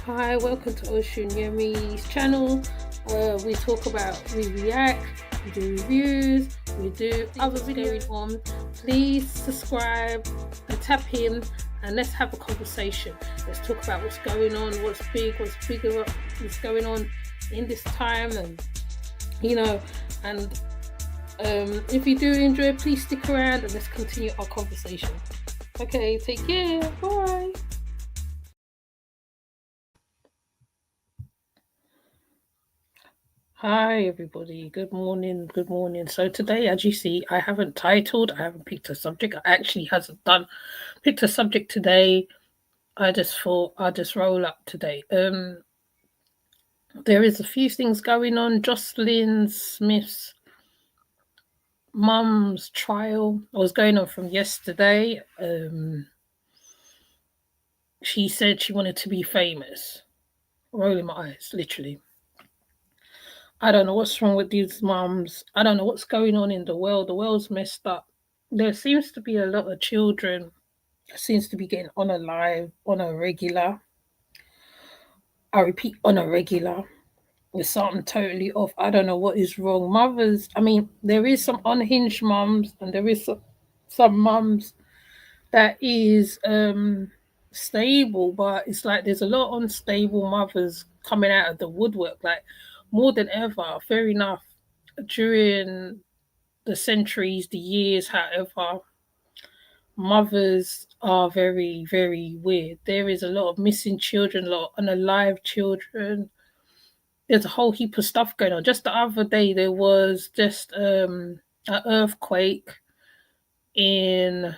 Hi, welcome to Ocean Yemi's channel. We react, we do reviews, we do other videos going on. Please subscribe and tap in and let's have a conversation. Let's talk about what's going on, what's bigger, what's going on in this time, and you know, and if you do enjoy, please stick around and let's continue our conversation. Okay, take care. Bye. Hi everybody, good morning, good morning. So today, as you see, I haven't picked a subject. I actually hasn't picked a subject today. I just thought I'll just roll up today. There is a few things going on. Jocelyn Smith's mum's trial was going on from yesterday. She said she wanted to be famous. Rolling my eyes, literally. I don't know what's wrong with these mums. I don't know what's going on in the world. The world's messed up. There seems to be a lot of children that seems to be getting on a live on a regular. I repeat, on a regular. There's something totally off. I don't know what is wrong. Mothers, I mean, there is some unhinged mums and there is some mums that is stable, but it's like there's a lot of unstable mothers coming out of the woodwork, like more than ever. Fair enough. During the centuries, the years, however, mothers are very, very weird. There is a lot of missing children, a lot of unalive children. There's a whole heap of stuff going on. Just the other day, there was just an earthquake in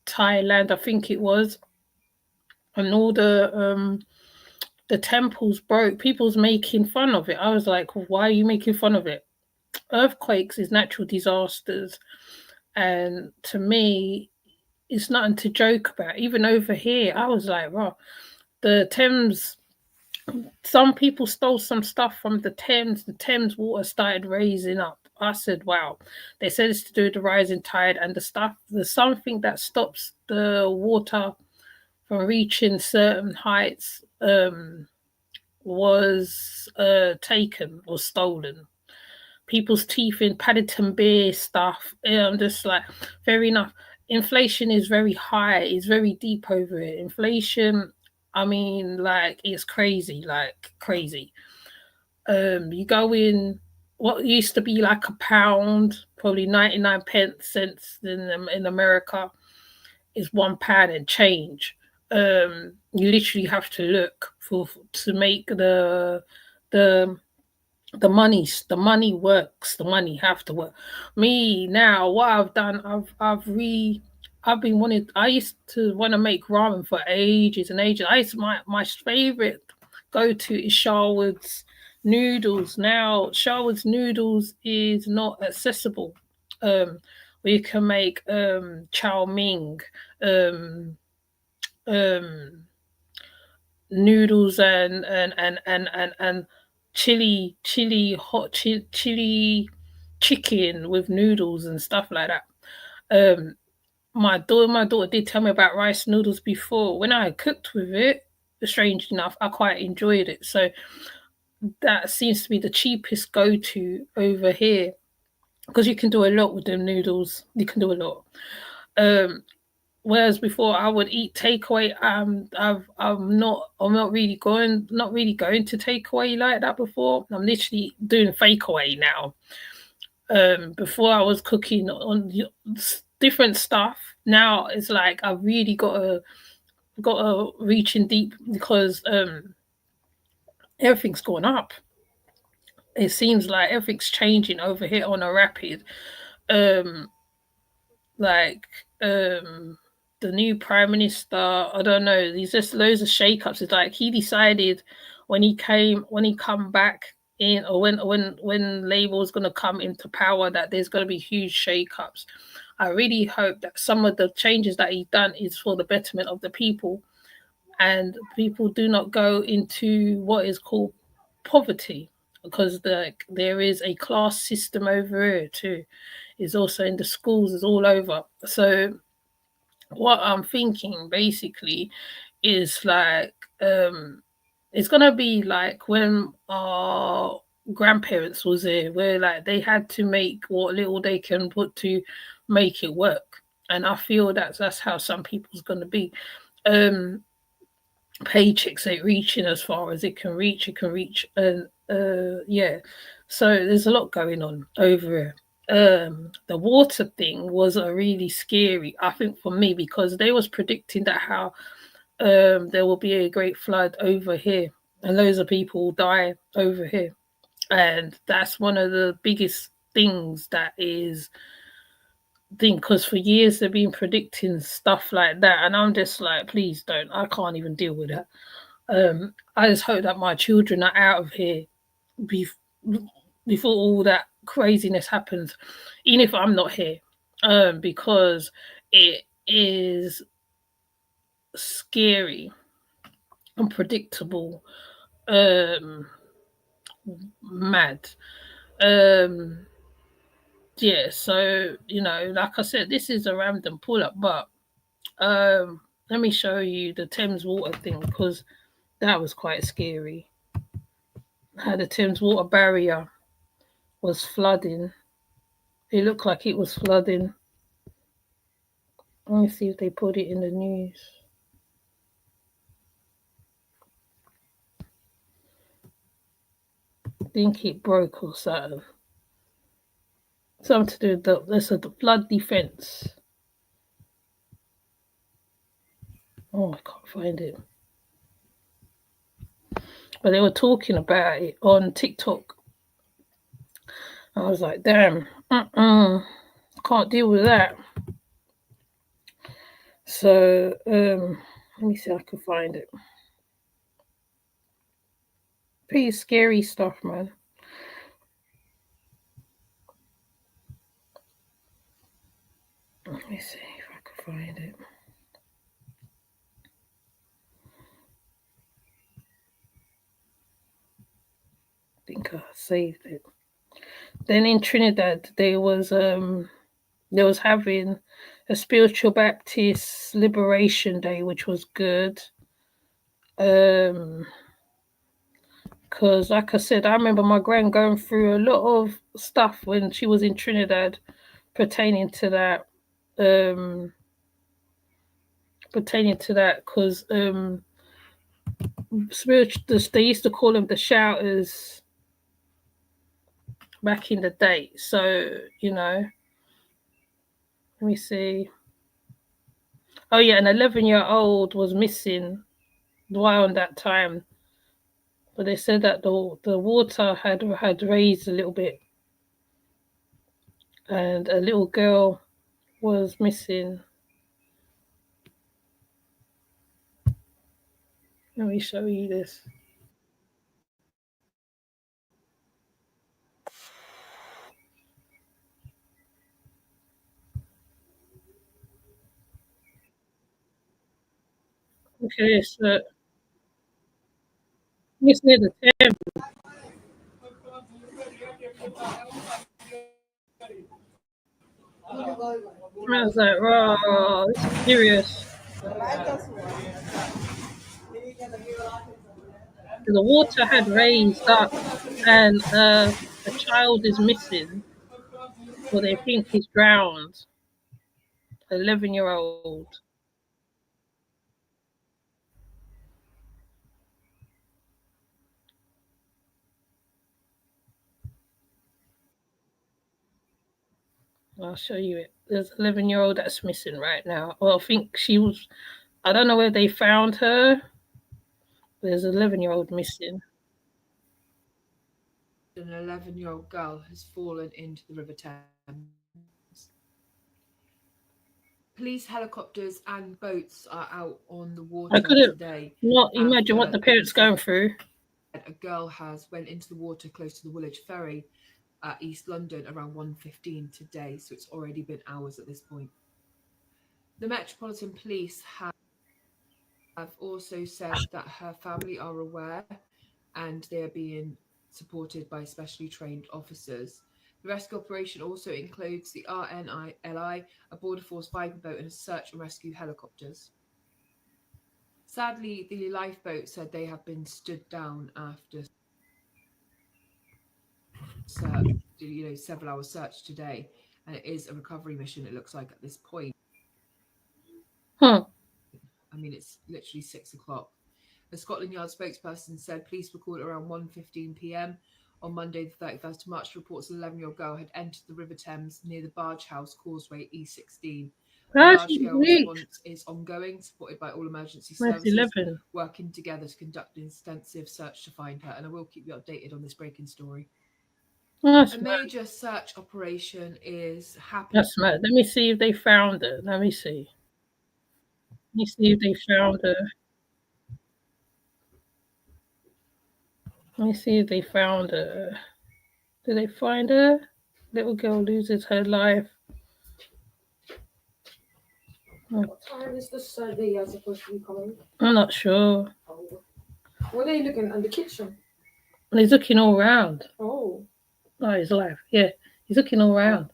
Thailand, I think it was, and all the temples broke. People's making fun of it. I was like, why are you making fun of it? Earthquakes is natural disasters, and to me, it's nothing to joke about. Even over here, I was like, wow, the Thames. Some people stole some stuff from the Thames. The Thames water started raising up. I said, wow. They said it's to do with the rising tide and the stuff. There's something that stops the water from reaching certain heights was taken or stolen. People's teeth in Paddington Bear stuff. I'm just like, fair enough. Inflation is very high. It's very deep over it. Inflation, I mean, like it's crazy, like crazy. You go in what used to be like a pound, probably 99 pence cents in America, is £1 and change. You literally have to look for to make the the money works. The money have to work. Me now, what I've done, I've been wanting. I used to want to make ramen for ages and ages. My favorite go to is Sharwood's noodles. Now Sharwood's noodles is not accessible. We can make chow mein, um, um, noodles and chili chicken with noodles and stuff like that. My daughter did tell me about rice noodles before. When I cooked with it, strange enough, I quite enjoyed it. So that seems to be the cheapest go-to over here because you can do a lot with them noodles. You can do a lot. Whereas before I would eat takeaway. I'm not really going to takeaway like that before. I'm literally doing fake away now. Before I was cooking on different stuff. Now it's like I've really got to reach in deep because everything's gone up. It seems like everything's changing over here on a rapid. Um, like the new prime minister, I don't know, there's just loads of shakeups. It's like he decided when he come back in, or when Labour was going to come into power, that there's going to be huge shakeups. I really hope that some of the changes that he's done is for the betterment of the people, and people do not go into what is called poverty, because there is a class system over here too. It's also in the schools, it's all over. So what I'm thinking basically is like It's gonna be like when our grandparents was here, where like they had to make what little they can put to make it work. And I feel that's how some people's gonna be. Um, Paychecks ain't reaching as far as it can reach. It can reach, and yeah. So there's a lot going on over here. The water thing was a really scary, I think, for me because they was predicting that how there will be a great flood over here, and loads of people will die over here, and that's one of the biggest things that is thing because for years they've been predicting stuff like that, and I'm just like, please don't. I can't even deal with that. I just hope that my children are out of here before all that craziness happens, even if I'm not here, because it is scary, unpredictable, um, mad. Um, yeah, so like I said, this is a random pull up, but let me show you the Thames water thing because that was quite scary. How the Thames water barrier was flooding. It looked like it was flooding. Let me see if they put it in the news. I think it broke or something. Something to do with there's a flood defense. Oh, I can't find it. But they were talking about it on TikTok. I was like, damn, can't deal with that. So let me see if I can find it. Pretty scary stuff, man. Let me see if I can find it. I think I saved it. Then in Trinidad, there was having a spiritual Baptist Liberation Day, which was good. Because like I said, I remember my grand going through a lot of stuff when she was in Trinidad pertaining to that. Um, because spiritual, they used to call them the shouters back in the day. So let me see. Oh yeah, an 11-year-old was missing while on that time, but they said that the water had raised a little bit, and a little girl was missing. Let me show you this. Okay, so it's near the Thames. I was like, "Wow, this is serious." The water had raised up, and a child is missing, or they think he's drowned. 11-year-old. I'll show you it. There's an 11-year-old that's missing right now. Well, I think she was. I don't know where they found her. There's an 11-year-old missing. An 11-year-old girl has fallen into the River Thames. Police helicopters and boats are out on the I water couldn't today not imagine what after the it parents was said going through. a girl has went into the water close to the Woolwich Ferry at East London around 1:15 today, so it's already been hours at this point. The Metropolitan Police have also said that her family are aware and they are being supported by specially trained officers. The rescue operation also includes the RNILI, a Border Force Viper boat, and search and rescue helicopters. Sadly, the lifeboat said they have been stood down after search, several hour search today, and it is a recovery mission. It looks like at this point. Huh. I mean, it's literally 6 o'clock. A Scotland Yard spokesperson said police were called around 1:15 p.m. on Monday, the 31st of March. Reports an 11-year-old girl had entered the River Thames near the Barge House Causeway E16. A large-scale response is ongoing, supported by all emergency services, working together to conduct an extensive search to find her. And I will keep you updated on this breaking story. A major search operation is happening. That's mad. Let me see if they found her. Let me see. Let me see if they found her. Let me see if they found her. Did they find her? Little girl loses her life. What time is the survey supposed to be coming? I'm not sure. Oh. What are they looking in the kitchen? He's looking all around. Oh, his life. Yeah, he's looking all around.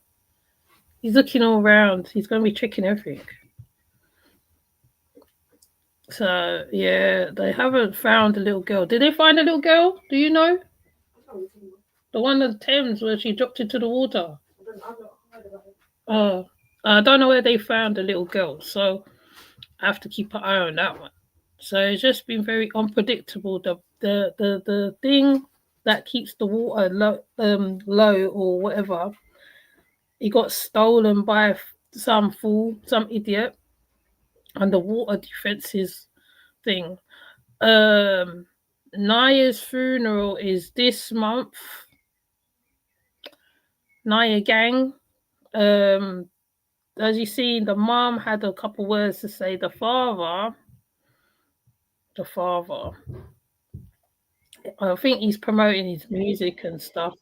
He's looking all around. He's going to be checking everything. So, yeah, they haven't found the little girl. Did they find the little girl? Do you know? The one in the Thames where she dropped into the water. I don't know where they found the little girl, so I have to keep an eye on that one. So it's just been very unpredictable. The thing that keeps the water low or whatever, it got stolen by some fool, some idiot, and the water defences thing. Naya's funeral is this month. Naya gang. As you see, the mom had a couple words to say. The father, I think he's promoting his music and stuff.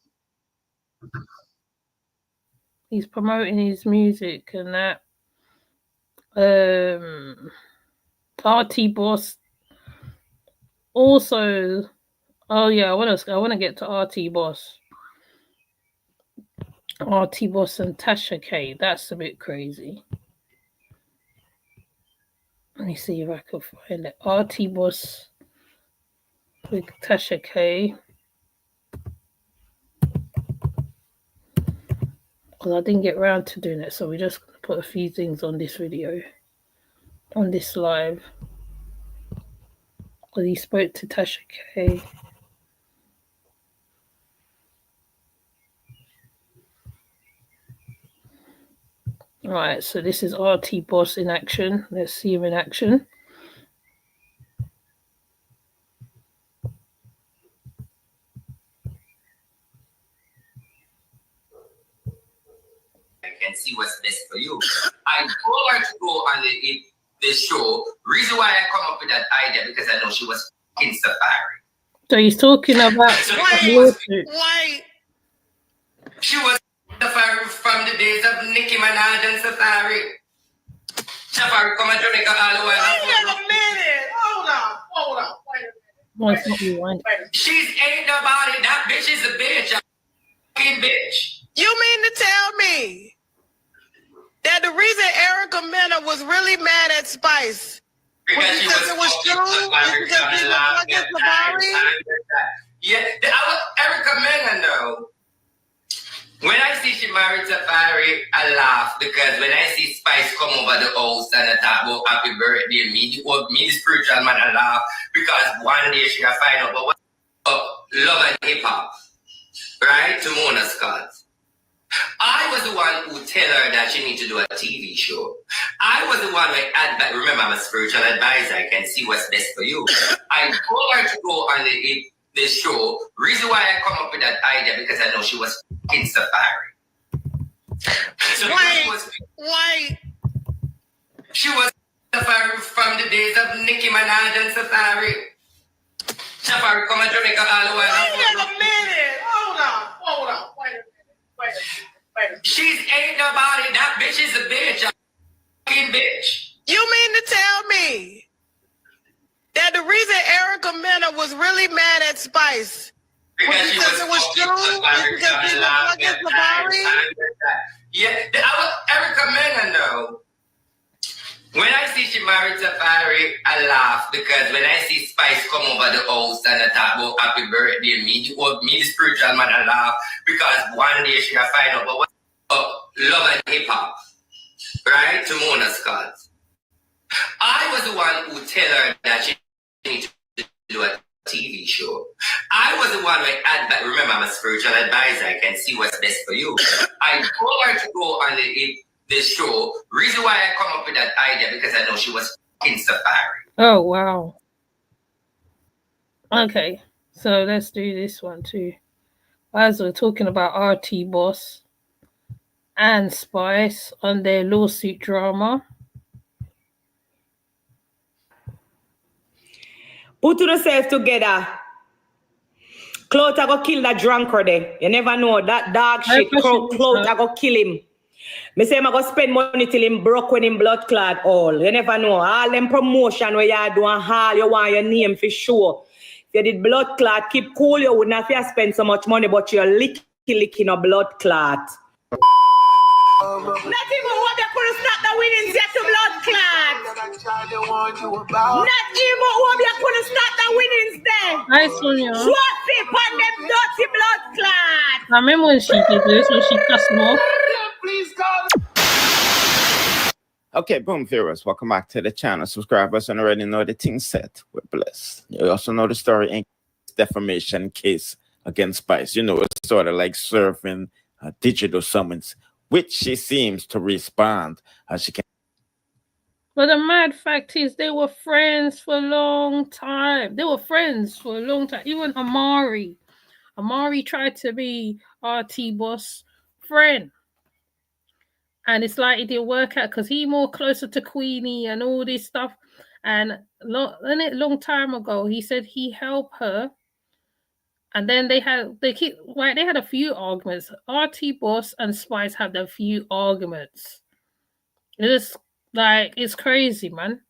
He's promoting his music and that. RT Boss also. Oh yeah, I want to get to RT Boss. RT Boss and Tasha K. That's a bit crazy. Let me see if I can find it. RT Boss with Tasha K. Because I didn't get around to doing it, so we're just going to put a few things on this video, on this live. Because he spoke to Tasha K. Right, so this is RT Boss in action. Let's see him in action. And see what's best for you. I told her to go on the show. Reason why I come up with that idea because I know she was in Safari. So he's talking about why she was Safari from the days of Nicki Minaj and Safari. Safari come to Jamaica all the way. Wait a minute. Hold on. Wait a minute. She's ain't nobody. That bitch is a bitch. A fucking bitch. You mean to tell me that the reason Erica Mena was really mad at Spice was because it was true? Because she was fucking Safari? Yeah, Erica Mena, no. When I see she married Safari, I laugh because when I see Spice come over the house and talk about happy birthday, me the spiritual man, I laugh because one day she will find out about love and hip hop, right? To Mona Scott. I was the one who tell her that she need to do a TV show. I was the one who remember I'm a spiritual advisor. I can see what's best for you. I told her to go on the show. Reason why I come up with that idea because I know she was in Safari. So Wait. She was Safari from the days of Nicki Minaj and Safari. Safari come to Jamaica all the way. Wait a minute. Hold on. Wait a minute. She's ain't nobody. That bitch is a bitch. A fucking bitch. You mean to tell me that the reason Erica Mena was really mad at Spice was because it was true? Because she was fucking Safari? Yeah, Erica Mena, no. When I see she married Safari, I laugh because when I see Spice come over the house and I talk about happy birthday, me the spiritual man, I laugh because one day she gonna find out about love and hip hop, right? To Mona Scott. I was the one who tell her that she needs to do a TV show. I was the one who remember I'm a spiritual advisor. I can see what's best for you. I told her to go on the show. Reason why I come up with that idea because I know she was fucking Safari. Oh wow. Okay, so let's do this one too. As we're talking about RT Boss and Spice on their lawsuit drama. Put yourself together. Clout I go kill that drunkard there. You never know. That dog shit. Clout I go kill him. Me say I go spend money till him broke when him blood clot all. You never know. All them promotion where you do and all you want your name for sure. If you did blood clot, keep cool. You wouldn't have to spend so much money, but you're licking a blood clot. Not even what they couldn't start the winnings yet to blood clot. Not even what they couldn't start the winnings there. Hi, Sonia. Swat it on them dirty blood clot. I remember when she did this, when she cussed them off. Please, God. Okay, boom, viewers, welcome back to the channel. Subscribers and already know the thing set. We're blessed. You also know the story in defamation case against Spice. You know, it's sort of like serving digital summons, which she seems to respond as she can. But the mad fact is they were friends for a long time. They were friends for a long time. Even Amari. Amari tried to be RT Boss friend. And it's like it didn't work out because he more closer to Queenie and all this stuff. And long time ago, he said he helped her. And then they had a few arguments. RT Boss and Spice had a few arguments. It's like, it's crazy, man.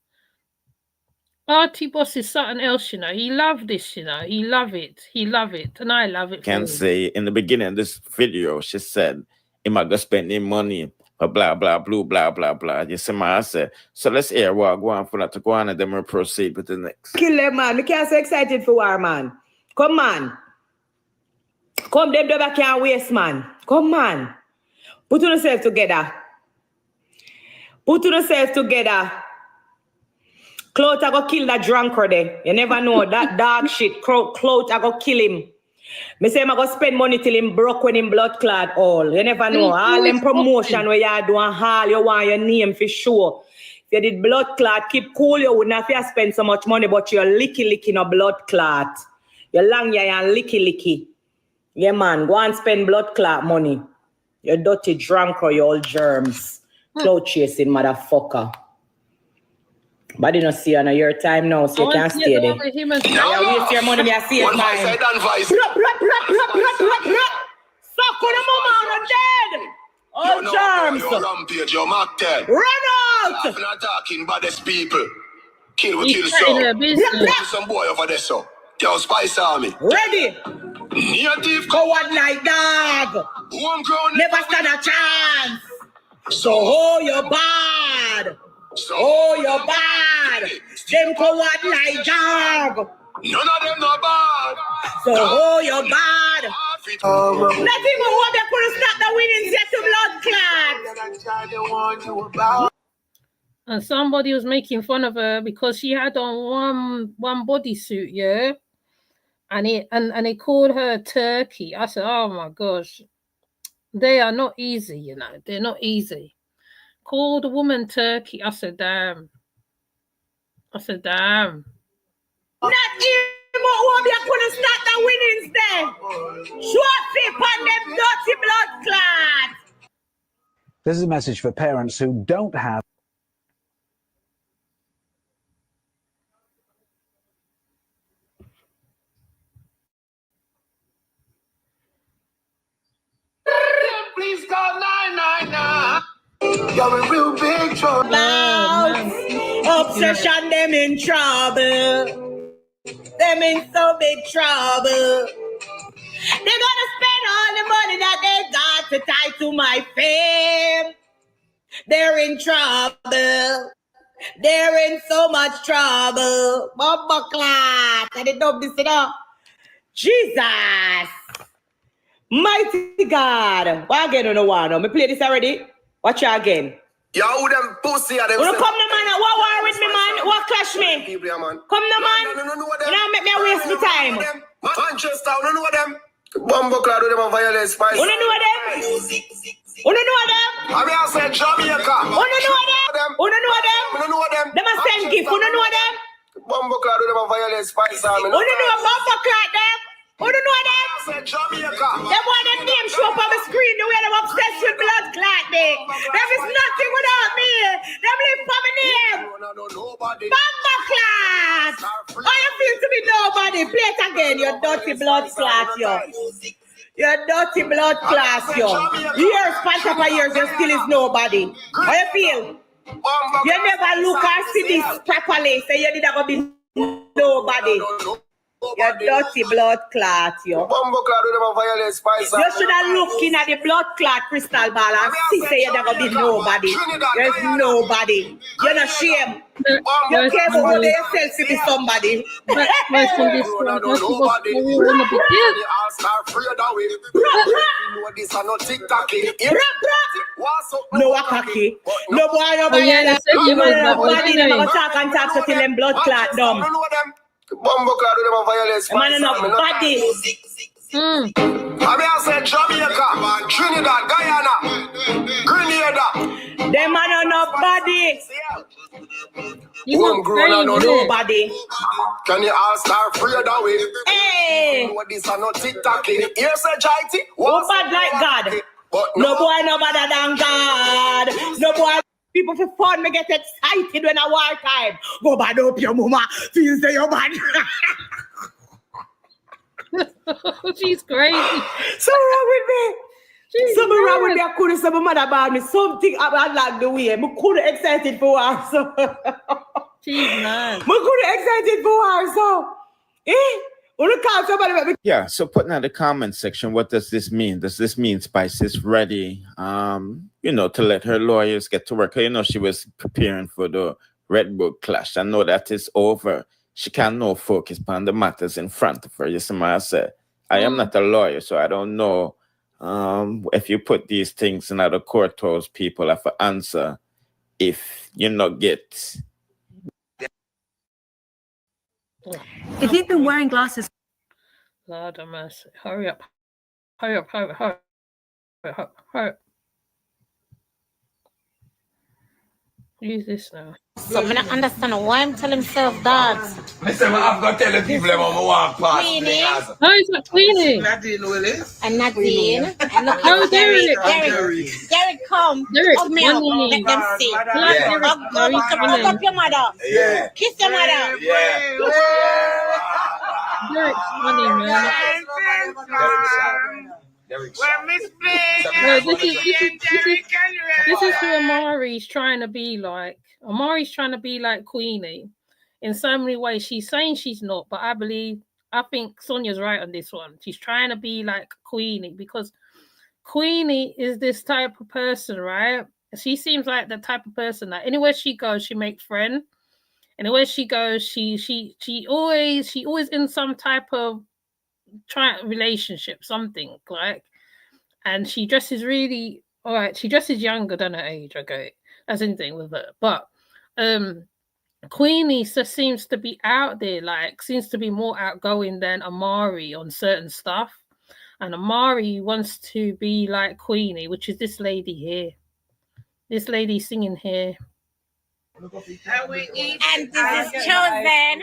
RT Boss is something else, you know. He loved this, you know. He love it. And I love it. Can say in the beginning of this video, she said, am I gonna spend any money? Blah, blah, blah, blah, blah. You see my I said. So let's hear what go on for that to go on and then we'll proceed with the next. Kill them, man. Me can't so excited for war, man. Come, man. Come, them never can't waste, man. Come, man. Put yourself together. Put yourself together. Clout I go kill that drunkard there. You never know. That dog shit. Clout I go kill him. Me say I go spend money till him broke when him blood clot all. You never know. All them promotion where you do and all you want your name for sure. If you did blood clot, keep cool. You wouldn't have to spend so much money, but you're licking a blood clot. You long ya and licky. Yeah, man. Go and spend blood clot money. You dirty drunk or you all germs. Clout chasing motherfucker. But you don't see on your time now, so you can't stay there. You waste your money, I see it, man. Suck on the mama on dead. All germs. Run out. I'm not talking about these people. Kill some boy over there, so. Yo, Spice Army. Ready. Native coward like dog. Homegrown. Never stand a chance. So, oh, you're bad. Oh, you're bad. Them coward like dog. None of them not bad. So, oh, you're bad. Nothing but what they couldn't stop the winnings yet to blood clot. And somebody was making fun of her because she had on one bodysuit, yeah? And they called her Turkey. I said, oh my gosh. They are not easy, you know. They're not easy. Called a woman Turkey. I said, damn. Not even what they couldn't start the winnings there. Short flip on them dirty blood clot. This is a message for parents who don't have Please call 999. You're in real big trouble. Obsession, them in trouble. Them in so big trouble. They're gonna spend all the money that they got to tie to my fame. They're in trouble. They're in so much trouble. Bumbo class. I didn't know this, you know. Jesus. Mighty God. What again on the one? Me play this already? Watch you again. Yo, them pussy are them. Wanna come no man? What war with me, man? What clash me? Come no man. You know, make me waste my time. Manchester, you know them. Bumbo clad with them on violent spice. You know them? You know them? I mean, I said Jamaica. You know them? You know them? You know them. Them a send gift. You know them? Bumbo clad with them on violent spice. You know Bumbo clad them? You know them? I said Jamaica. Them want them name show up on the screen the way them obsessed with blood clot me. There is nothing without me. Them live for my name. Bumbo clot. How you feel to be nobody? Play it again, you dirty blood clot, yo. You dirty blood clot, yo. Years, span up of years, you still is nobody. How you feel? You never look or see this properly, so you didn't go be nobody. You dirty blood clot, yo. Bumbo clad with them on violent spice. You should have looked in at the blood clot crystal ball and see say you're never be nobody. There's nobody. You're not shame. You came over there yourself to be somebody. No a cocky. No boy nobody. Nobody never talk and talk to till them blood clot dumb. Bumbo clad with them on violent spice. Man enough body. I mean, I said Jamaica, Trinidad, Guyana, Grenada. Them man on nobody. Homegrown and Nobody. Can you all start free that way? Hey. What this are not TikTok. You say Jaiti? Who bad like God? But No boy no better than God. No boy. People for fun, me get excited when I war time. Go bad up your mama. Feel say you're bad. She's crazy. Something wrong with me. Something wrong with me. I couldn't say my mother about me. Something I like the way. I couldn't excited for her. So. She's mad. I couldn't excited for her. So. Yeah, so putting in the comment section, what does this mean? Does this mean Spice is ready, to let her lawyers get to work? She was preparing for the Red Bull clash. I know that is over. She can now focus on the matters in front of her. You see what I said? I am not a lawyer, so I don't know if you put these things in the courthouse, people have to answer if you not get... If you've been wearing glasses, Lord have mercy. Hurry up. Hurry up, hurry up, hurry up, hurry up. Use this now. So I don't understand why I'm telling myself that. Listen, I've got to tell the people I'm on walk past. Queenie. No, it's not Queenie. Nadine Willis. And Nadine. And look Oh, at Derek. Derek. Derek, come. Derek, Hug me up. money. Let them see. Yeah. Hug up your mother. Yeah. Kiss your mother. Yeah. Derek's funny, man. No, this is who Amari's trying to be like. Amari's trying to be like Queenie in so many ways. She's saying she's not, but I think Sonia's right on this one. She's trying to be like Queenie because Queenie is this type of person, right? She seems like the type of person that anywhere she goes, she makes friends. Anywhere she goes, she always in some type of relationship, something like, and she dresses really all right. She dresses younger than her age. Okay, that's anything with her, but Queenie just seems to be out there, like seems to be more outgoing than Amari on certain stuff, and Amari wants to be like Queenie, which is this lady here, this lady singing here. And this is chosen.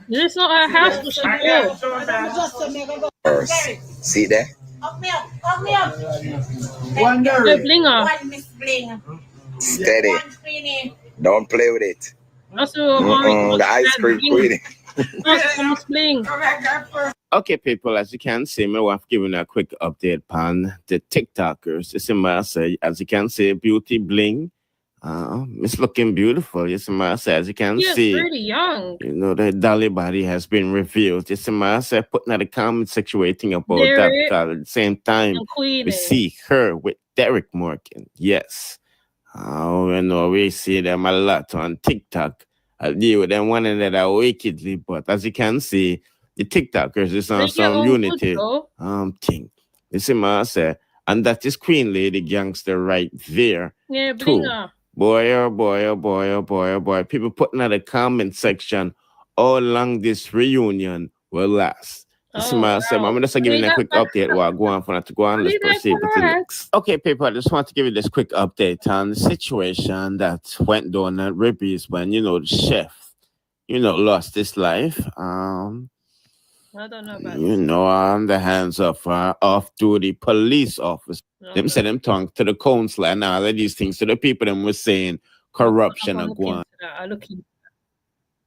This is not her house, but she bought. See there? Hug me up. Hug me up. Wonder. No, Blinger. One Miss Bling. Steady. One Queenie. Don't play with it. That's what Amari. The ice cream queen. That's Bling. Okay, people, as you can see, I've given a quick update on the TikTokers. You see what I say? As you can see, Beauty Bling. It's looking beautiful. You see what I say? As you can see. She's pretty young. The dolly body has been revealed. You see what I say? Putting at the comment situating about Derek that. At the same time, we see her with Derek Morgan. Yes. You know, we see them a lot on TikTok. I deal with them one another wickedly, but as you can see, the TikTokers is on They get some on good unity though. thing. You see, man, I say, and that is Queen Lady Gangster right there, Yeah, too. blinger. Boy, oh boy, oh boy, oh boy, oh boy. People putting in the comment section how long this reunion will last. You see, Oh man, I say, wow. I'm just giving a quick update while I go on for that to go on. Let's proceed with the next. Okay, people, I just want to give you this quick update on the situation that went down at Ribby's when, you know, the chef, you know, lost his life. I don't know about You this. know, on the hands of off-duty police officers. Them Okay. said them tongue to the council and all of these things. So the people them was saying corruption I'm are looking going. into that. I look into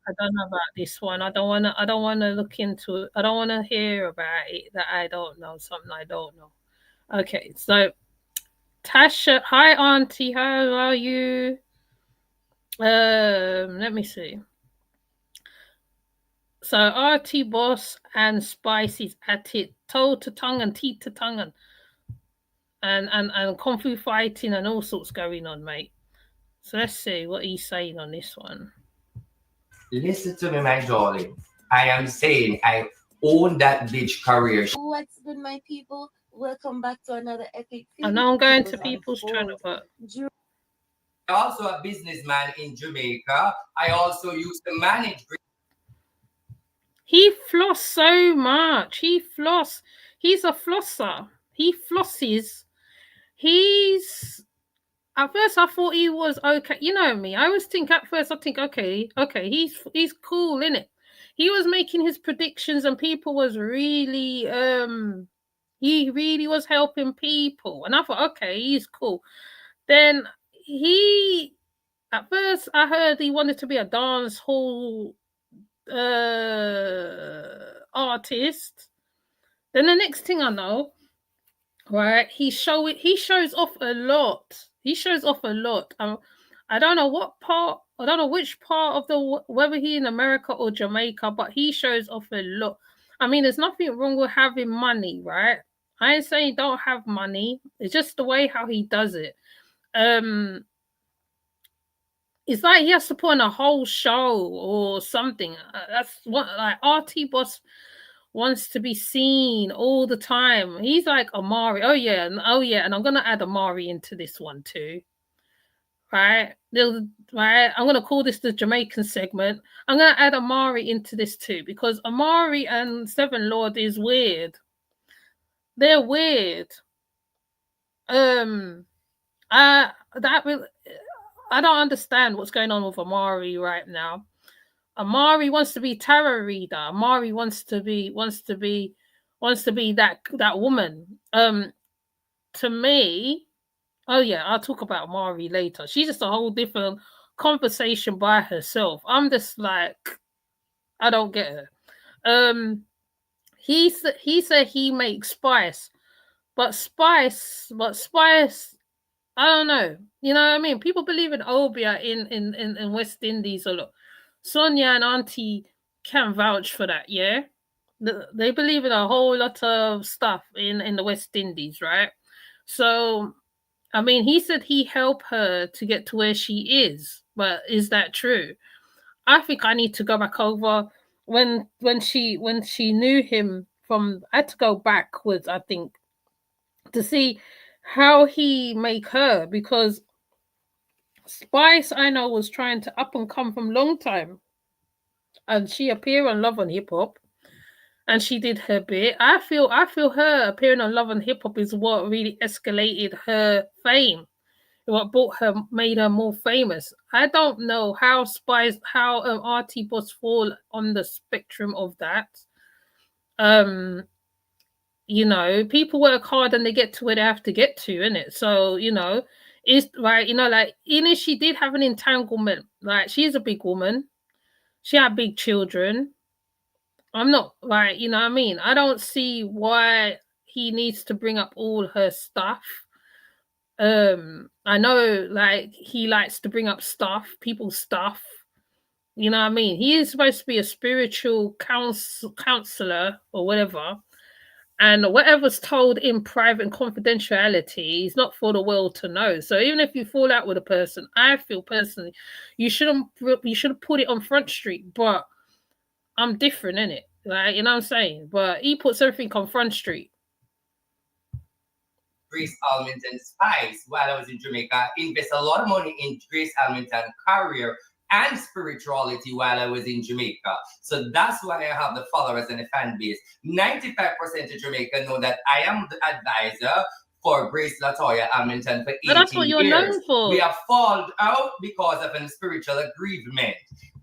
I don't know about this one. I don't wanna look into it. I don't wanna hear about it that I don't know, something I don't know. Okay, so Tasha, hi auntie, how are you? Let me see. So RT Boss and Spice is at it, toe to tongue and teeth to tongue and kung fu fighting and all sorts going on, mate. So let's see what he's saying on this one. Listen to me, my darling. I am saying I own that bitch career. What's good, my people? Welcome back to another epic I film. know I'm going to people's channel, but I'm also a businessman in Jamaica. I also used to manage. he floss so much. He floss. He's a flosser. He flosses. He's at first I thought he was okay. You know me. I always think at first I think okay, he's cool, innit? He was making his predictions and people was really he really was helping people. And I thought, okay, he's cool. Then he at first I heard he wanted to be a dance hall artist. Then the next thing I know, right, he shows off a lot. He shows off a lot. I don't know what part. I don't know which part of the whether he in America or Jamaica, but he shows off a lot. I mean, there's nothing wrong with having money, right? I ain't saying don't have money. It's just the way how he does it. It's like he has to put on a whole show or something. That's what like RT Boss wants to be seen all the time. He's like Amari. Oh yeah, and I'm gonna add Amari into this one too. Right? Right. I'm gonna call this the Jamaican segment. I'm gonna add Amari into this too because Amari and Seven Lord is weird. They're weird. I that will I don't understand what's going on with Amari right now. Amari wants to be tarot reader. Amari wants to be that woman. To me, oh yeah, I'll talk about Amari later. She's just a whole different conversation by herself. I'm just like, I don't get her. He said he makes spice, but spice. I don't know. You know what I mean? People believe in Obia in West Indies a lot. Sonia and Auntie can vouch for that, yeah? They believe in a whole lot of stuff in the West Indies, right? So, I mean, he said he helped her to get to where she is, but is that true? I think I need to go back over when she knew him from. I had to go backwards, I think, to see how he make her because Spice I know was trying to up and come from long time, and she appeared on Love and Hip Hop, and she did her bit. I feel her appearing on Love and Hip Hop is what really escalated her fame, what made her more famous. I don't know how RT Boss fall on the spectrum of that. You know, people work hard and they get to where they have to get to, innit? So, you know, it's right, you know, like even if she did have an entanglement, like she's a big woman, she had big children. I'm not right, you know what I mean? I don't see why he needs to bring up all her stuff. I know like he likes to bring up stuff, people's stuff. You know what I mean? He is supposed to be a spiritual counselor or whatever. And whatever's told in private and confidentiality is not for the world to know. So even if you fall out with a person, I feel personally, you shouldn't put it on Front Street. But I'm different, innit? Like, you know what I'm saying? But he puts everything on Front Street. Grace Almington Spice while I was in Jamaica, invest a lot of money in Grace Almington career and spirituality while I was in Jamaica. So that's why I have the followers and the fan base. 95% of Jamaica know that I am the advisor for Grace Latoya Almington for 18 But that's what you're years. known for. We have fallen out because of a spiritual aggrievement.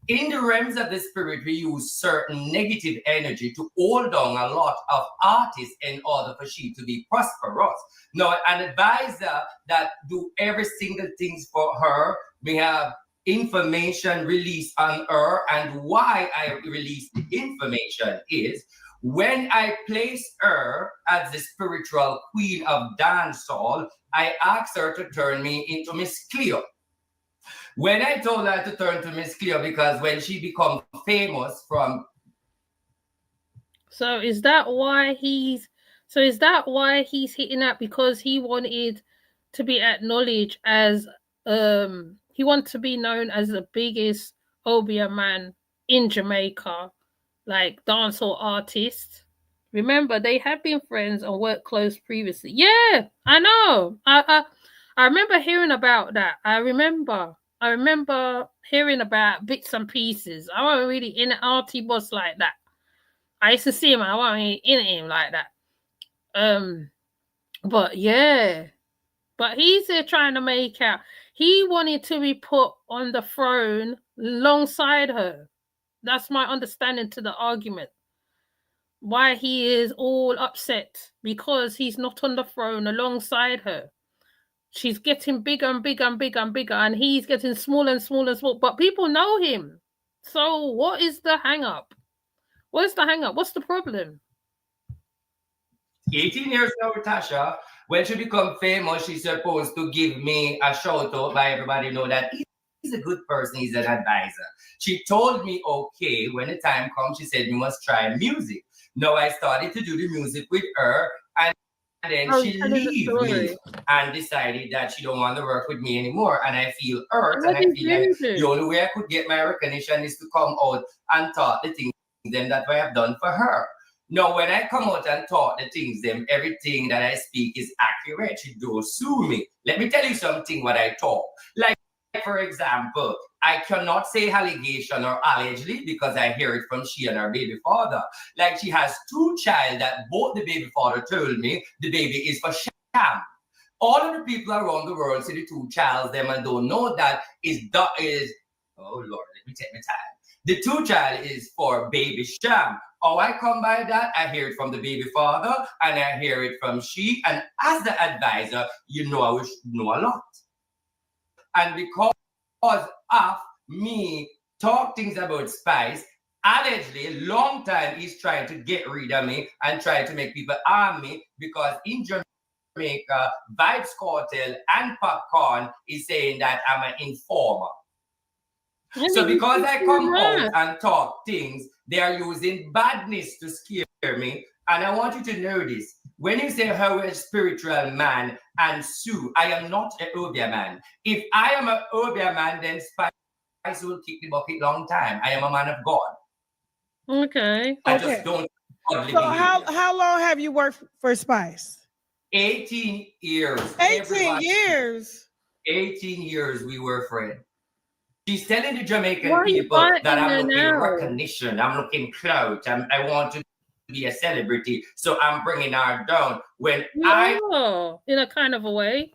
In the realms of the spirit, we use certain negative energy to hold down a lot of artists in order for she to be prosperous. Now, an advisor that do every single thing for her, we have information released on her, and why I release the information is when I place her as the spiritual queen of dancehall, I asked her to turn me into Miss Cleo. When I told her to turn to Miss Cleo, because when she become famous from... So is that why he's hitting that, because he wanted to be acknowledged as he wants to be known as the biggest Obia man in Jamaica, like dancehall artist? Remember, they had been friends and worked close previously. Yeah, I know. I remember hearing about that. I remember hearing about bits and pieces. I wasn't really in an arty boss like that. I used to see him and I wasn't in him like that. But yeah. But he's there trying to make out. He wanted to be put on the throne alongside her. That's my understanding to the argument. Why he is all upset, because he's not on the throne alongside her. She's getting bigger and bigger and bigger and bigger, and he's getting smaller and smaller and smaller. But people know him. So what is the hang up? What's the hang up? What's the problem? 18 years old, Tasha, when she become famous, she's supposed to give me a shout out by everybody know that he's a good person, he's an advisor. She told me, okay, when the time comes, she said, you must try music. Now I started to do the music with her, and then she leave me and decided that she don't want to work with me anymore. And I feel hurt, and I feel like the only way I could get my recognition is to come out and talk the things then that I have done for her. Now, when I come out and talk the things, then everything that I speak is accurate. She don't sue me. Let me tell you something what I talk. Like, for example, I cannot say allegation or allegedly because I hear it from she and her baby father. Like, she has 2 children that both the baby father told me the baby is for sham. All of the people around the world see the 2 children them and don't know that is oh Lord, let me take my time. The 2 child is for baby sham. Oh, I come by that, I hear it from the baby father, and I hear it from she. And as the advisor, you know I wish know a lot. And because of me talk things about Spice, allegedly, long time he's trying to get rid of me and trying to make people harm me, because in Jamaica, Vibes Cartel and Popcorn is saying that I'm an informer. So because I come out and talk things, they are using badness to scare me. And I want you to know this. When you say how a spiritual man and Sue, I am not an Obia man. If I am an Obia man, then Spice will kick the bucket long time. I am a man of God. Okay. I just don't. So how long have you worked for Spice? 18 years. 18 years. 18 years we were friends. She's telling the Jamaican people that I'm looking recognition, I'm looking clout, I want to be a celebrity, so I'm bringing her down. When in a kind of a way.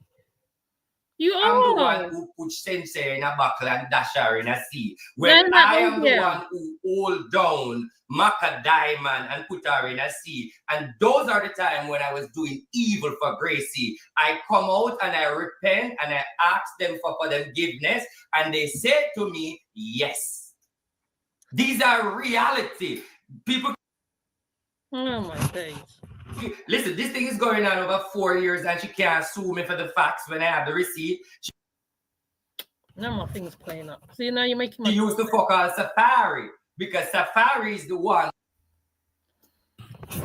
I'm the one who put Sensei in a buckle and dash her in a sea. When I am the one who hold down Maka Diamond and put her in a sea. And those are the times when I was doing evil for Gracie. I come out and I repent and I ask them for forgiveness. And they say to me, yes. These are reality. People. Oh my days. Listen, this thing is going on over 4 years and she can't sue me for the facts when I have the receipt. Now my thing's playing up. See, now you're making my... She used to fuck on Safari because Safari is the one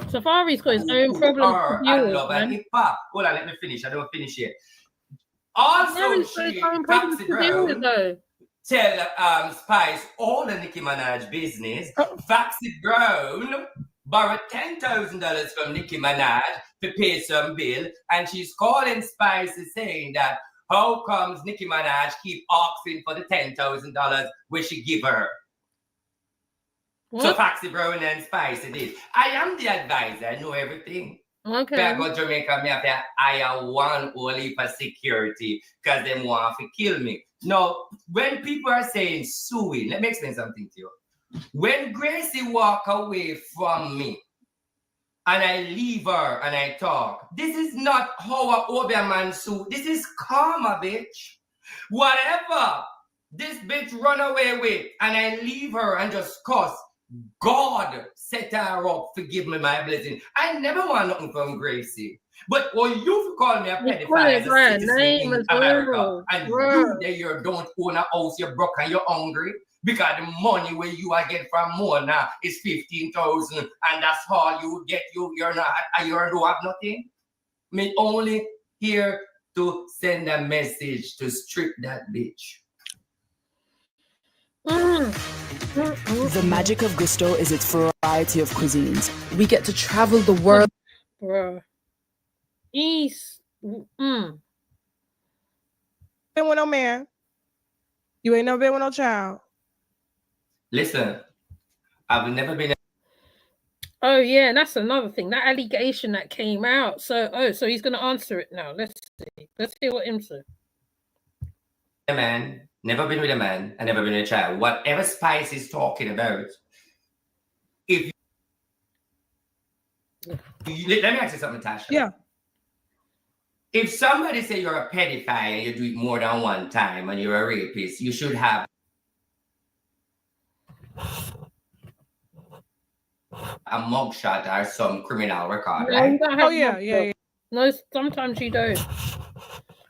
Safari's got his own problems to deal with, love and man. hip hop. Hold on, let me finish. I don't finish yet. Also, Mary's got his she, own problems Foxy to deal with, Brown, though. tell Spice all the Nicki Minaj business. Foxy Brown borrowed $10,000 from Nicki Minaj to pay some bill, and she's calling Spice saying that how comes Nicki Minaj keep asking for the $10,000 which she give her? What? So Foxy Brown and Spice it is. I am the advisor. I know everything. Okay. When I go to Jamaica, me have to hire one only for security because they want to kill me. Now, when people are saying suing, let me explain something to you. When Gracie walk away from me and I leave her and I talk, this is not how a Obia man sue. This is karma, bitch. Whatever this bitch run away with and I leave her and just cuss, God set her up, forgive me my blessing. I never want nothing from Gracie. But when you call me a pedophile as a citizen in America, and you there you don't own a house, you're broke and you're hungry, because the money where you are get from Mona is 15,000, and that's all you get. You're not, you don't have nothing. Me only here to send a message to strip that bitch. The magic of Gusto is its variety of cuisines. We get to travel the world. Bruh. Been with no man. You ain't never been with no child. Listen, I've never been. Oh yeah, and that's another thing. That allegation that came out. So he's gonna answer it now. Let's see. Let's hear what him said. A man, never been with a man, and never been with a child. Whatever Spice is talking about, if you, let me ask you something, Tasha. Yeah. If somebody say you're a pedophile and you do it more than one time and you're a rapist, you should have a mugshot or some criminal record, right? Yeah. No, sometimes you don't,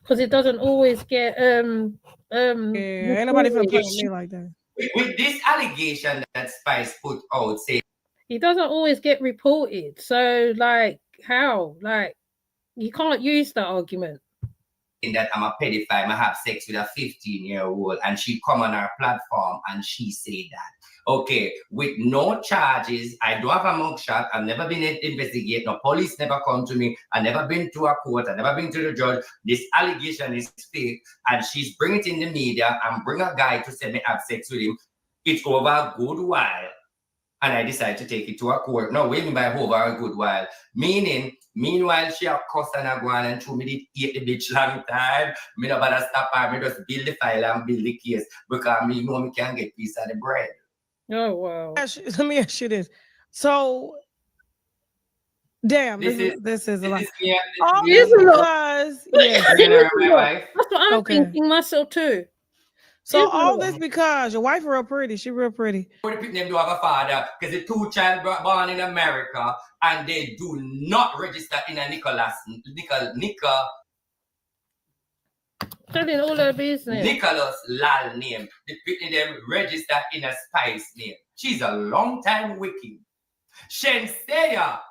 because it doesn't always get ain't nobody finna play with me like that. With this allegation that Spice put out, say he doesn't always get reported. So like how? Like you can't use that argument. In that I'm a pedophile, I have sex with a 15-year-old, and she come on our platform and she say that. Okay, with no charges, I don't have a mugshot, I've never been investigated, no police never come to me, I've never been to a court, I've never been to the judge. This allegation is fake, and she's bring it in the media and bring a guy to say me have sex with him. It's over a good while. And I decided to take it to a court. No, waiting by over a good while. Meanwhile, she a cuss and a go on and threw me the bitch long time. Me no bother stop her. Me just build the file and build the case because me know me can get piece of the bread. Oh wow. Let me ask you this. So damn, this is a lot. All this because That's what I'm thinking myself too. So all this because your wife real pretty. She real pretty. Them do have a father because the two child born in America and they do not register in a Nicholas. Telling all her business. Nicholas Lal name. Them register in a Spice name. She's a long time wicked. Shenseya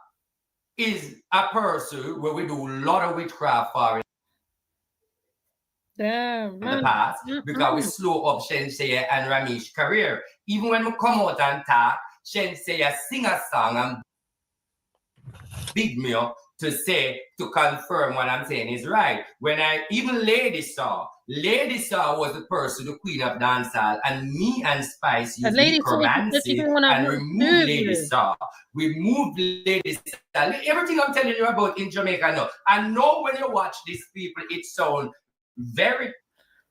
is a person where we do a lot of witchcraft for in the past because we slow up Shenseya and Ramish's career. Even when we come out and talk, Shenseya sing a song and big me up to confirm what I'm saying is right. When Lady Saw was the person, the queen of dancehall, and me and Spice used necromancy and remove Lady Saw. We moved Lady Saw. Everything I'm telling you about in Jamaica now. I know when you watch these people, it sounds very.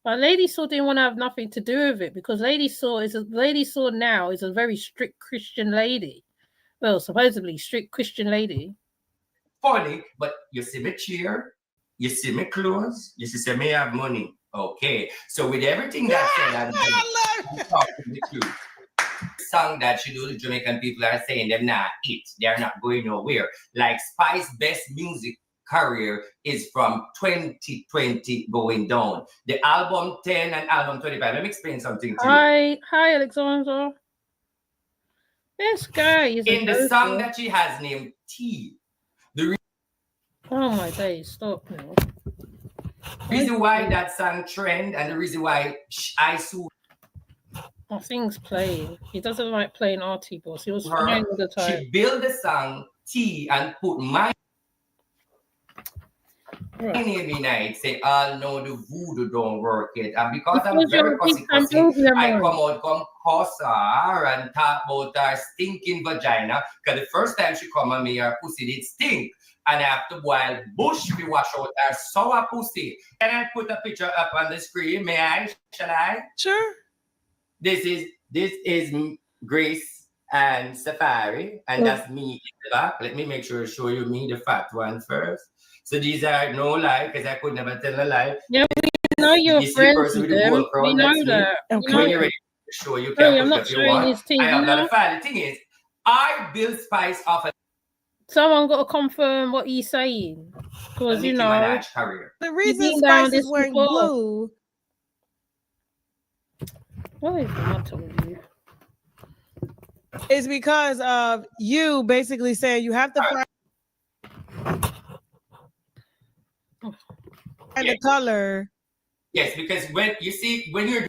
But Lady Saw didn't want to have nothing to do with it because Lady Saw now is a very strict Christian lady. Well, supposedly strict Christian lady. Funny, but you see me cheer, you see me clothes, you see me have money. Okay, so with everything that said, I'm talking the truth. Song that you do, the Jamaican people are saying them not it. They're not going nowhere. Like Spice best music career is from 2020 going down. The album 10 and album 25. Let me explain something to you. Hi, Alexandra. This guy is in the song that she has named T. Oh my days, stop now. Reason why that song trend and the reason why I sue I think's playing. He doesn't like playing arty boss. He was her, fine all the time. she built the song T and put my name in it, say, oh no, the voodoo don't work it. And because I'm very cussy, I come out, come cuss her and talk about her stinking vagina. Because the first time she come on me, her pussy did stink. And after boil bush, we wash out her sour pussy. Can I put a picture up on the screen? May I? Shall I? Sure. This is Grace and Safari, and that's me in the back. Let me make sure to show you me, the fat one first. So these are no lie, because I could never tell a lie. Yeah, we know you're friends with them. We know that. Okay. When you're ready to show you can Sorry, I'm put not if you showing want. his team. I am not a fan. The thing is, I build Spice off of someone got to confirm what he's saying. Because, you know, the reason Spice is wearing blue. What is the matter with you? It's because of you basically saying you have to find the color. Yes, because when you see when you're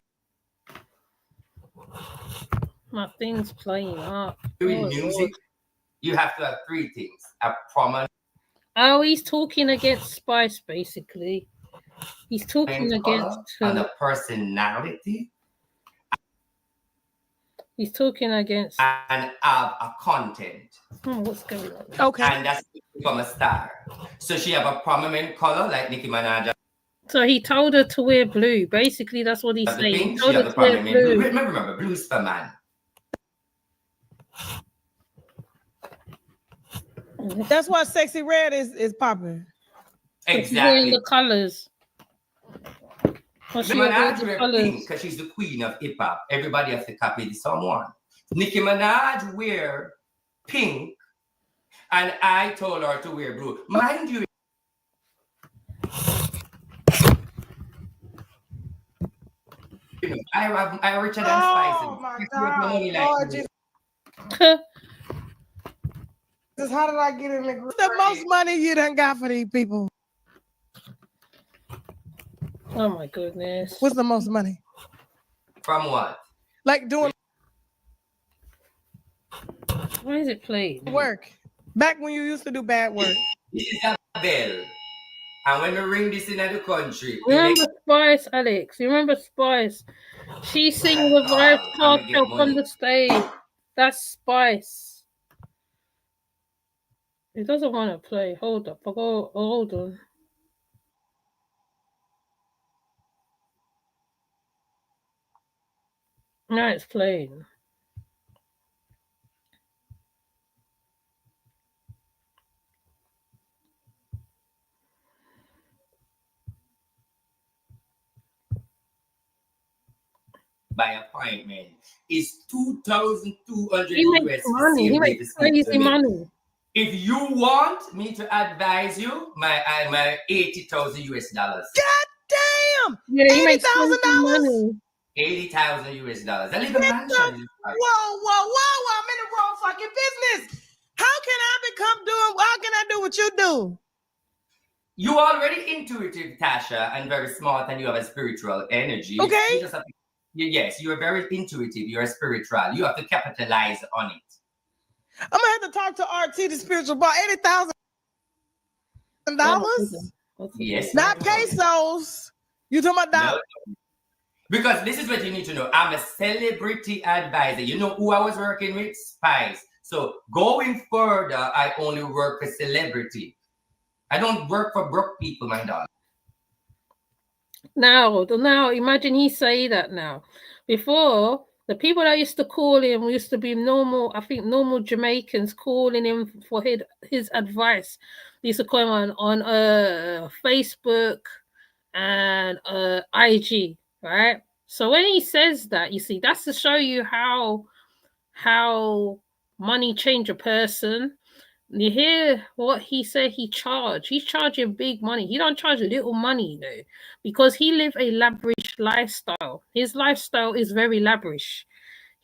my thing's playing up. Doing music, you have to have three things: a prominent. Oh, he's talking against Spice, basically. He's talking against and a personality. He's talking against and have a content. What's going on? Okay. And that's become a star. So she have a prominent color like Nicki Minaj. So he told her to wear blue. Basically, that's what he's saying. He told her to wear blue. Remember, blue's for man. That's why Sexy Red is popping. Exactly. The colors. Nicki Minaj wear pink because she's the queen of hip hop. Everybody has to copy someone. Nicki Minaj wear pink, and I told her to wear blue. Mind you, I richer than Spice. Oh my God! How did I get in the group? The most money you done got for these people. Oh my goodness. What's the most money? From what? Like doing why is it playing? Work. Back when you used to do bad work. This is a bell. And when we ring this in the country. Remember Spice, Alex? You remember Spice? She sing with Vice Cartel on the stage. That's Spice. It doesn't want to play. Hold up. Hold on. Now it's playing. By appointment is $2,200 US. Money. He makes crazy money. If you want me to advise you, my $80,000 US. God damn! Yeah, he makes $80,000. $80,000 US. I live in a mansion. Whoa! I'm in the wrong fucking business. How can I do what you do? You already intuitive, Tasha, and very smart, and you have a spiritual energy. Okay. You just have to, yes, you are very intuitive. You are spiritual. You have to capitalize on it. I'm gonna have to talk to RT, the spiritual bar. $80,000. Yes, not pesos. You talking about dollars? No. Because this is what you need to know. I'm a celebrity advisor. You know who I was working with? Spice. So going further, I only work for celebrity. I don't work for broke people, my darling. Now, imagine he say that now. Before, the people that used to call him used to be normal, I think normal Jamaicans calling him for his advice. They used to call him on Facebook and IG, right? So when he says that, you see, that's to show you how money change a person. You hear what he said he charged. He's charging big money. He don't charge little money, though, because he live a lavish lifestyle. His lifestyle is very lavish.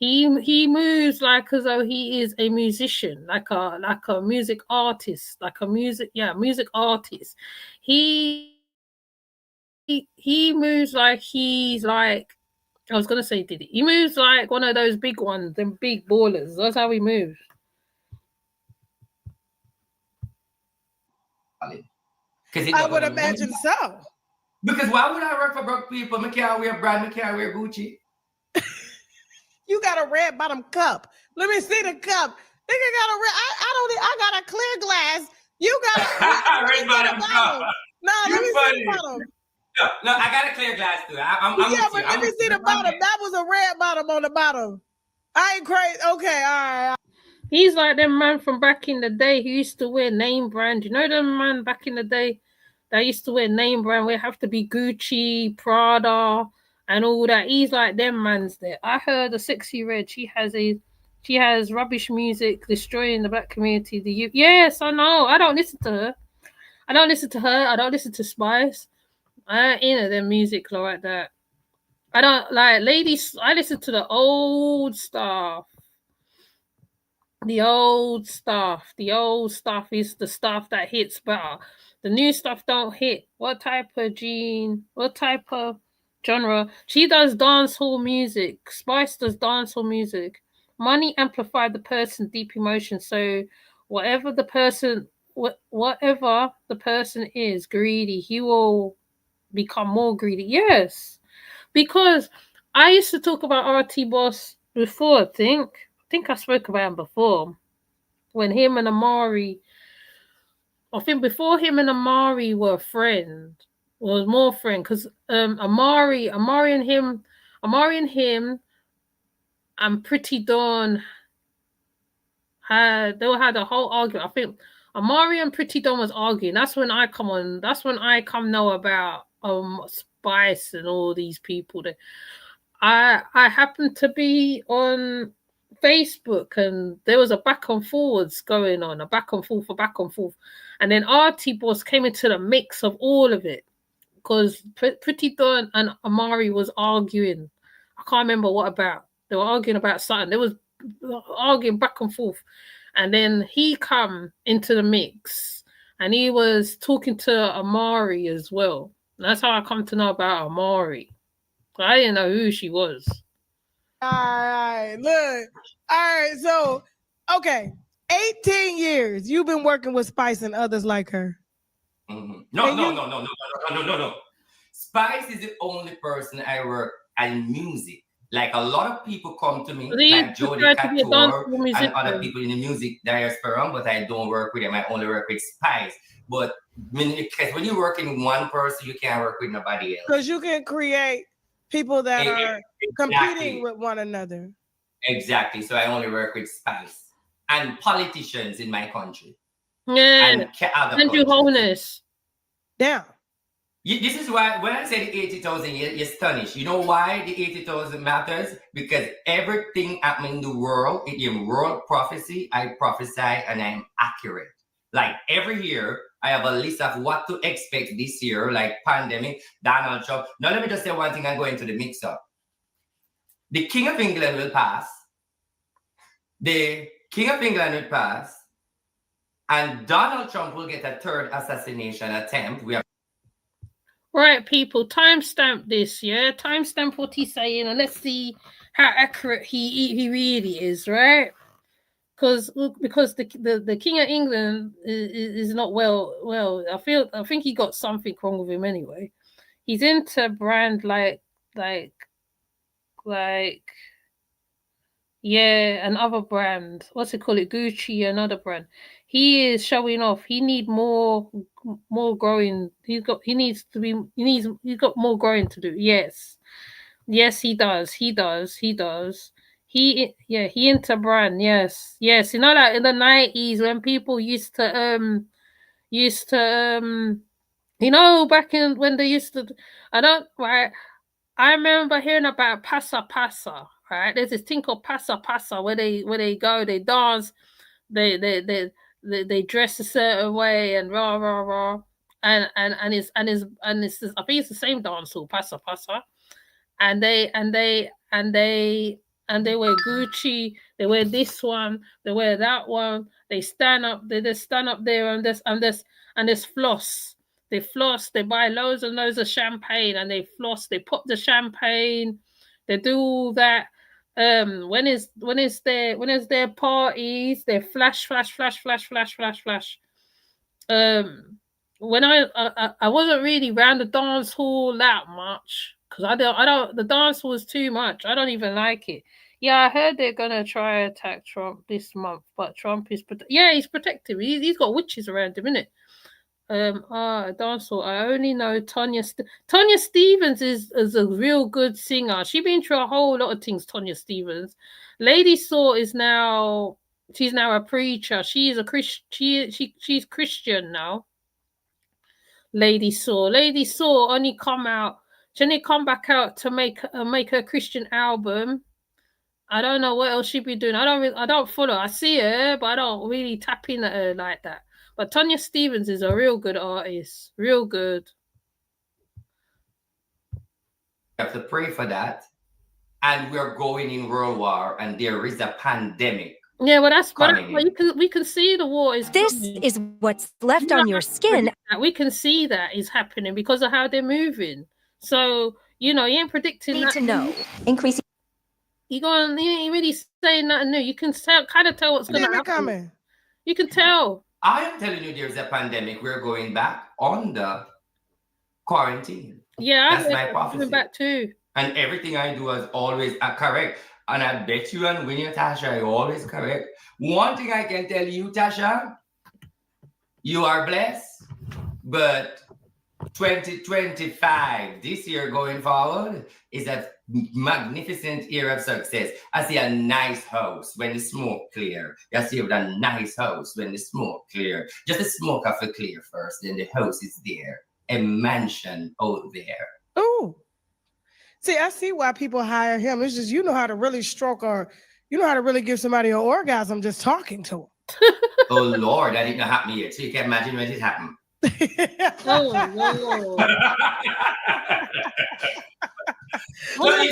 He moves like as though he is a musician, like a music artist, like a music artist. He moves like he's like, I was gonna say Diddy. He moves like one of those big ones, them big ballers. That's how he moves. I would imagine so. Because why would I work for broke people? I can't wear brand, I can't wear Gucci. You got a red bottom cup. Let me see the cup. Nigga got a red. I got a clear glass. You got a red bottom cup. No, let me see the bottom. No, I got a clear glass too. I'm but let me see the bottom. That was a red bottom on the bottom. I ain't crazy. Okay, all right. He's like them man from back in the day who used to wear name brand. You know them man back in the day that used to wear name brand where it have to be Gucci, Prada, and all that. He's like them man's there. I heard a Sexy Red. She has rubbish music destroying the black community. Yes, I know. I don't listen to her. I don't listen to Spice. I ain't them music like that. I don't like ladies. I listen to the old stuff. The old stuff is the stuff that hits better. The new stuff don't hit. What type of genre? She does dancehall music. Spice does dancehall music. Money amplified the person's deep emotion. So whatever the person is greedy, he will become more greedy. Yes. Because I used to talk about RT Boss before, I think I spoke about him before. When him and Amari, I think before him and Amari were friends, was more friend because Amari and him and Pretty Dawn had a whole argument. I think Amari and Pretty Dawn was arguing. That's when I come on. That's when I come know about Spice and all these people that I happened to be on Facebook and there was a back and forwards going on, a back and forth. And then RT Boss came into the mix of all of it because Pretty Dawn and Amari was arguing. I can't remember what about. They were arguing about something. They was arguing back and forth. And then he come into the mix and he was talking to Amari as well. And that's how I come to know about Amari. I didn't know who she was. All right, look. All right, so, okay. 18 years you've been working with Spice and others like her. Mm-hmm. No. Spice is the only person I work in music. Like a lot of people come to me, like Jody Couture and other people in the music diaspora, but I don't work with them. I only work with Spice. But when you work in one person, you can't work with nobody else. Because you can create people that are competing with one another. Exactly. So I only work with Spice and politicians in my country. Yeah. And your wholeness. Yeah. This is why when I say the 80,000, you're astonished. You know why the 80,000 matters? Because everything happening in the world, in world prophecy, I prophesy and I'm accurate. Like every year, I have a list of what to expect this year, like pandemic, Donald Trump. Now let me just say one thing and go into the mix-up. The King of England will pass. The King of England will pass. And Donald Trump will get a third assassination attempt. Right, people, timestamp this, yeah? Timestamp what he's saying, and let's see how accurate he really is, right? Because the King of England is not well. I think he got something wrong with him anyway. He's into brand like yeah, another brand. What's it called? Gucci, another brand. He is showing off. He need more growing. He's got more growing to do. Yes, he does. He into brand. Yes. You know that in the 90s when people used to you know, back in when they used to, I remember hearing about Passa Passa, right? There's this thing called Passa Passa where they go, they dance, they dress a certain way and rah rah rah, and it's I think it's the same dance hall, Passa Passa, and they and they wear Gucci, they wear this one, they wear that one, they stand up, they just stand up there and this floss. They floss, they buy loads and loads of champagne and they floss, they pop the champagne, they do all that. When is their parties, they flash. When I wasn't really around the dance hall that much because I don't the dance hall is too much. I don't even like it. Yeah, I heard they're gonna try attack Trump this month, but Trump is he's protective. He's got witches around him, innit? Dance hall. I only know Tonya Stevens is a real good singer. She's been through a whole lot of things. Tonya Stevens, Lady Saw is now she's now a preacher. She's a she's Christian now. Lady Saw only come out. She only come back out to make her Christian album. I don't know what else she be doing. I don't follow. I see her, but I don't really tap in at her like that. But Tonya Stevens is a real good artist. Real good. We have to pray for that. And we're going in world war, and there is a pandemic. Yeah, well, that's we can see the war is. This coming. is what's left on your skin. We can see that is happening because of how they're moving. So you ain't predicting Need that. to know. Increasing. You ain't really saying nothing new. You can kind of tell what's going to happen. Coming. You can tell. I am telling you, there's a pandemic. We're going back on the quarantine. Yeah, that's my prophecy. Back too. And everything I do is always correct. And I bet you and Winnie, Tasha, are always correct. One thing I can tell you, Tasha, you are blessed. But 2025, this year going forward, is a magnificent year of success. I see a nice house when the smoke clear. I see a nice house when the smoke clear. Just the smoke have to clear first, then the house is there. A mansion out there. Oh. See, I see why people hire him. It's just you know how to really stroke or you know how to really give somebody an orgasm just talking to him. Oh Lord, that didn't happen yet. So you can imagine when it happened. Oh Lord. I'm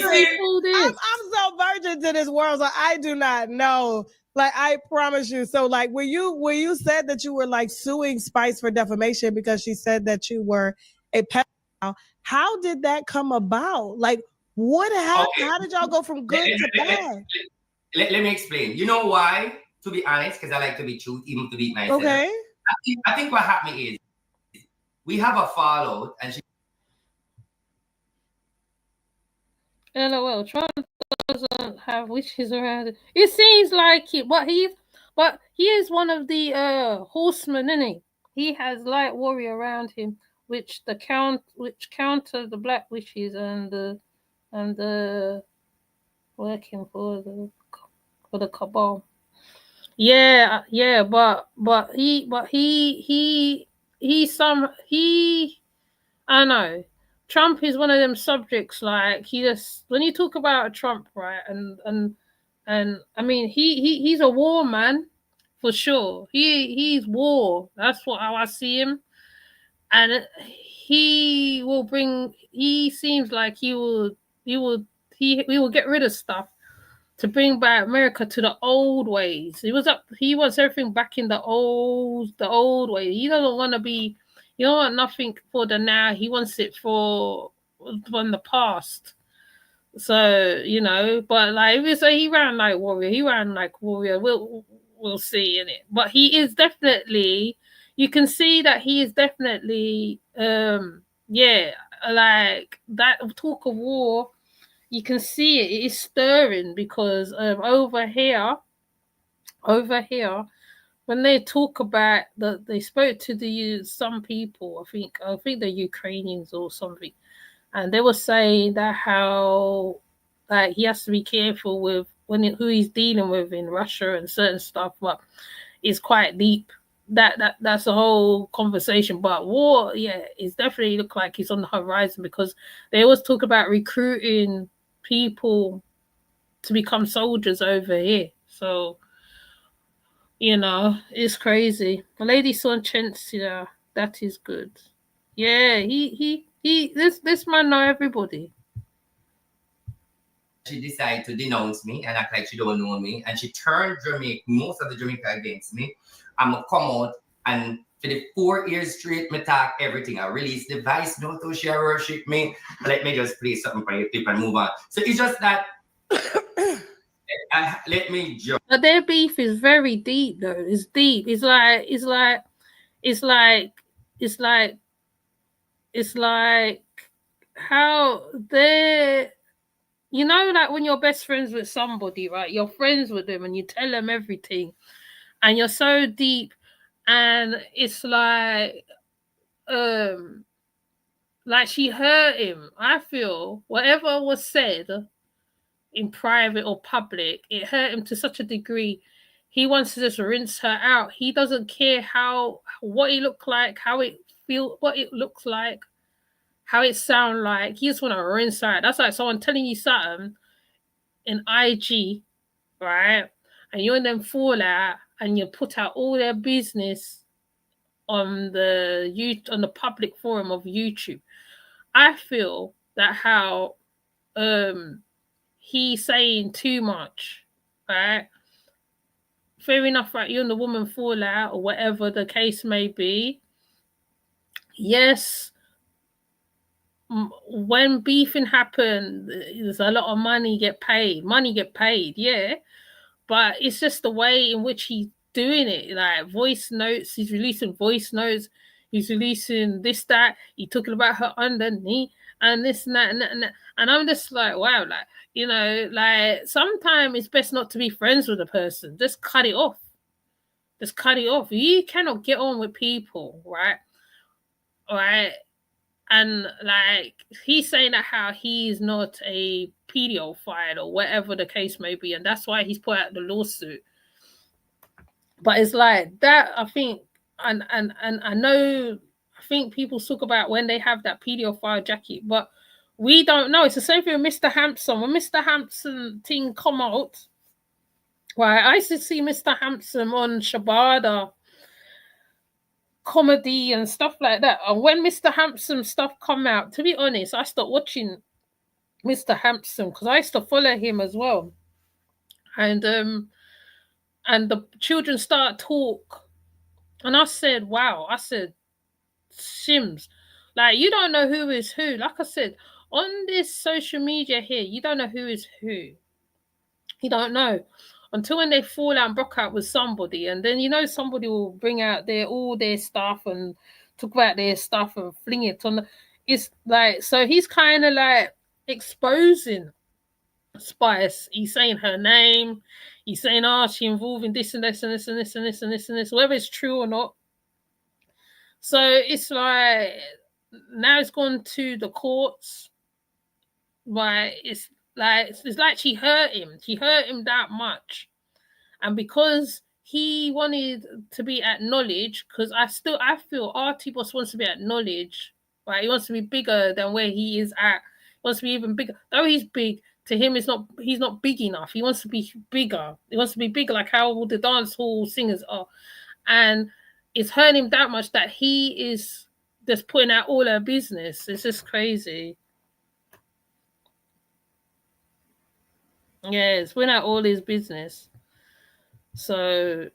so virgin to this world, so I do not know. Like I promise you. So like when you said that you were like suing Spice for defamation because she said that you were a pedophile, how did that come about? Like what happened? Okay. How did y'all go from good to bad? Let me explain. You know why? To be honest, because I like to be true, even to be myself. Okay. I think what happened is we have a fallout and she LOL, Trump doesn't have witches around it. It seems like it, but he is one of the horsemen, isn't he? He has light warrior around him, which counter the black witches and the working for the cabal. Yeah, but he I know. Trump is one of them subjects, like he just when you talk about Trump, right, and I mean he's a war man for sure. He's war. That's how I see him, and he will bring. He seems like he will get rid of stuff to bring back America to the old ways. He wants everything back in the old way. He doesn't want to be. You don't want nothing for the now. He wants it from the past. So but like if you say he ran like warrior, we'll see in it. But he is definitely. You can see that he is definitely like that talk of war. You can see it is stirring because over here. When they talk about they spoke to some people, I think the Ukrainians or something, and they were saying that how he has to be careful with who he's dealing with in Russia and certain stuff, but it's quite deep. That's a whole conversation. But war, it's definitely look like it's on the horizon because they always talk about recruiting people to become soldiers over here. So. It's crazy. Lady Sonchencia, that is good. Yeah, he this man know everybody. she decided to denounce me and act like she don't know me, and she turned most of the Jamaica against me. I'm gonna come out and for the 4 years straight, me talk everything. I release the voice note to she worship me. Let me just play something for you people and move on. So it's just that let me jump. But their beef is very deep though. It's deep. It's like how they're, you know, like when you're best friends with somebody, right? You're friends with them and you tell them everything and you're so deep, and it's like she hurt him. I feel whatever was said in private or public, it hurt him to such a degree. He wants to just rinse her out. He doesn't care what it looked like, how it feel, what it looks like, how it sound like. He just want to rinse her out. That's like someone telling you something in IG, right? And you and them fall out and you put out all their business on the public forum of YouTube. I feel that how he's saying too much, right? Fair enough, right? You and the woman fall out or whatever the case may be. Yes, when beefing happen, there's a lot of money get paid, yeah. But it's just the way in which he's doing it, like voice notes. He's releasing voice notes. He's releasing this, that. He talking about her underneath and this and that and that and that. And I'm just like, wow, like, you know, like sometimes it's best not to be friends with a person. Just cut it off. Just cut it off. You cannot get on with people, right? All right. And like he's saying that how he's not a pedophile or whatever the case may be, and that's why he's put out the lawsuit. But it's like that, I think, and I know, I think people talk about when they have that pedophile jacket, but we don't know. It's the same thing with Mr. Hampson. When Mr. Hampson thing come out, right? I used to see Mr. Hampson on Shabada comedy and stuff like that. And when Mr. Hampson stuff come out, to be honest, I stopped watching Mr. Hampson because I used to follow him as well. And the children start talk. And I said, wow, I said, Sims, like you don't know who is who. Like I said, on this social media here, you don't know who is who. You don't know. Until when they fall out and broke out with somebody, and then you know somebody will bring out all their stuff and talk about their stuff and fling it on. It's like, so he's kind of like exposing Spice. He's saying her name. He's saying, "Oh, she involved in this and this and this and this and this and this and this," whether it's true or not. So it's like now it's gone to the courts. Right? It's like she hurt him. She hurt him that much. And because he wanted to be acknowledged, because I feel Artie Boss wants to be acknowledged, right? He wants to be bigger than where he is at. He wants to be even bigger. Though he's big, to him he's not big enough. He wants to be bigger. He wants to be bigger like how all the dance hall singers are. And it's hurt him that much that he is just putting out all her business. It's just crazy. Yes, we're not all his business. So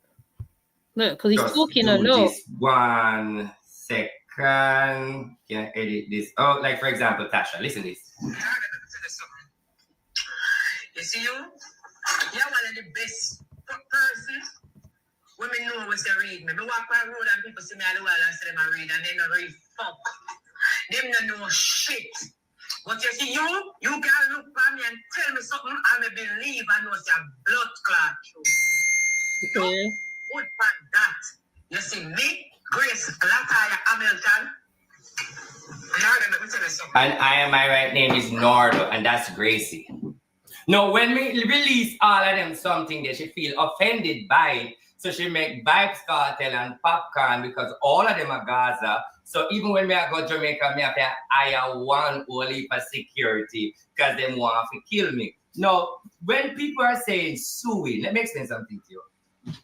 look, because he's just talking a lot. This 1 second. Can I edit this? Oh, like for example, Tasha, listen to this. You see you're one of the best person. Women know what they read me. I walk by the road and people see me at the wall and say them I read and they don't read fuck. Them don't know shit. But you see, you can look at me and tell me something, I may believe I know it's a blood clot. Okay. You put back that. You see me, Grace Lataya Hamilton. And my right name is Nordo, and that's Gracie. Now, when we release all of them something that she feel offended by it, so she make Vibes Cartel and Popcorn because all of them are Gaza. So even when I go to Jamaica, I have to hire one only for security because they want to kill me. Now, when people are saying suing, let me explain something to you.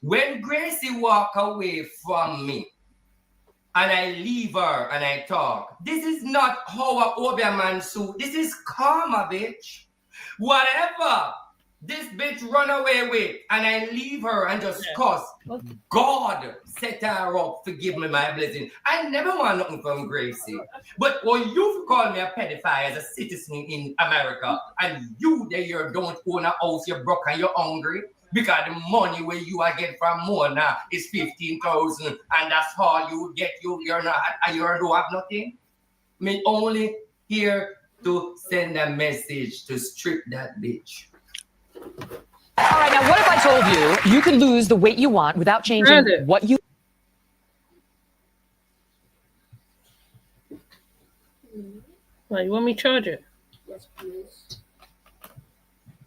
When Gracie walk away from me and I leave her and I talk, this is not how a Obia man sue. This is karma, bitch. Whatever this bitch run away with, and I leave her and just cuss. God set her up, forgive me my blessing. I never want nothing from Gracie. But when you call me a pedophile as a citizen in America, and you there you don't own a house, you're broke and you're hungry, because the money where you are get from Mona is 15,000, and that's all you get. You're not, and you don't have nothing. Me only here to send a message to strip that bitch. All right, now what if I told you you could lose the weight you want without changing what you... Like, you want me to charge it? Yes, please.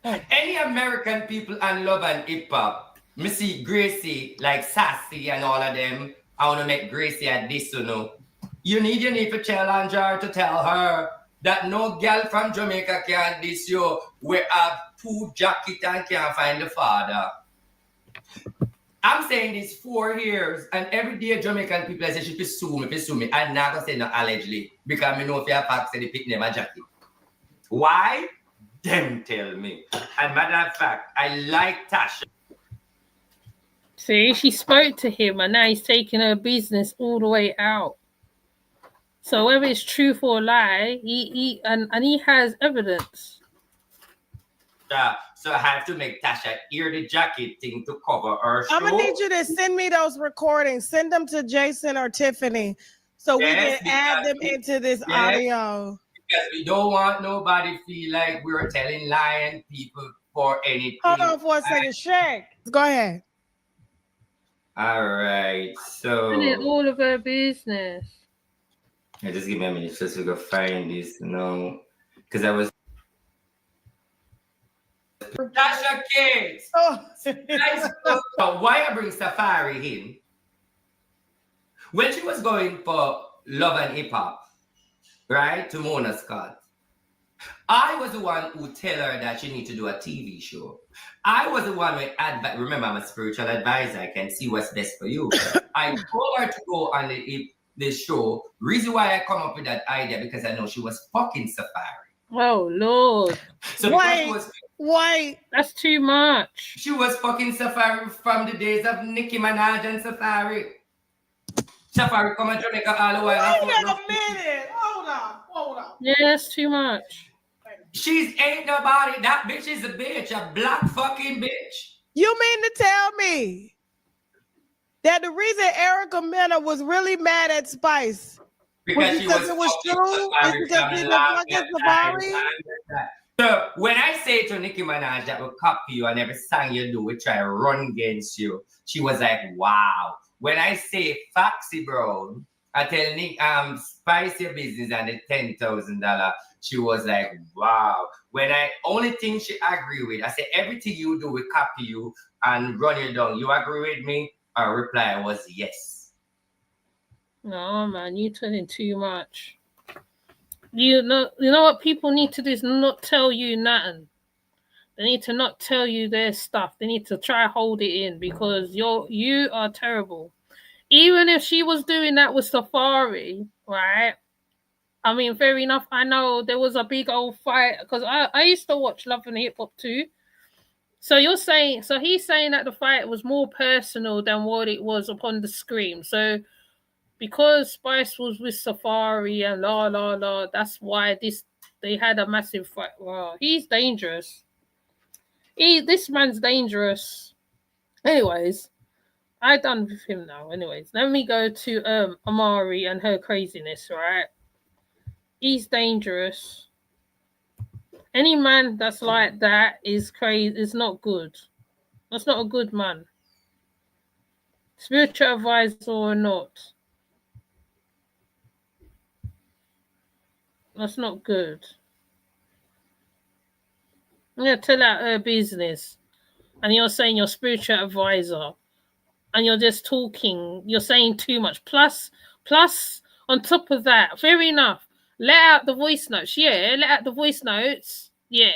Any American people and love and hip hop, me see Gracie like Sassy and all of them. I want to make Gracie at this, you know. You need to challenge her to tell her that no girl from Jamaica can diss you. We have 2 jackets and can't find the father. I'm saying this 4 years, and every day Jamaican people say she pursue me. I'm not gonna say no allegedly, because I know if you have facts and they pick them a jacket. Why? Them tell me. And matter of fact, I like Tasha. See, she spoke to him, and now he's taking her business all the way out. So whether it's truth or lie, he has evidence. So I have to make Tasha hear the jacket thing to cover her show. I'm gonna need you to send me those recordings. Send them to Jason or Tiffany so we can add them into this audio. Because we don't want nobody feel like we're telling lying people for anything. Hold on for a second, Shaq. Go ahead. All right, so all of her business. Yeah, just give me a minute just to go find this, because I was Tasha Kids. Why I bring Safari in? When she was going for Love and Hip Hop, right, to Mona Scott, I was the one who tell her that she need to do a TV show. I was the one who remember, I'm a spiritual advisor. I can see what's best for you. I told her to go on the show. Reason why I come up with that idea, because I know she was fucking Safari. Oh Lord! So why? That's too much. She was fucking Safari from the days of Nicki Minaj and Safari. Safari come to Jamaica all the way. Wait a minute. Hold on. Yeah, that's too much. She's ain't nobody. That bitch is a bitch. A black fucking bitch. You mean to tell me that the reason Erica Mena was really mad at Spice because it was true? Is because she was fucking Safari? So when I say to Nicki Minaj that will copy you and every song you do, we try to run against you, she was like, wow. When I say Foxy Brown, I tell Nick, Spice your business and the $10,000, she was like, wow. When I only thing she agree with, I say everything you do, we copy you and run you down. You agree with me? Her reply was yes. No, man, you telling too much. You know what people need to do is not tell you nothing. They need to not tell you their stuff. They need to try hold it in, because you are terrible. Even if she was doing that with Safari, right? I mean, fair enough. I know there was a big old fight, because I used to watch Love and Hip Hop too. So he's saying that the fight was more personal than what it was upon the screen. So because Spice was with Safari and that's why they had a massive fight. Wow, he's dangerous. This man's dangerous. Anyways, I done with him now. Anyways, let me go to Amari and her craziness, right? He's dangerous. Any man that's like that is crazy. Is not good. That's not a good man. Spiritual advisor or not. That's not good. I'm going to tell out her business. And you're saying you're spiritual advisor. And you're just talking. You're saying too much. Plus, on top of that, fair enough. Let out the voice notes. Yeah, let out the voice notes. Yeah.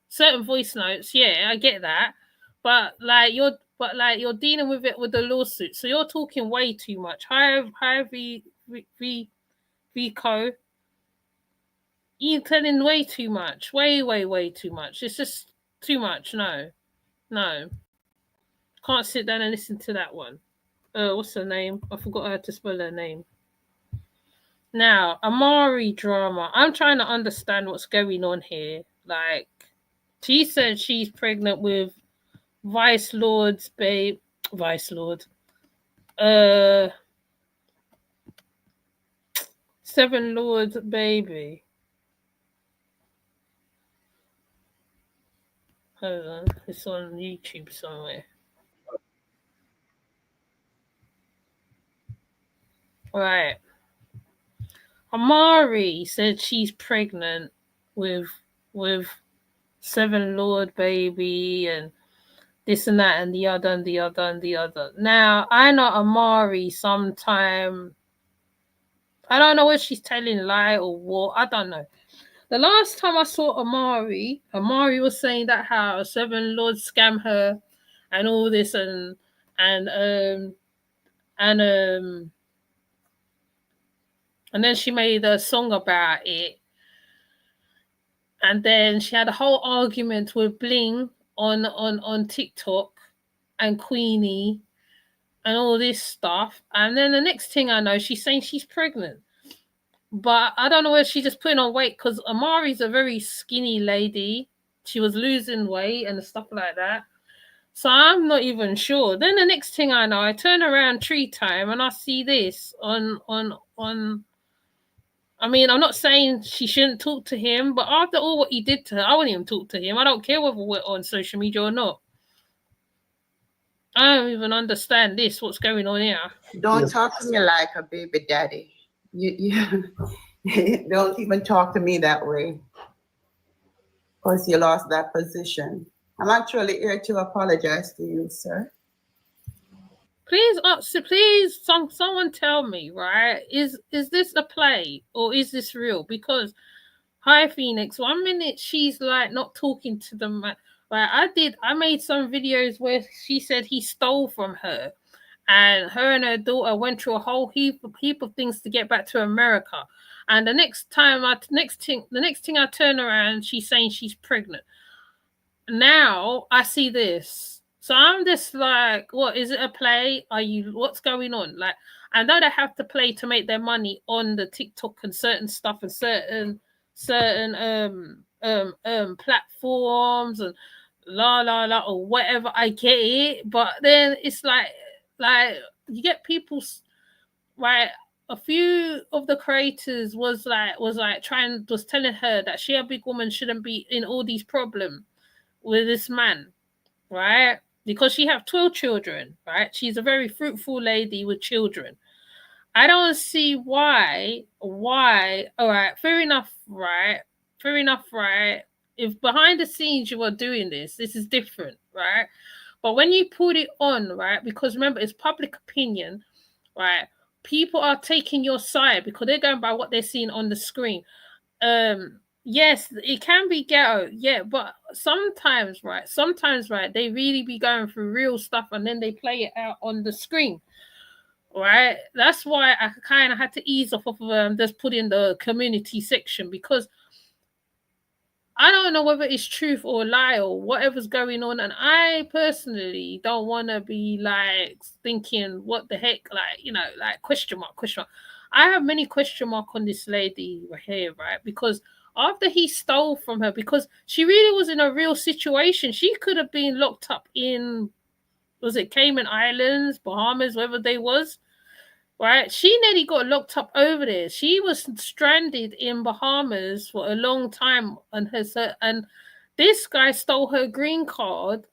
Certain voice notes. Yeah, I get that. But you're dealing with it with the lawsuit. So you're talking way too much. Hi Vico. You're telling way too much. Way too much. It's just too much. No. Can't sit down and listen to that one. What's her name? I forgot how to spell her name. Now, Amari drama. I'm trying to understand what's going on here. Like, she said she's pregnant with Vice Lord's babe. Vice Lord. Seven Lord's baby. Hold on. It's on YouTube somewhere. Right. Amari said she's pregnant with Seven Lord baby and this and that and the other and the other and the other. Now, I know Amari sometime. I don't know if she's telling a lie or what. I don't know. The last time I saw Amari was saying that how Seven Lord scam her and all this and then she made a song about it. And then she had a whole argument with Bling on TikTok and Queenie and all this stuff. And then the next thing I know, she's saying she's pregnant. But I don't know whether she's just putting on weight because Amari's a very skinny lady. She was losing weight and stuff like that. So I'm not even sure. Then the next thing I know, I turn around tree time and I see this on I mean, I'm not saying she shouldn't talk to him, but after all what he did to her, I wouldn't even talk to him. I don't care whether we're on social media or not. I don't even understand this. What's going on here? Don't talk to me like a baby daddy. You don't even talk to me that way. Because you lost that position. I'm actually here to apologize to you, sir. Please, someone tell me, right? Is this a play or is this real? Because, hi Phoenix, 1 minute she's like not talking to the man. Right, I made some videos where she said he stole from her, and her daughter went through a whole heap of things to get back to America. And the next thing I turn around, she's saying she's pregnant. Now I see this. So I'm just like, what is it a play? What's going on? Like, I know they have to play to make their money on the TikTok and certain stuff and certain platforms and la or whatever. I get it, but then it's like you get people right. A few of the creators was telling her that she, a big woman, shouldn't be in all these problems with this man, right? Because she have 12 children, right? She's a very fruitful lady with children. I don't see why. All right, fair enough, right? If behind the scenes you are doing this is different, right? But when you put it on, right? Because remember, it's public opinion, right? People are taking your side because they're going by what they're seeing on the screen. Yes, it can be ghetto, yeah, but sometimes, right, they really be going through real stuff and then they play it out on the screen, right? That's why I kind of had to ease off of just put in the community section because I don't know whether it's truth or lie or whatever's going on, and I personally don't want to be like thinking what the heck, like, you know, like question mark. I have many question mark on this lady right here, right? Because after he stole from her, because she really was in a real situation, she could have been locked up in, was it Cayman Islands, Bahamas, wherever they was, right? She nearly got locked up over there. She was stranded in Bahamas for a long time, and this guy stole her green card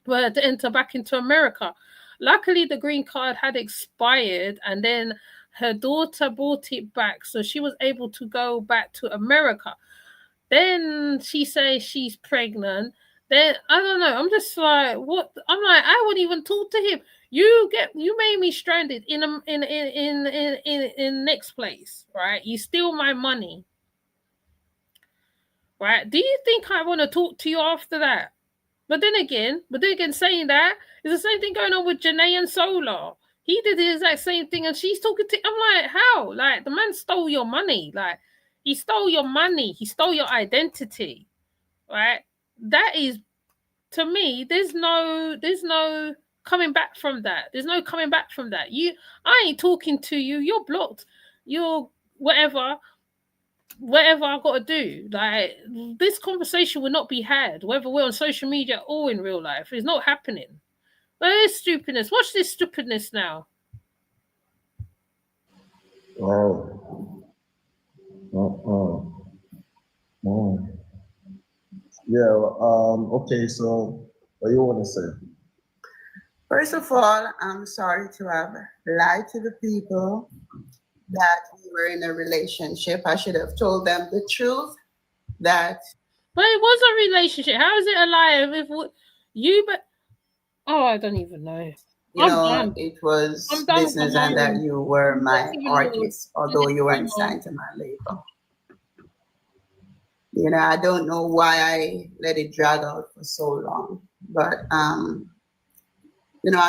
for her to enter back into America. Luckily, the green card had expired, and then her daughter bought it back, so she was able to go back to America. Then she says she's pregnant. Then I don't know. I'm just like, what? I'm like, I wouldn't even talk to him. You made me stranded in next place, right? You steal my money, right? Do you think I want to talk to you after that? But then again, saying that is the same thing going on with Janae and Solar. He did the exact same thing, and she's talking to. I'm like, how? Like, the man stole your money. Like, He stole your money. He stole your identity, right? That is, to me, there's no coming back from that. There's no coming back from that. I ain't talking to you. You're blocked. You're whatever I got to do. Like, this conversation will not be had, whether we're on social media or in real life. It's not happening. There is stupidness. Watch this stupidness now. Oh. Yeah. Okay. So, what do you want to say? First of all, I'm sorry to have lied to the people that we were in a relationship. I should have told them the truth. But it was a relationship. How is it a lie if you? But I don't even know. It was business, and that you were my artist, although you weren't signed to my label. I don't know why I let it drag out for so long, but I'm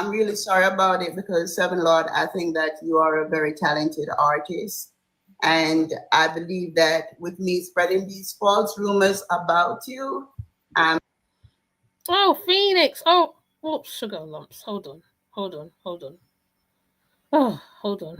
really sorry about it, because Seven Lord, I think that you are a very talented artist. And I believe that with me spreading these false rumors about you, Oh, Phoenix. Oh, sugar lumps. Hold on. Oh, hold on.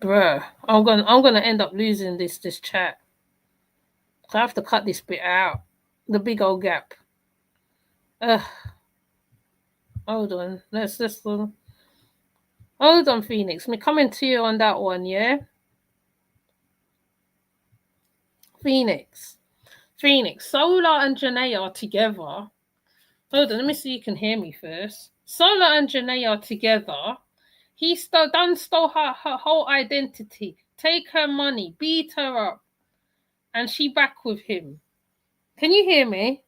Bruh, I'm gonna end up losing this chat. So I have to cut this bit out. The big old gap. Hold on. Let's just hold on, Phoenix. Me coming to you on that one, yeah? Phoenix. Solar and Janae are together. Hold on, let me see if you can hear me first. Solar and Janae are together. He stole her whole identity, take her money, beat her up, and she back with him. Can you hear me?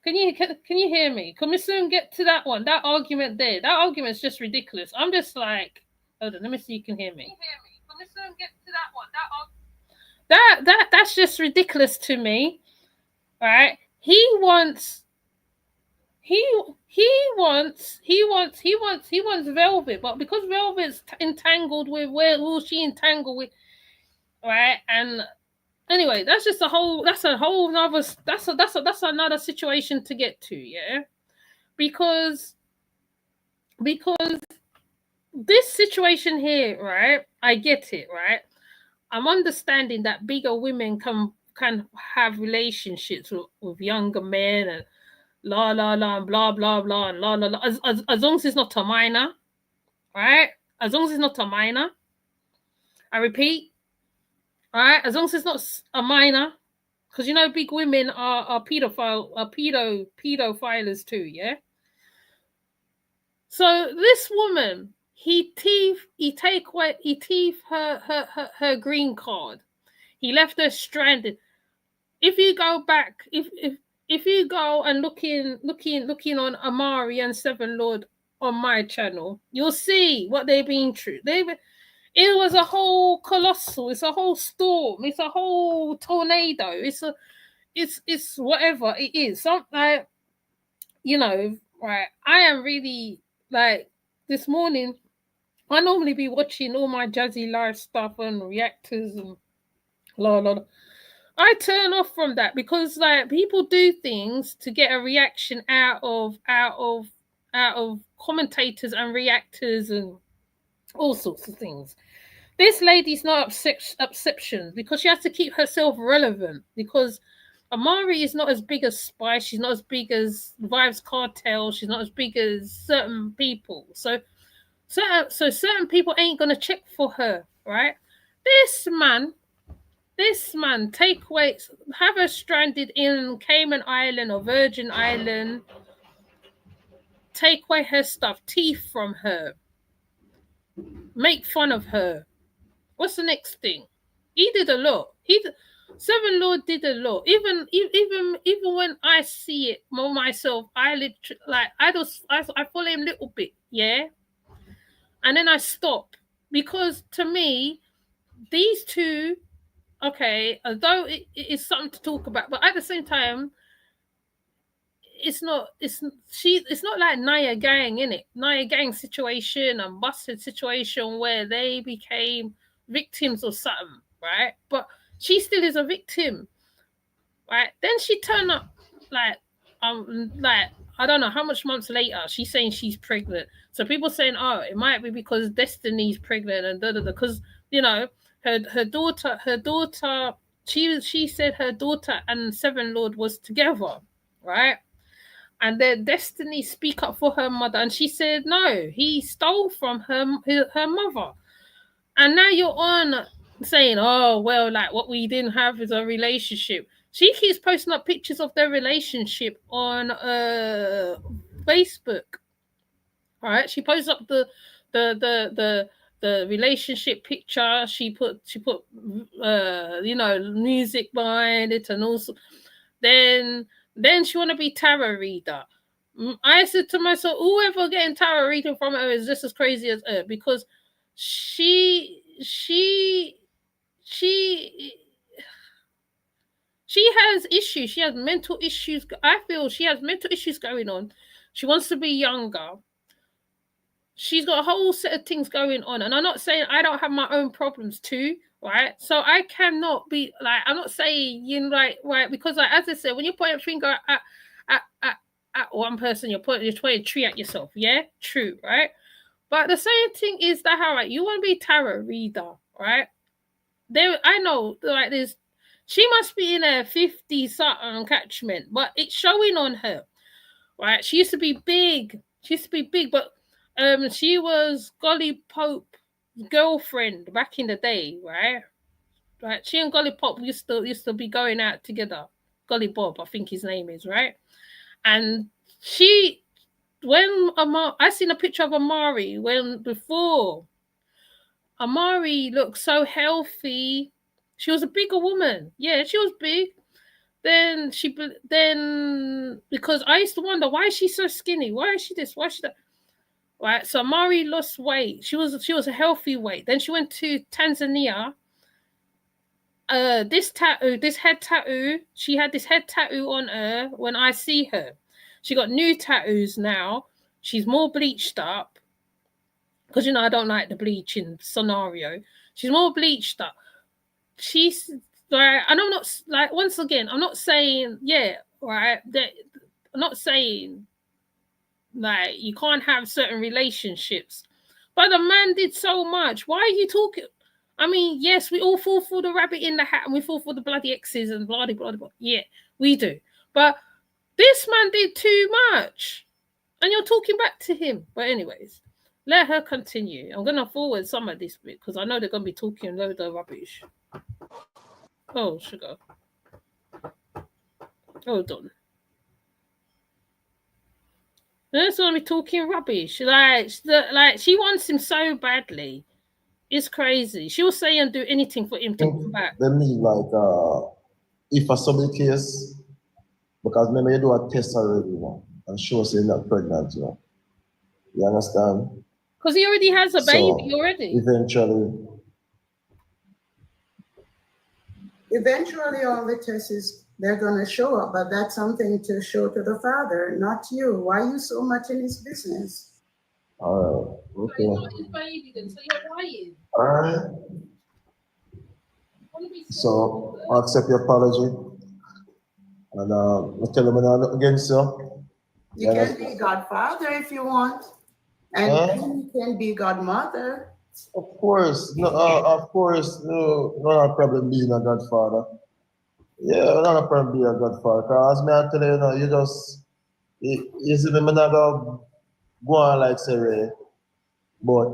Can you hear me? Can we soon get to that one? That argument there. That argument's just ridiculous. I'm just like, hold on, let me see if you can hear me. Can we soon get to that one? That's just ridiculous to me. Right? He wants Velvet, but because Velvet's entangled with where will she entangle with, right? And anyway, that's another situation to get to, yeah. Because this situation here, right? I get it, right? I'm understanding that bigger women can have relationships with younger men and la la la and blah blah blah and la la la, as long as it's not a minor, right? As long as it's not a minor. I repeat, right? As long as it's not a minor, because big women are pedophiles too, yeah. So this woman, he thief her green card. He left her stranded. If you go back, if you go and looking on Amari and Seven Lord on my channel, you'll see what they've been through. It was a whole colossal. It's a whole storm. It's a whole tornado. It's whatever it is. Something like, right. I am really like this morning. I normally be watching all my Jazzy Live stuff and reactors and la la la. I turn off from that because like people do things to get a reaction out of commentators and reactors and all sorts of things. This lady's not exception because she has to keep herself relevant, because Amari is not as big as Spice, she's not as big as Vibes Cartel, she's not as big as certain people. So certain people ain't gonna check for her, right? This man take away, have her stranded in Cayman Island or Virgin Island, take away her stuff, teeth from her, make fun of her. What's the next thing? He did a lot. Seven Lord did a lot. Even when I see it more myself, I literally like I follow him a little bit, yeah, and then I stop because to me, these two, okay, although it is something to talk about, but at the same time, it's not like Nia Gang, innit? Nia Gang situation and Busted situation where they became victims or something, right? But she still is a victim, right? Then she turned up like I don't know how much months later she's saying she's pregnant. So people saying, oh, it might be because Destiny's pregnant and because you know her daughter she said her daughter and Seven Lord was together, right? And then Destiny speak up for her mother, and she said no, he stole from her mother. And now you're on saying, oh well, like what we didn't have is a relationship. She keeps posting up pictures of their relationship on Facebook. All right, she posts up the relationship picture. She put music behind it and also then she want to be tarot reader. I said to myself, whoever getting tarot reading from her is just as crazy as her because she has issues. She has mental issues. I feel she has mental issues going on. She wants to be younger. She's got a whole set of things going on. And I'm not saying I don't have my own problems too, right? So I cannot be like, I'm not saying, you know, like, right, because like, as I said, when you point a finger at one person, you're pointing a tree at yourself. Yeah, true, right? But the same thing is that how right, you want to be a tarot reader, right? There, I know, like this, she must be in a 50 something catchment, but it's showing on her, right? She used to be big. But she was Golly Pope's girlfriend back in the day, right? Right. She and Golly Pope used to be going out together. Golly Bob, I think his name is, right? And I seen a picture of Amari before Amari looked so healthy. She was a bigger woman. Yeah, she was big. Then because I used to wonder why is she so skinny? Why is she this? Why is she that? Right. So Amari lost weight. She was a healthy weight. Then she went to Tanzania. This head tattoo. She had this head tattoo on her when I see her. She got new tattoos now. She's more bleached up. Because I don't like the bleaching scenario. She's more bleached up. She's right, and I'm not like once again, I'm not saying right that I'm not saying like you can't have certain relationships, but the man did so much. Why are you talking? I mean, yes, we all fall for the rabbit in the hat and we fall for the bloody exes and blah blah blah. Yeah, we do. But this man did too much. And you're talking back to him. But anyways, let her continue. I'm gonna forward some of this bit because I know they're gonna be talking loads of rubbish. Oh, sugar. Hold on. They're gonna be talking rubbish. Like she wants him so badly. It's crazy. She will say and do anything for him to come back. They mean like if a somebody case, because maybe you do a test already, and show us you're not pregnant, You understand? Because he already has a baby already. Eventually all the tests they're gonna show up, but that's something to show to the father, not you. Why are you so much in his business? All right. Okay. So not his baby then, so you're lying. All right. So I accept your apology. And I tell him I'm not against you. You can be godfather if you want. And you can be godmother. Of course. No, not a problem being a godfather. Yeah, not a problem being a godfather. Because me I tell you, you see me not go on like say, but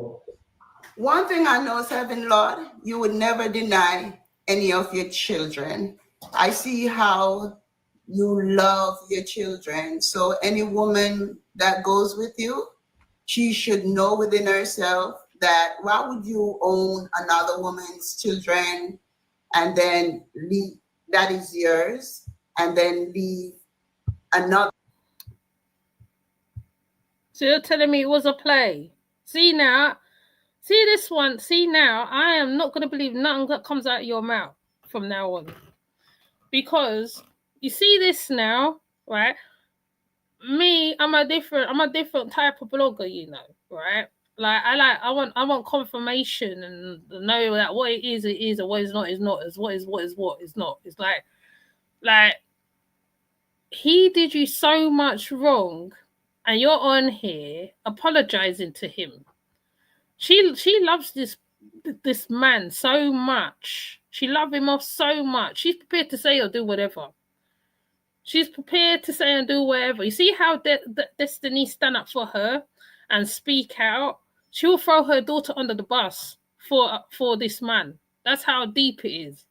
one thing I know, Seven Lord, you would never deny any of your children. I see how you love your children. So any woman that goes with you, she should know within herself that why would you own another woman's children and then that is yours and then leave another. So you're telling me it was a play? See now, see this one. See now, I am not going to believe nothing that comes out of your mouth from now on, because you see this now, right? Me, I'm a different type of blogger, you know, right? Like I want confirmation and know that what it is, and what is not, as what is not. It's like he did you so much wrong, and you're on here apologizing to him. She loves this man so much. She loves him off so much. She's prepared to say or do whatever. She's prepared to say and do whatever. You see how Destiny stand up for her and speak out? She'll throw her daughter under the bus for this man. That's how deep it is.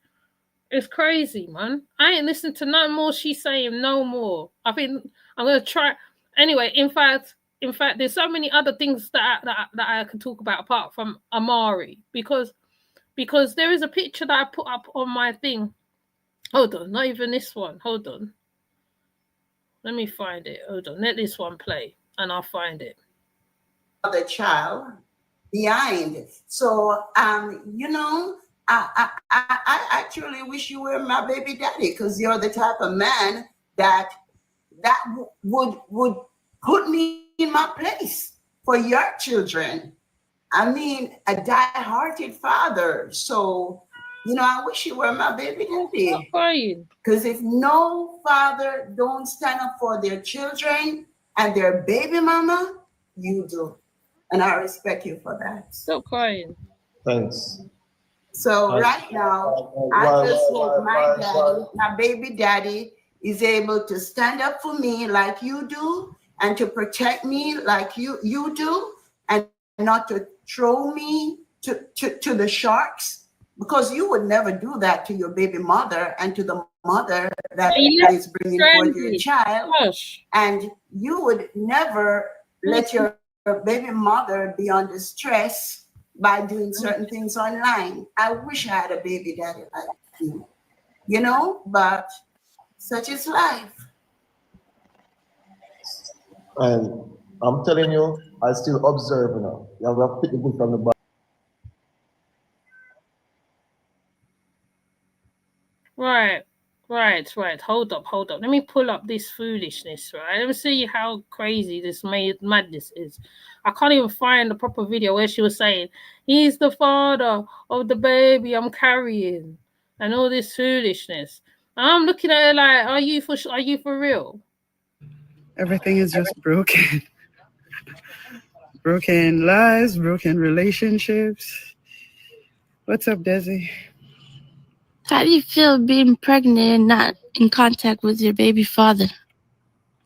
It's crazy, man. I ain't listening to no more she's saying, no more. I think I'm going to try. Anyway, in fact, there's so many other things that I can talk about apart from Amari. Because there is a picture that I put up on my thing. Hold on, not even this one. Hold on. Let me find it. Hold on. Let this one play and I'll find it. The child behind. So, you know, I actually wish you were my baby daddy, because you're the type of man that would put me in my place for your children. I mean, a die-hearted father. So, you know, I wish you were my baby daddy. Because if no father don't stand up for their children and their baby mama, you do. And I respect you for that. Stop crying. Thanks. So right now, I just hope my daddy, my baby daddy, is able to stand up for me like you do, and to protect me like you do, and not to throw me to the sharks, because you would never do that to your baby mother and to the mother that is bringing forth your child. And you would never let your baby mother be under stress by doing certain things online. I wish I had a baby daddy like you know, but such is life. And I'm telling you, I still observe now. You have to pick the good from the bad. Right. Hold up. Let me pull up this foolishness, right? Let me see how crazy this madness is. I can't even find the proper video where she was saying, he's the father of the baby I'm carrying, and all this foolishness. I'm looking at her like, are you for real? Everything is just broken. Broken lives, broken relationships. What's up, Desi? How do you feel being pregnant and not in contact with your baby father?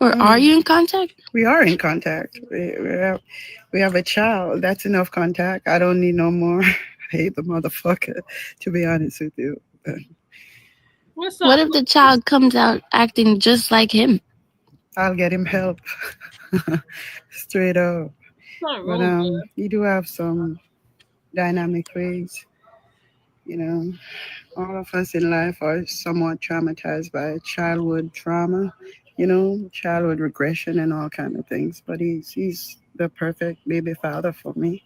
Or are you in contact? We are in contact. We have a child. That's enough contact. I don't need no more. I hate the motherfucker, to be honest with you. What if the child comes out acting just like him? I'll get him help. Straight up. But you do have some dynamic ways. You know, all of us in life are somewhat traumatized by childhood trauma, you know, childhood regression and all kind of things. But he's the perfect baby father for me.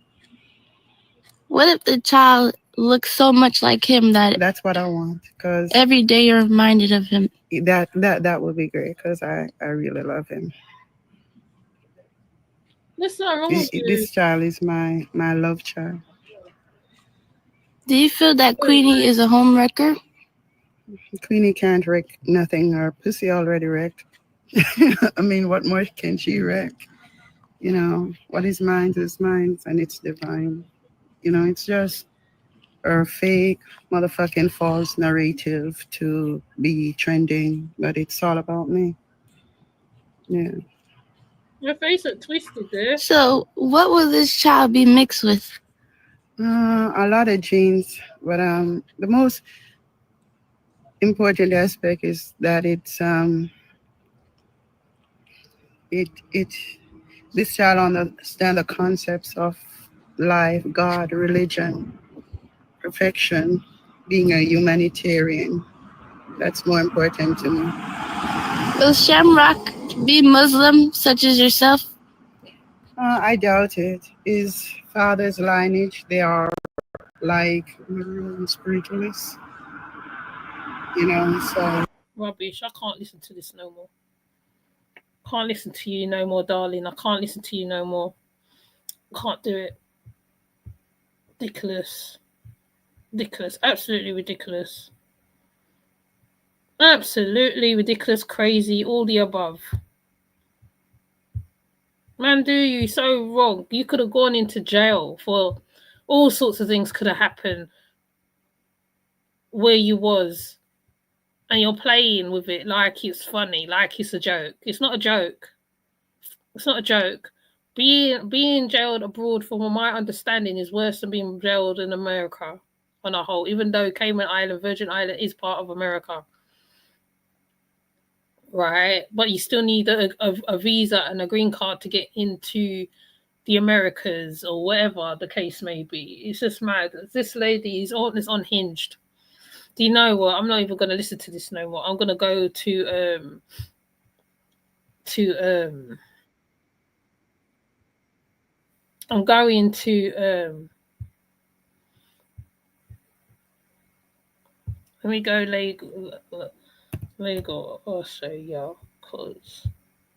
What if the child looks so much like him that that's what I want? Because every day you're reminded of him. That would be great, because I really love him. That's not wrong with you. This child is my love child. Do you feel that Queenie is a home wrecker? Queenie can't wreck nothing. Her pussy already wrecked. I mean, what more can she wreck? You know, what is mine is mine, and it's divine. You know, it's just a fake motherfucking false narrative to be trending, but it's all about me. Yeah. Your face is twisted there. So, what will this child be mixed with? A lot of genes, but the most important aspect is that it's this child understand the concepts of life, God, religion, perfection, being a humanitarian, That's more important to me. Will Shamrock be Muslim, such as yourself? I doubt it. His father's lineage, they are like spiritualists, you know, so. Rubbish. I can't listen to this no more. Can't listen to you no more, darling. I can't listen to you no more. Can't do it. Ridiculous. Ridiculous. Absolutely ridiculous. Absolutely ridiculous, crazy, all the above. Man, do you so wrong. You could have gone into jail for all sorts of things could have happened where you was. And you're playing with it like it's funny, like it's a joke. It's not a joke. It's not a joke. Being jailed abroad, from my understanding, is worse than being jailed in America on a whole, even though Cayman Island, Virgin Island is part of America. Right? But you still need a visa and a green card to get into the Americas or whatever the case may be. It's just mad. This lady is unhinged. Do you know what? I'm not even going to listen to this no more. I'm going to go to I'm going to let me go Lego Australia, because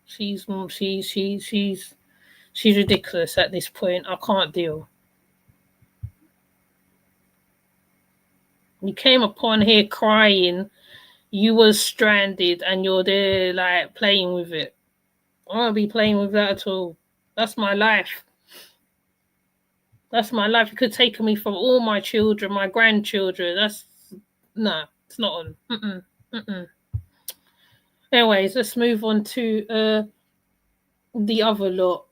she's ridiculous at this point. I can't deal. You came upon here crying, you was stranded, and you're there like playing with it. I won't be playing with that at all. That's my life. That's my life. You could take me from all my children, my grandchildren. It's not on. Anyways, let's move on to the other lot.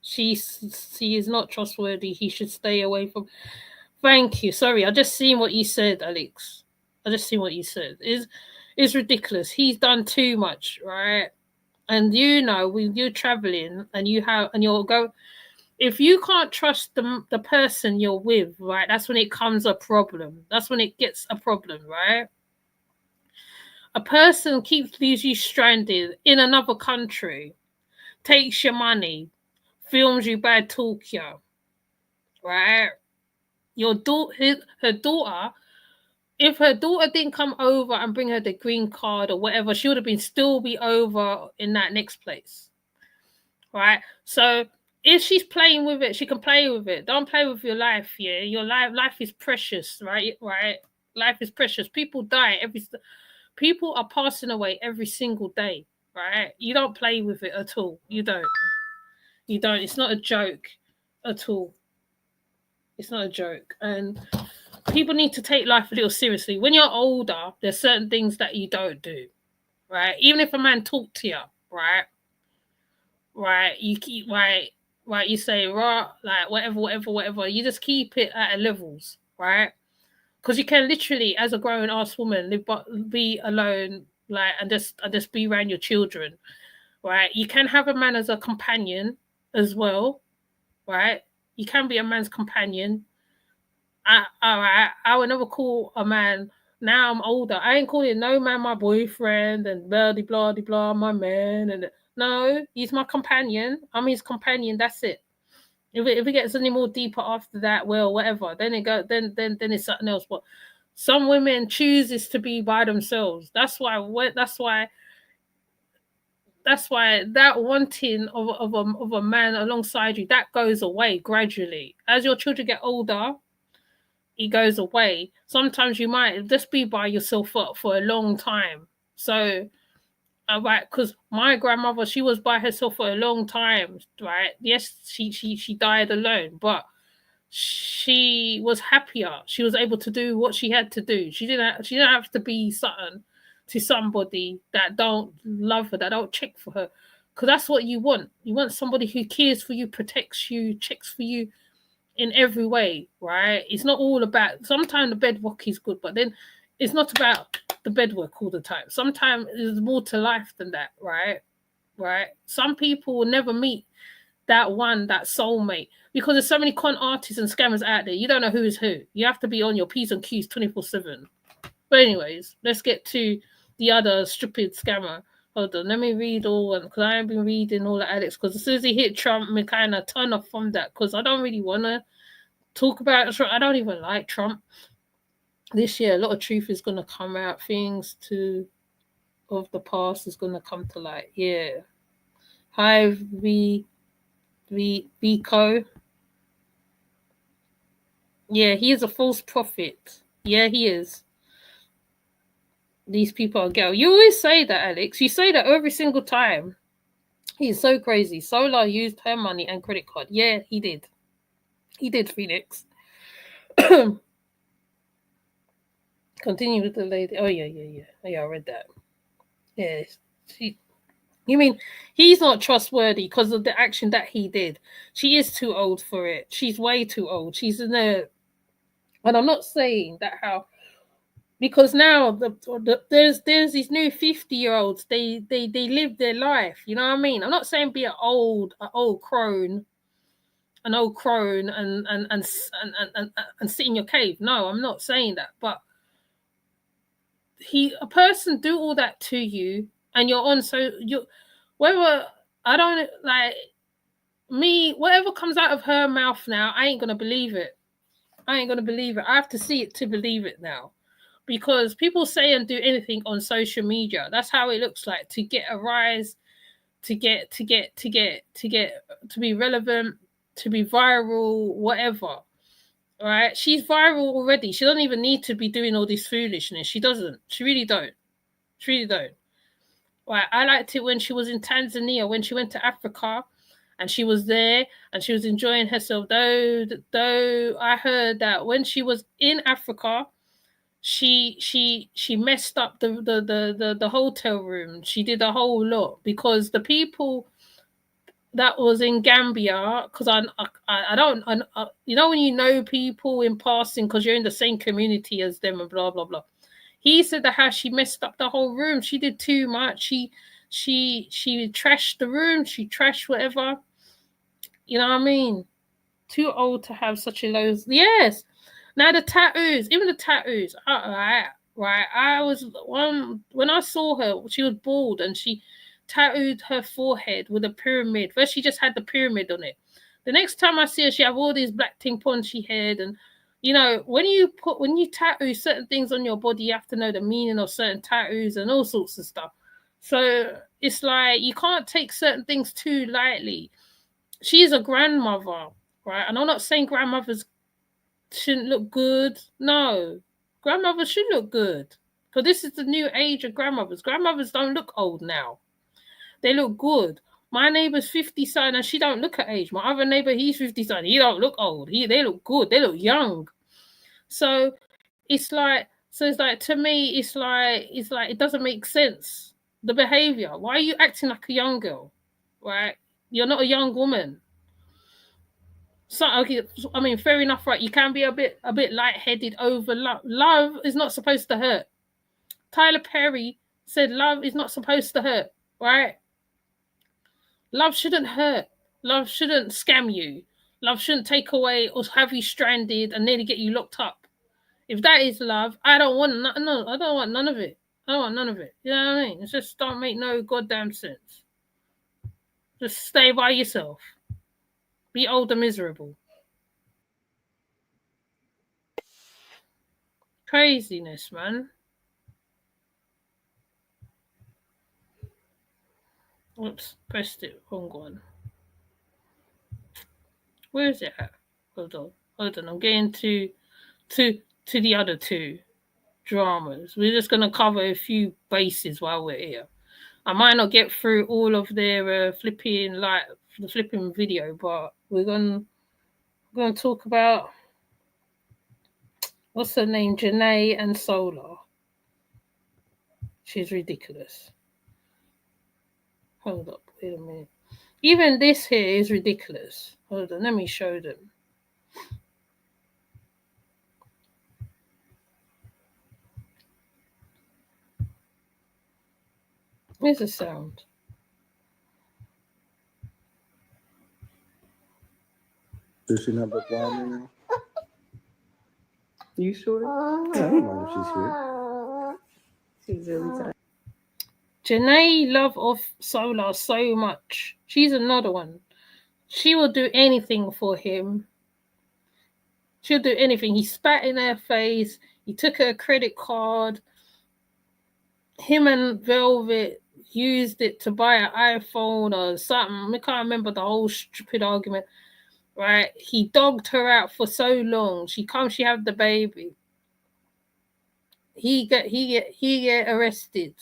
She is not trustworthy. He should stay away from. Thank you. Sorry, I just seen what you said, Alex. I just seen what you said. It's ridiculous. He's done too much, right? And you know, when you're traveling and you'll go. If you can't trust the person you're with, right, that's when it comes a problem. That's when it gets a problem, right? A person leaves you stranded in another country, takes your money, films you bad talk you, right? Her daughter, if her daughter didn't come over and bring her the green card or whatever, she would have still be over in that next place, right? So if she's playing with it, she can play with it. Don't play with your life, yeah? Your life is precious, right? Right? Life is precious. People die people are passing away every single day, right? You don't play with it at all. You don't. It's not a joke at all. It's not a joke. And people need to take life a little seriously. When you're older, there's certain things that you don't do, right? Even if a man talk to you, right? Right, you keep right, you say right, like whatever. You just keep it at levels, right? Because you can literally, as a grown ass woman, be alone, like and just be around your children, right? You can have a man as a companion as well, right? You can be a man's companion. I would never call a man. Now I'm older. I ain't calling no man my boyfriend and blah blah blah my man. And no, he's my companion. I'm his companion. That's it. If it gets any more deeper after that, well, whatever. Then it's something else. But some women chooses to be by themselves. That's why that wanting of a man alongside you, that goes away gradually as your children get older. It goes away. Sometimes you might just be by yourself for a long time. So, right, because my grandmother, she was by herself for a long time, right? Yes, she died alone, but she was happier. She was able to do what she had to do. She didn't have to be something to somebody that don't love her, that don't check for her. Because that's what you want. You want somebody who cares for you, protects you, checks for you in every way, right? It's not all about, sometimes the bedwork is good, but then it's not about the bedwork all the time. Sometimes there's more to life than that, right? Right? Some people will never meet that soulmate, because there's so many con artists and scammers out there. You don't know who is who. You have to be on your P's and Q's 24/7, But anyways, let's get to the other stupid scammer. Hold on, let me read all one because I ain't been reading all the Alex. Because as soon as he hit Trump, me kind of turn off from that because I don't really want to talk about Trump. I don't even like Trump. This year, a lot of truth is gonna come out. Things of the past is gonna come to light. Yeah. Hi, Vico. Yeah, he is a false prophet. Yeah, he is. These people are gay. You always say that, Alex. You say that every single time. He's so crazy. Solar used her money and credit card. Yeah, he did. He did, Phoenix. Continue with the lady. Oh, yeah. Oh, yeah, I read that. Yeah. You mean he's not trustworthy because of the action that he did? She is too old for it. She's way too old. She's in a... And I'm not saying that how... Because now there's these new 50-year-olds. They live their life. You know what I mean? I'm not saying be an old crone, and sit in your cave. No, I'm not saying that. But a person do all that to you, and you're on. So you, whether I don't like me, whatever comes out of her mouth now, I ain't gonna believe it. I ain't gonna believe it. I have to see it to believe it now. Because people say and do anything on social media. That's how it looks like to get a rise, to be relevant, to be viral, whatever. All right, she's viral already. She doesn't even need to be doing all this foolishness. She doesn't. She really don't. She really don't. Right, I liked it when she was in Tanzania, when she went to Africa, and she was there and she was enjoying herself. Though I heard that when she was in Africa, she messed up the hotel room. She did a whole lot because the people that was in Gambia, because I don't you know when you know people in passing because you're in the same community as them and blah blah blah. He said that how she messed up the whole room. She did too much. She trashed the room. She trashed whatever. You know what I mean? Too old to have such a low. Yes. Now the tattoos, even the tattoos. Right. I was when I saw her, she was bald and she tattooed her forehead with a pyramid. First, she just had the pyramid on it. The next time I see her, she have all these black thing on she head, and you know when you tattoo certain things on your body, you have to know the meaning of certain tattoos and all sorts of stuff. So it's like you can't take certain things too lightly. She's a grandmother, right? And I'm not saying grandmothers shouldn't look good. No, grandmothers should look good. Because this is the new age of grandmothers. Grandmothers don't look old now. They look good. My neighbour's 50 son and she don't look at age. My other neighbour, he's 50 son. He don't look old. They look good. They look young. So it's like to me, it's like it doesn't make sense. The behaviour. Why are you acting like a young girl? Right? You're not a young woman. So okay, I mean, fair enough, right? You can be a bit lightheaded over love. Love is not supposed to hurt. Tyler Perry said love is not supposed to hurt, right? Love shouldn't hurt. Love shouldn't scam you. Love shouldn't take away or have you stranded and nearly get you locked up. If that is love, I don't want I don't want none of it. I don't want none of it. You know what I mean? It just don't make no goddamn sense. Just stay by yourself. Be old and miserable. Craziness, man. Oops, pressed it. Wrong one. Where is it at? Hold on. I'm getting to the other two dramas. We're just gonna cover a few bases while we're here. I might not get through all of their the flipping video, but we're gonna talk about what's her name, Janae and Solar. She's ridiculous. Hold up, wait a minute. Even this here is ridiculous. Hold on, let me show them. Where's the sound? Does she not look warm? You sure? Yeah, I don't mind if she's here. She's really tired. Janae love of Solar so much. She's another one. She will do anything for him. She'll do anything. He spat in her face. He took her credit card. Him and Velvet used it to buy an iPhone or something. I can't remember the whole stupid argument. Right? He dogged her out for so long. She had the baby. He get arrested.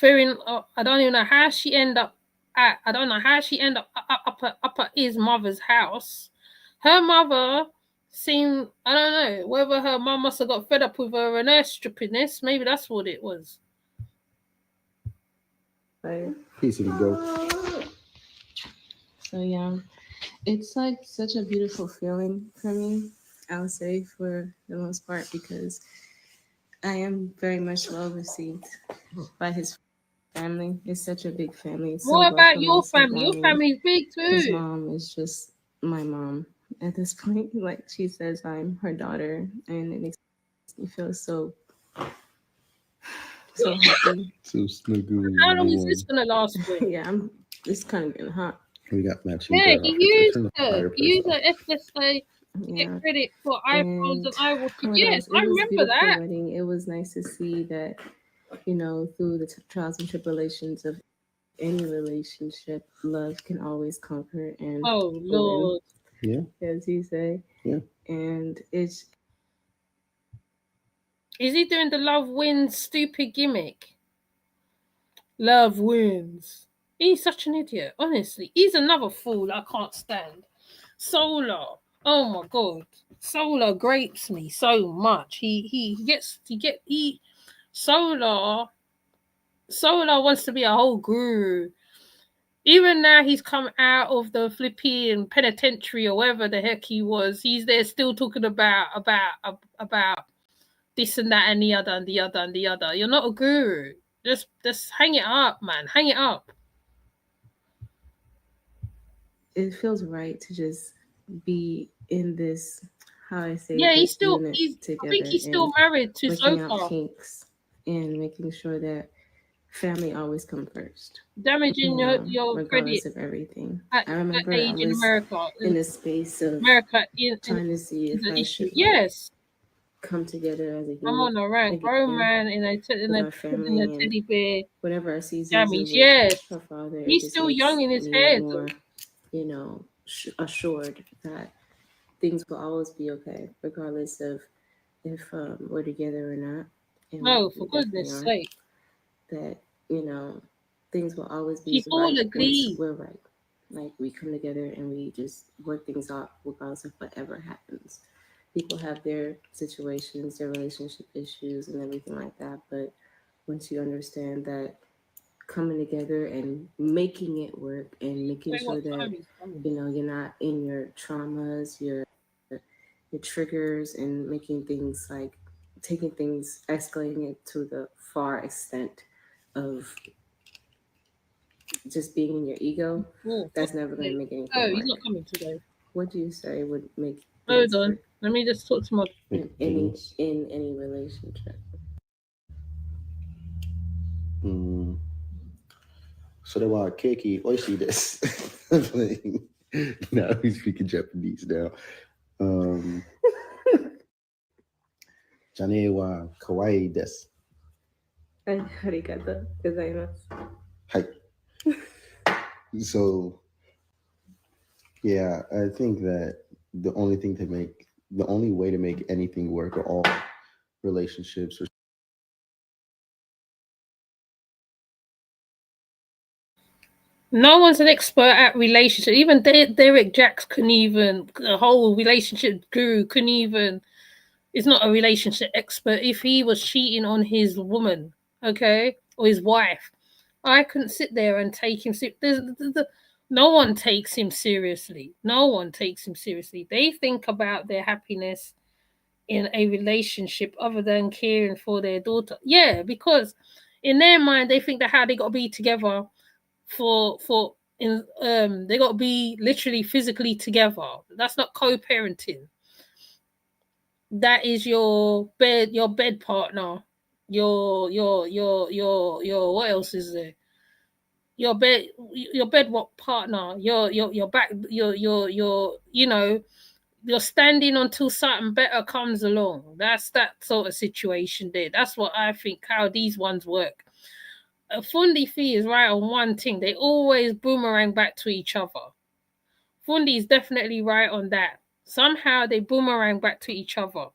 I don't even know how she ended up up at his mother's house. Her mother seemed, I don't know, whether her mum must have got fed up with her and her stupidness. Maybe that's what it was. Piece of the go. So yeah, it's like such a beautiful feeling for me, I would say, for the most part, because I am very much well received by his family. It's such a big family. It's What so about your welcoming, so family? Your warming. family's big too. His mom is just my mom at this point. Like, she says I'm her daughter, and it makes me feel so happy. So snuggly. How long is this gonna last for? Yeah, it's kind of getting hot. We got matching. Yeah, he used turn the her. fireplace He used off. her FSA to get credit for iPhones and iWatches. Oh my Yes, gosh, I it was remember beautiful that. wedding. It was nice to see that, you know, through the trials and tribulations of any relationship, love can always conquer and Oh Lord. Yeah. as you say. Yeah. And it's Is he doing the love wins stupid gimmick? Love wins. He's such an idiot, honestly. He's another fool I can't stand. Solar. Oh my god. Solar grapes me so much. Solar wants to be a whole guru. Even now he's come out of the Philippine penitentiary or wherever the heck he was, he's there still talking about this and that and the other and the other and the other. You're not a guru. Just hang it up, man. Hang it up. it feels right to just be in this, how I say, Yeah, this I together. think he's still married to working out Sofa. kinks and making sure that family always come first. Damaging your regardless credit of everything. at I remember that I age in was America. in a space of trying to see if I should yes. come together as a unit. I'm on a rant. Grown man in a teddy bear. Whenever I see jammies. Zuzu Yes. with her father, it He's just still makes young in his me head. more, you know, assured that things will always be okay, regardless of if we're together or not. And No, for we definitely goodness are. sake. That, you know, things will always be People right agree. once we're right. Like, we come together and we just work things out regardless of whatever happens. People have their situations, their relationship issues and everything like that. But once you understand that coming together and making it work and making sure that, you know, you're not in your traumas, your triggers, and making things like taking things, escalating it to the far extent of just being in your ego, that's never going to make anything work. He's not coming today. What do you say would make Hold on. Let me just talk to my in any relationship? So they want keiki oishi desu. Now he's speaking Japanese now. Janae wa kawaii desu. Arigato gozaimasu. Hi. So, yeah, I think that the only way to make anything work, or all relationships, or no one's an expert at relationship. Even Derek Jacks couldn't even, the whole relationship guru couldn't even, is not a relationship expert. If he was cheating on his woman, okay, or his wife, I couldn't sit there and take him. No one takes him seriously. No one takes him seriously. They think about their happiness in a relationship other than caring for their daughter. Yeah, because in their mind, they think that how they got to be together they got to be literally physically together. That's not co-parenting. That is your bed partner. your what else is there? Your bedrock partner, your back, your you know, you're standing until something better comes along. That's that sort of situation there. That's what I think how these ones work. Fundi Fee is right on one thing. They always boomerang back to each other. Fundi is definitely right on that. Somehow they boomerang back to each other.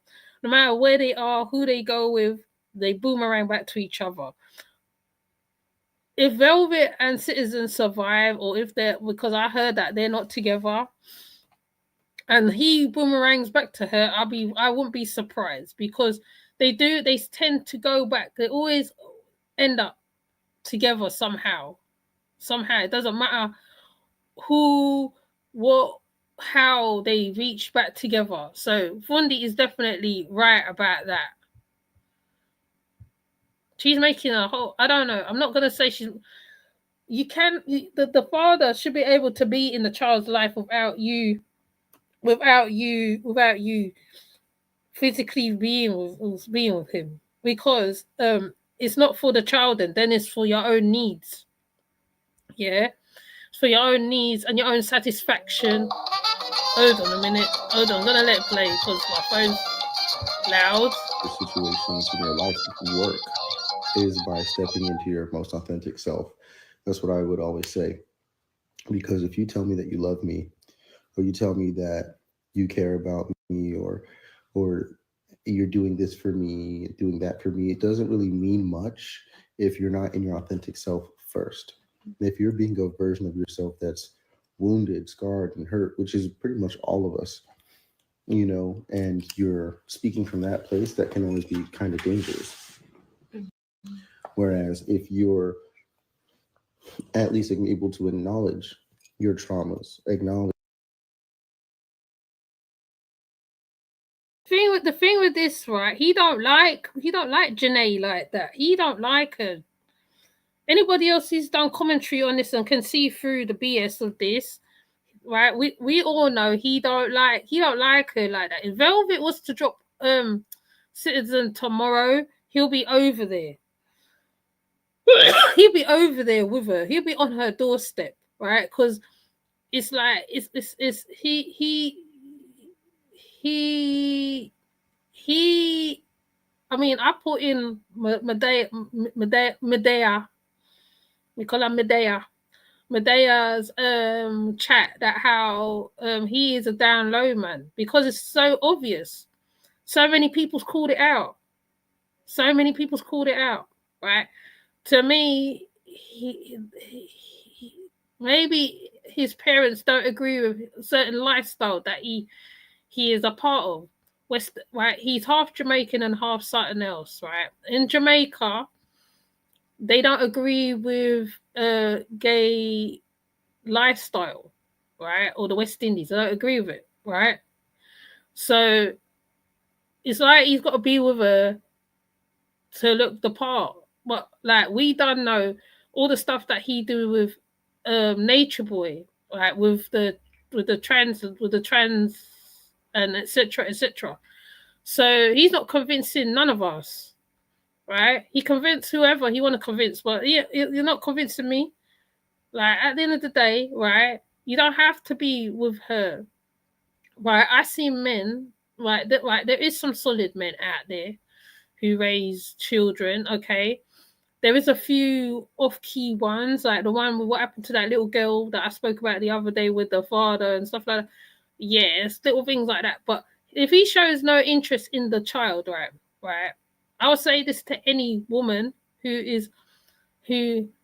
No matter where they are, who they go with, they boomerang back to each other. If Velvet and Citizen survive, or if they're, because I heard that they're not together, and he boomerangs back to her, I wouldn't be surprised, because they tend to go back. They always end up together somehow. It doesn't matter who, what, how they reach back together. So Fundi is definitely right about that. She's making a whole, I don't know, I'm not gonna say she's, the father should be able to be in the child's life without you physically being with him, because it's not for the child, and then it's for your own needs. Yeah, it's for your own needs and your own satisfaction. Hold on a minute. Hold on, I'm gonna let it play because my phone's loud. The situations in your life work is by stepping into your most authentic self. That's what I would always say. Because if you tell me that you love me, or you tell me that you care about me, or you're doing this for me, doing that for me, it doesn't really mean much if you're not in your authentic self first. If you're being a version of yourself that's wounded, scarred, and hurt, which is pretty much all of us, you know, and you're speaking from that place, that can always be kind of dangerous. Whereas if you're at least able to acknowledge your traumas, acknowledge. The thing with this, right? He don't like Janae like that. He don't like her. Anybody else who's done commentary on this and can see through the BS of this, right? We all know he don't like her like that. If Velvet was to drop Citizen tomorrow, he'll be over there. He'll be over there with her. He'll be on her doorstep, right? Because it's like it's he. I mean, I put in Medea. We call her Medea. Medea's chat that how he is a down low man, because it's so obvious. So many people's called it out. Right? To me, maybe his parents don't agree with a certain lifestyle that he is a part of. Right? He's half Jamaican and half something else, right? In Jamaica, they don't agree with gay lifestyle, right? Or the West Indies, I don't agree with it, right? So it's like he's got to be with her to look the part. But like, we don't know all the stuff that he do with Nature Boy, right? With the trans and etc. So he's not convincing none of us, right? He convinced whoever he want to convince, but you're not convincing me. Like, at the end of the day, right? You don't have to be with her, right? I see men, right? There is some solid men out there who raise children. Okay, there is a few off-key ones, like the one with what happened to that little girl that I spoke about the other day with the father and stuff like that. Yes, little things like that. But if he shows no interest in the child, right, I would say this to any woman who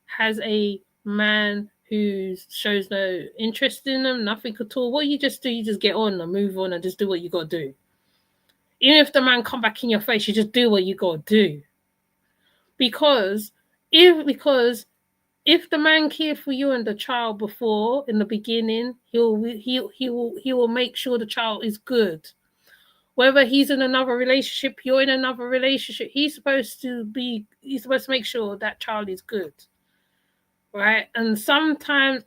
has a man who shows no interest in them, nothing at all. What you just do, you just get on and move on and just do what you got to do. Even if the man come back in your face, you just do what you got to do. Because if the man cared for you and the child before in the beginning, he will make sure the child is good. Whether he's in another relationship, you're in another relationship, he's supposed to make sure that child is good. Right? And sometimes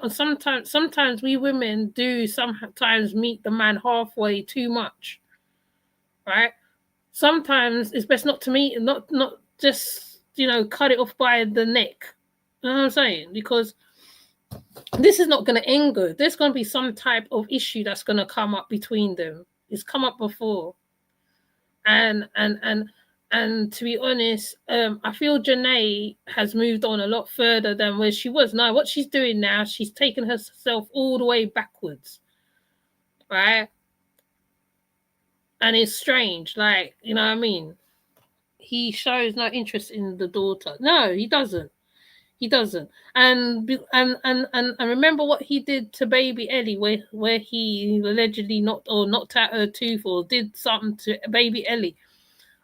sometimes we women do sometimes meet the man halfway too much. Right? sometimes it's best not to meet, not just, you know, cut it off by the neck. You know what I'm saying? Because this is not going to end good. There's going to be some type of issue that's going to come up between them. It's come up before. And to be honest, I feel Janae has moved on a lot further than where she was. Now, what she's doing now, she's taken herself all the way backwards, right? And it's strange, like, you know what I mean? He shows no interest in the daughter. No, he doesn't. He doesn't. And remember what he did to baby Ellie, where he allegedly knocked out her tooth or did something to baby Ellie.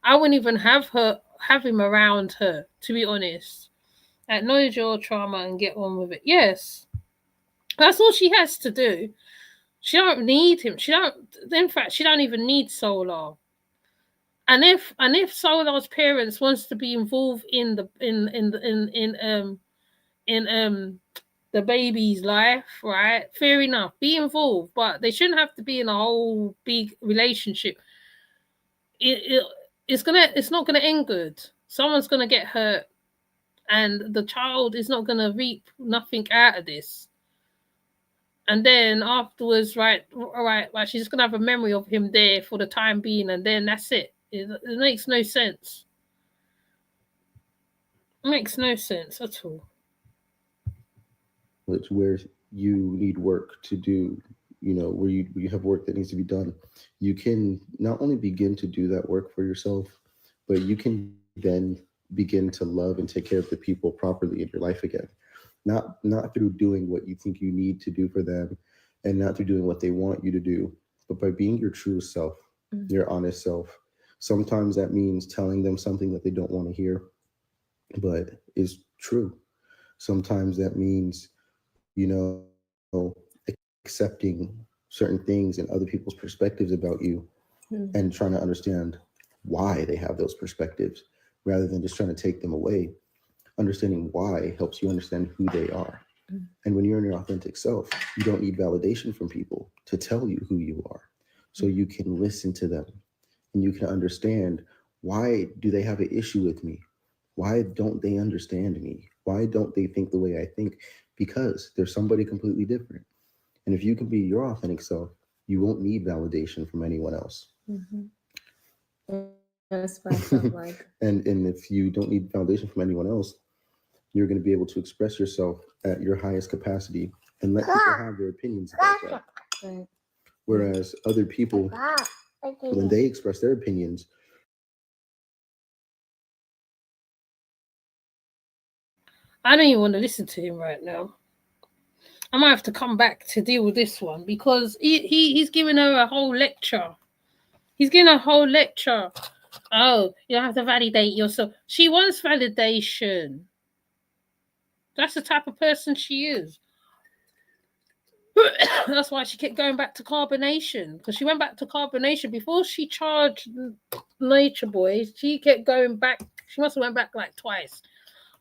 I wouldn't even have him around her, to be honest. Acknowledge your trauma and get on with it. Yes. That's all she has to do. She don't need him. In fact, she don't even need Solar. And if Solar's parents wants to be involved in the baby's life, right? Fair enough. Be involved, but they shouldn't have to be in a whole big relationship. It's not gonna end good. Someone's gonna get hurt, and the child is not gonna reap nothing out of this. And then afterwards, right, she's gonna have a memory of him there for the time being, and then that's it. It makes no sense. It makes no sense at all. It's where you need work to do, you know, where you have work that needs to be done. You can not only begin to do that work for yourself, but you can then begin to love and take care of the people properly in your life again. Not through doing what you think you need to do for them, and not through doing what they want you to do, but by being your true self, your honest self. Sometimes that means telling them something that they don't want to hear, but is true. Sometimes that means, you know, accepting certain things and other people's perspectives about you, and trying to understand why they have those perspectives rather than just trying to take them away. Understanding why helps you understand who they are. And when you're in your authentic self, you don't need validation from people to tell you who you are. So you can listen to them and you can understand, why do they have an issue with me? Why don't they understand me? Why don't they think the way I think? Because they're somebody completely different. And if you can be your authentic self, you won't need validation from anyone else. That's what I felt like. And if you don't need validation from anyone else, you're going to be able to express yourself at your highest capacity and let people have their opinions about that. Right. Whereas other people, when they express their opinions, I don't even want to listen to him right now. I might have to come back to deal with this one because he's giving her a whole lecture. He's giving a whole lecture. Oh, you have to validate yourself. She wants validation. That's the type of person she is. That's why she kept going back to carbonation, because she went back to carbonation before she charged Nature Boy. She kept going back. She must have went back like twice.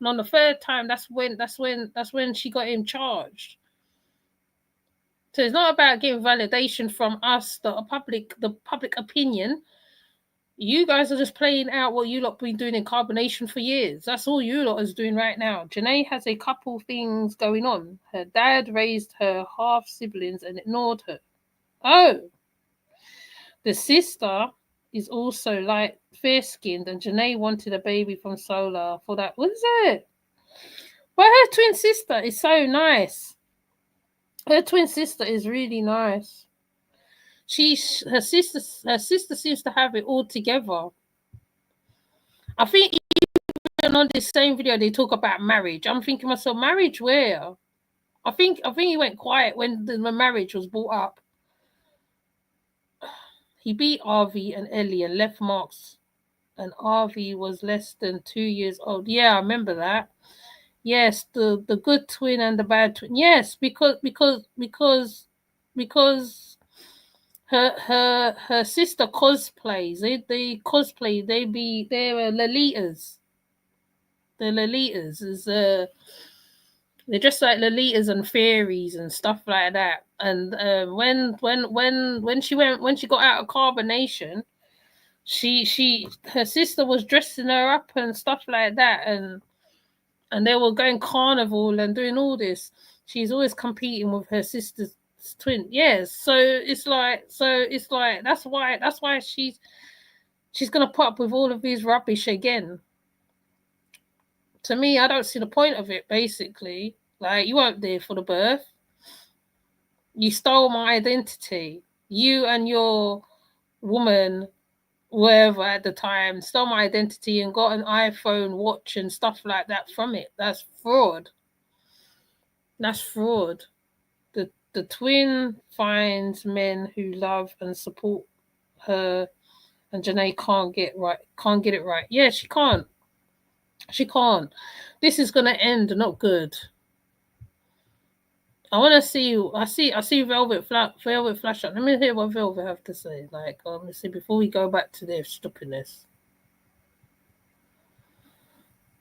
And on the third time, that's when she got him charged. So it's not about getting validation from us, the public opinion. You guys are just playing out what you lot been doing in carbonation for years. That's all you lot is doing right now. Janae has a couple things going on. Her dad raised her half siblings and ignored her. Oh, the sister is also light, fair-skinned, and Janae wanted a baby from Solar for that. What is it? Well, her twin sister is so nice. Her twin sister is really nice. Her sister seems to have it all together. I think even on this same video they talk about marriage. I'm thinking to myself, marriage where? I think he went quiet when the marriage was brought up. He beat Arvy and Ellie and left marks, and Arvy was less than 2 years old. Yeah, I remember that. Yes, the good twin and the bad twin. Yes, because her sister cosplays. They cosplay. They're Lolitas. They're Lolitas. They're just like Lolitas and fairies and stuff like that. And when she got out of carbonation, her sister was dressing her up and stuff like that, and they were going carnival and doing all this. She's always competing with her sister's twin. Yes, so it's like that's why she's gonna put up with all of these rubbish again. To me, I don't see the point of it. Basically, like, you weren't there for the birth. You stole my identity. You and your woman, wherever at the time, stole my identity and got an iPhone, watch, and stuff like that from it. That's fraud. That's fraud. The twin finds men who love and support her, and Janae can't get it right. Yeah, she can't. She can't. This is gonna end not good. I want to see. I see Velvet flash up. Let me hear what Velvet have to say. Like, let me see before we go back to their stupidness.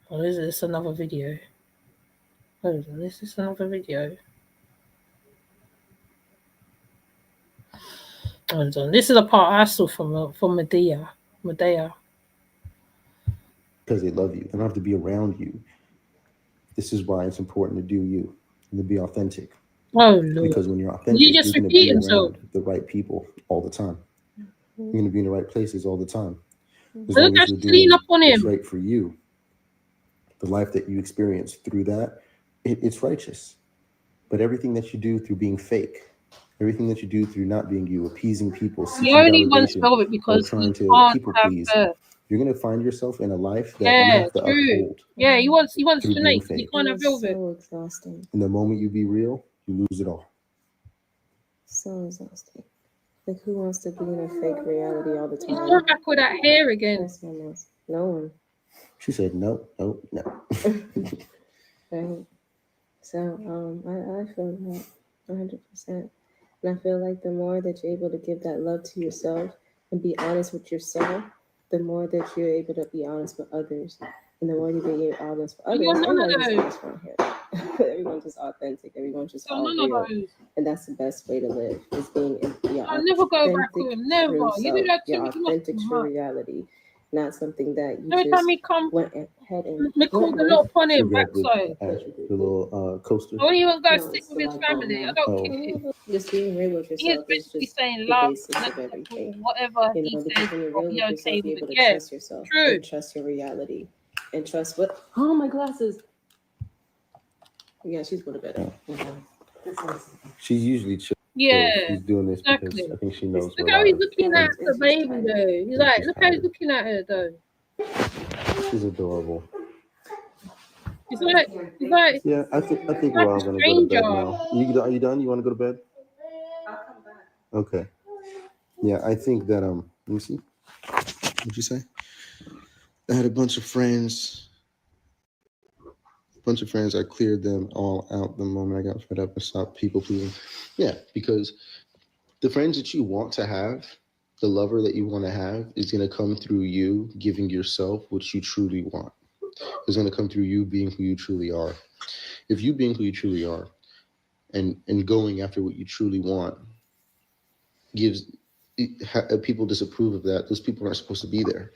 Or is this another video? Hold on, is this another video? Hold on. This is a part I saw from Medea. Because they love you. They don't have to be around you. This is why it's important to do you and to be authentic. Oh, Lord. Because when you're authentic, you're going to be around the right people all the time. You're going to be in the right places all the time. As long as you're doing what's right for you, the life that you experience through that, it's righteous. But everything that you do through being fake, everything that you do through not being you, appeasing people, seeking validation, or trying to people please, you're going to find yourself in a life that you have to uphold. Yeah, he wants through being Janae. fake. He can't have Velvet. So exhausting. And the moment you be real, you lose it all. So exhausting. Like, who wants to be in a fake reality all the time? He's going back with that hair again. That's my most. No one. She said no. Right. So I feel that 100%. And I feel like the more that you're able to give that love to yourself and be honest with yourself, the more that you're able to be honest with others. And the more you be honest with others, everyone's just honest around here. Everyone's just authentic. Everyone's just all real. And that's the best way to live, is being your I'll never go back with him. Never. You do that to your authentic true reality. Not something that you every just time he come, went ahead and we call the lot upon him backside. The little coaster. I won't even go sit with his family. I don't care. Just being real with yourself. He is basically saying love, whatever he says, will be okay with it. Yeah, trust yourself. true. And trust your reality. And trust what? Oh, my glasses. Yeah, she's going to bed. She's usually chill. Yeah, so she's doing this because I think she knows. Look how he's looking at the baby though. He's like, look how he's looking at her though. She's adorable. He's like, yeah, I think we're all gonna go to bed now. Are you done? You want to go to bed? I'll come back. Okay. Yeah, I think that let me see. What'd you say? I had a bunch of friends. I cleared them all out the moment I got fed up and stopped people pleasing. Yeah, because the friends that you want to have, the lover that you want to have, is going to come through you giving yourself what you truly want. It's going to come through you being who you truly are. If you being who you truly are and going after what you truly want gives people disapprove of that, those people aren't supposed to be there.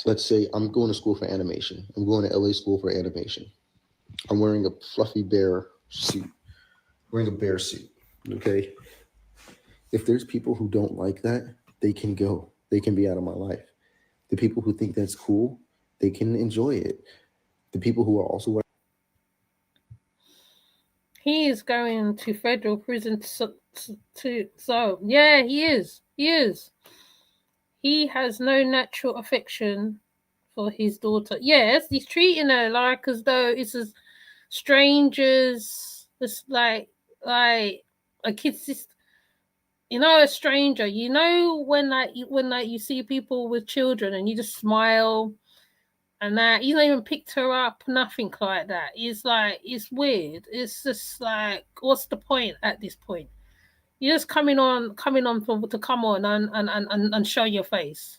Let's say I'm going to school for animation. I'm going to LA school for animation. I'm wearing a fluffy bear suit. Okay? If there's people who don't like that, they can go. They can be out of my life. The people who think that's cool, they can enjoy it. The people who are also... He is going to federal prison so yeah, he is. He has no natural affection for his daughter. Yes, he's treating her like as though it's as strangers. It's like a kid's sister. You know, a stranger. You know when you see people with children and you just smile, and that you don't even picked her up, nothing like that. It's like it's weird. It's just like, what's the point at this point? You're just coming on to come on and show your face.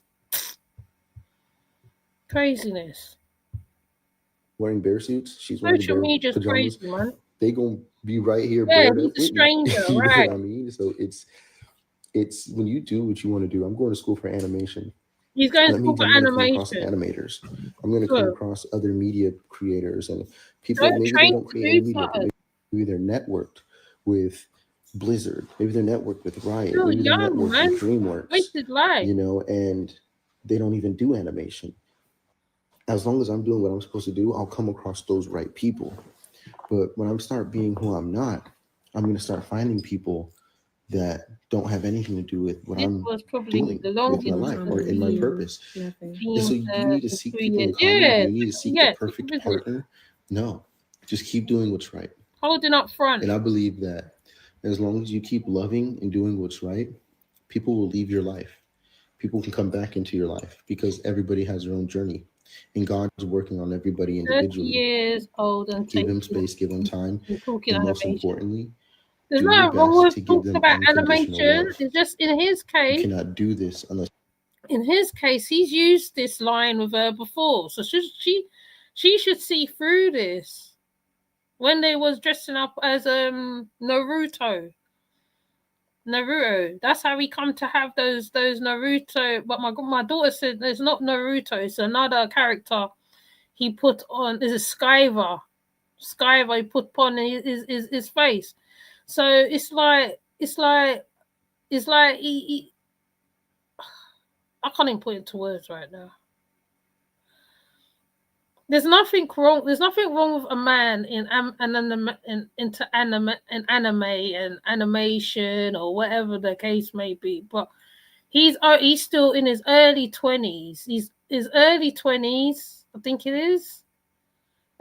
Craziness. Wearing bear suits. She's wearing social media is crazy, man. They gonna be right here. Yeah, he's a stranger, right? You know what I mean? So it's when you do what you want to do. I'm going to school for animation. He's going That to school means for I'm going to come across animation. animators. I'm going to come across other media creators and people. Don't Maybe they train don't to create do any media, but something. maybe they're networked with Blizzard. Maybe they're networked with Riot. Still Maybe they're young, networked man. with DreamWorks. Wasted life. You know, and they don't even do animation. As long as I'm doing what I'm supposed to do, I'll come across those right people. But when I start being who I'm not, I'm going to start finding people that don't have anything to do with what This I'm was probably doing the with my longest life or in my purpose. And so you need to seek 3 people in years. common. Yeah, Do you need to seek the perfect visit. partner? No, just keep doing what's right. Holding up front. And I believe that as long as you keep loving and doing what's right, people will leave your life. People can come back into your life because everybody has their own journey. And God's working on everybody 30 individually. years old and Give him space, give him time. talking And most animation. importantly, There's do your nothing wrong best with to give talking them about unconditional animation. love. It's just in his You case. cannot do this unless. In his case, he's used this line with her before, so she should see through this. When they was dressing up as Naruto, that's how we come to have those Naruto. But my daughter said it's not Naruto; it's another character he put on. Is a Skyver he put on his face. So it's like he I can't even put it into words right now. There's nothing wrong. There's nothing wrong with a man in into anime and animation or whatever the case may be. But he's still in his early 20s. He's his early 20s, I think it is.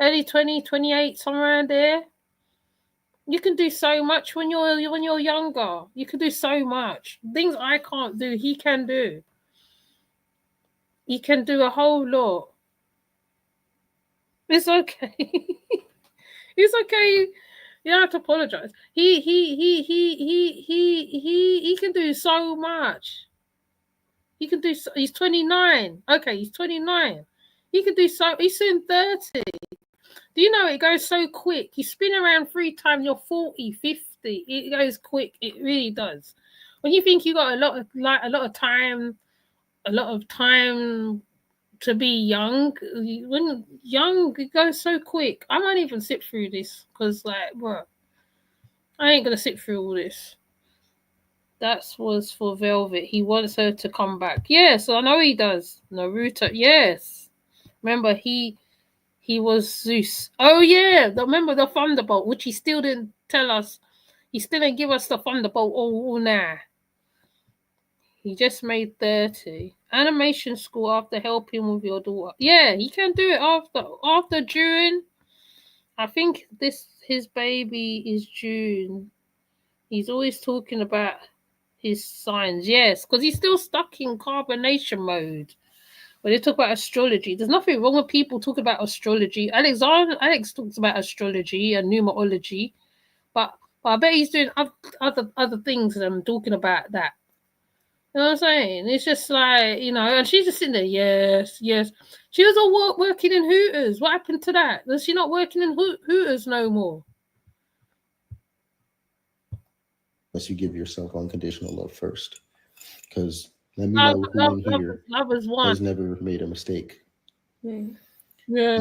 Early 20, 28, somewhere around there. You can do so much when you're younger. You can do so much. Things I can't do, he can do. He can do a whole lot. It's okay. It's okay. You don't have to apologize. He can do so much. He can do. He's 29. Okay, he's 29. He can do so. He's soon 30. Do you know it goes so quick? You spin around 3 times, you're 40, 50. It goes quick. It really does. When you think you got a lot of time to be young, when young, it goes so quick. I might even sit through this because, like, bro, I ain't gonna sit through all this. That was for Velvet. He wants her to come back. Yes, I know he does. Naruto. Yes, remember he was Zeus. Oh yeah, remember the Thunderbolt, which he still didn't tell us. He still didn't give us the Thunderbolt. Oh nah. He just made 30. Animation school after helping with your daughter. Yeah, he can do it after June. I think his baby is June. He's always talking about his signs. Yes, because he's still stuck in carbonation mode. When they talk about astrology, there's nothing wrong with people talking about astrology. Alex talks about astrology and numerology, but I bet he's doing other things than talking about that. You know what I'm saying? It's just like, and she's just sitting there, yes. She was all working in Hooters. What happened to that? Is she not working in Hooters no more? Unless you give yourself unconditional love first. Because let me know who in here has never made a mistake. Yeah.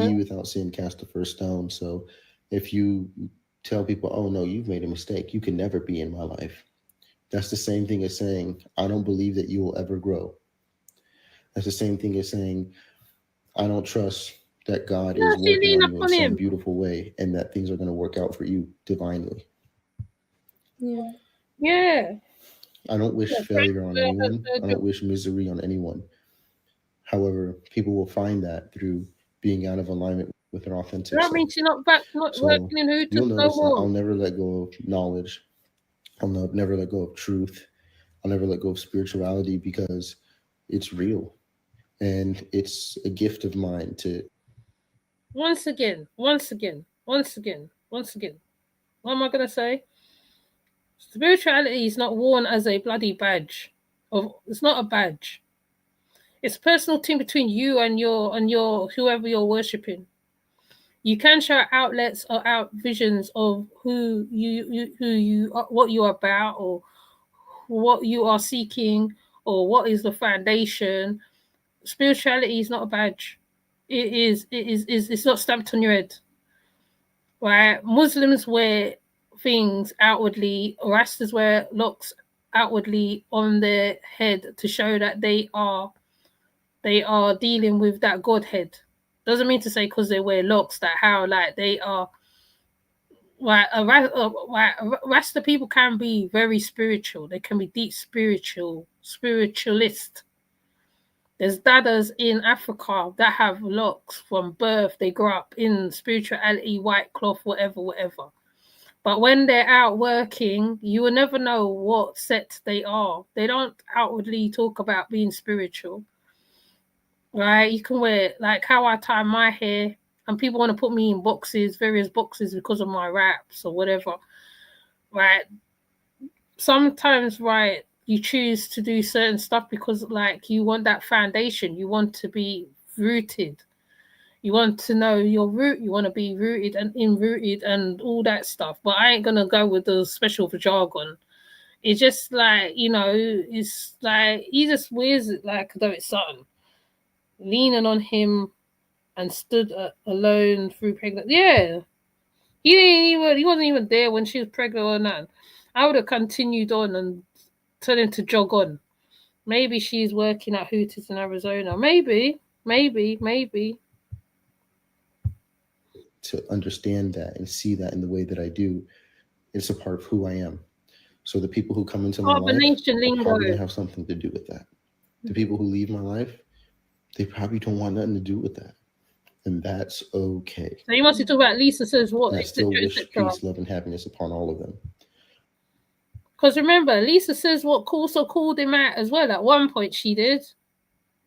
He without sin cast the first stone. So if you tell people, oh no, you've made a mistake, you can never be in my life. That's the same thing as saying, I don't believe that you will ever grow. That's the same thing as saying, I don't trust that God is working on you in some beautiful way and that things are going to work out for you divinely. Yeah. I don't wish failure on anyone. I don't wish misery on anyone. However, people will find that through being out of alignment with their authentic self. That means you're not working in Hooters you'll notice no more. I'll never let go of knowledge. I'll never let go of truth. I'll never let go of spirituality because it's real. And it's a gift of mine to... Once again. What am I going to say? Spirituality is not worn as a bloody badge. It's not a badge. It's a personal thing between you and your whoever you're worshipping. You can share outlets or out visions of who you are, what you're about, or what you are seeking or what is the foundation. Spirituality is not a badge. It's not stamped on your head. Right? Muslims wear things outwardly, Rastas wear locks outwardly on their head to show that they are dealing with that Godhead. Doesn't mean to say because they wear locks that how like they are. Right, Rasta people can be very spiritual. They can be deep spiritualist. There's dadas in Africa that have locks from birth. They grow up in spirituality, white cloth, whatever. But when they're out working, you will never know what sect they are. They don't outwardly talk about being spiritual. Right? You can wear, like how I tie my hair, and people want to put me in boxes, various boxes because of my raps or whatever. Right? Sometimes, right, you choose to do certain stuff because like you want that foundation. You want to be rooted. You want to know your root. You want to be rooted and enrooted and all that stuff. But I ain't gonna go with the special jargon. It's just like, you know, it's like he just wears it like though it's something. Leaning on him and stood alone through pregnancy. Yeah, he wasn't even there when she was pregnant or nothing. I would have continued on and told him to jog on. Maybe she's working at Hooters in Arizona. Maybe. To understand that and see that in the way that I do, it's a part of who I am. So the people who come into my life are probably going to have something to do with that. The people who leave my life, they probably don't want nothing to do with that. And that's okay. So you must be talking about Lisa Says What, and I still wish peace, love, and happiness upon all of them. Because remember, Lisa Says What also called him out as well. At one point she did.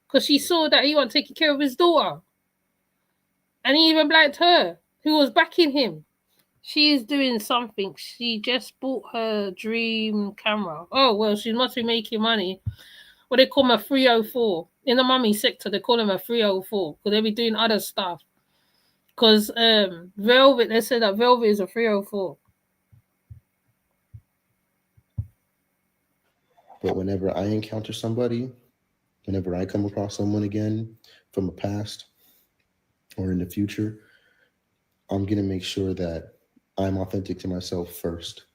Because she saw that he wasn't taking care of his daughter. And he even blanked her, who was backing him. She's doing something. She just bought her dream camera. Oh, well, she must be making money. What they call him a 304. In the mummy sector, they call him a 304 because they'll be doing other stuff. Because Velvet, they said that Velvet is a 304. But whenever I encounter somebody, whenever I come across someone again from the past or in the future, I'm going to make sure that I'm authentic to myself first.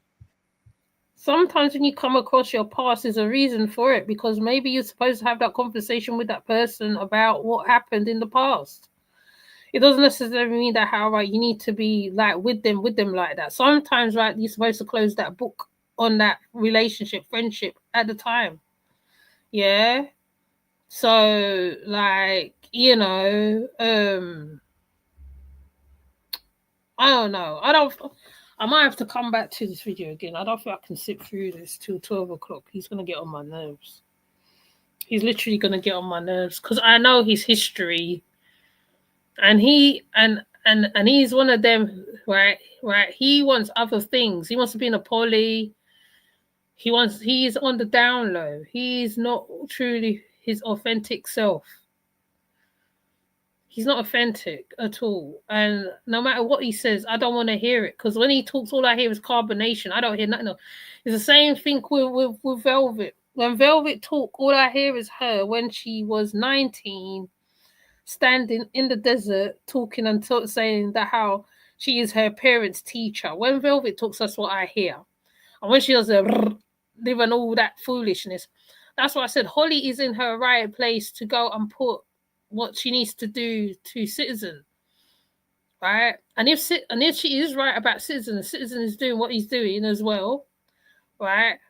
Sometimes when you come across your past, there's a reason for it because maybe you're supposed to have that conversation with that person about what happened in the past. It doesn't necessarily mean that how right you need to be like with them like that. Sometimes right you're supposed to close that book on that relationship, friendship at the time. Yeah. So like, you know, I don't know. I might have to come back to this video again. I don't think I can sit through this till 12 o'clock. He's going to get on my nerves. He's literally going to get on my nerves because I know his history. And he's one of them, right? He wants other things. He wants to be in a poly. He's on the down low. He's not truly his authentic self. He's not authentic at all. And no matter what he says, I don't want to hear it. Because when he talks, all I hear is carbonation. I don't hear nothing else. It's the same thing with Velvet. When Velvet talk, all I hear is her when she was 19, standing in the desert, talking and saying that how she is her parents' teacher. When Velvet talks, that's what I hear. And when she does live and all that foolishness, that's why I said Holly is in her right place to go and put what she needs to do to Citizen, right? And if she is right about Citizen, and Citizen is doing what he's doing as well, right?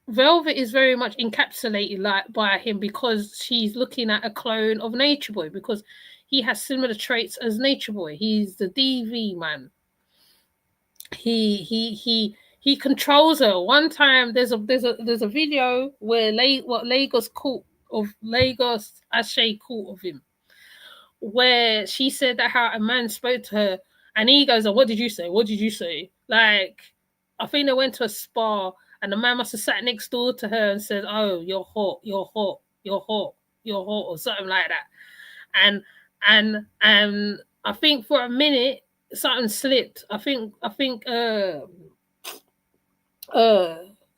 Velvet is very much encapsulated like by him because she's looking at a clone of Nature Boy because he has similar traits as Nature Boy. He's the DV man. He controls her. One time there's a video where Lagos Ashe caught of him, where she said that how a man spoke to her and he goes, "Oh, what did you say? What did you say?" Like, I think they went to a spa and the man must have sat next door to her and said, "Oh, you're hot, you're hot, you're hot, you're hot," or something like that. And I think for a minute something slipped. I think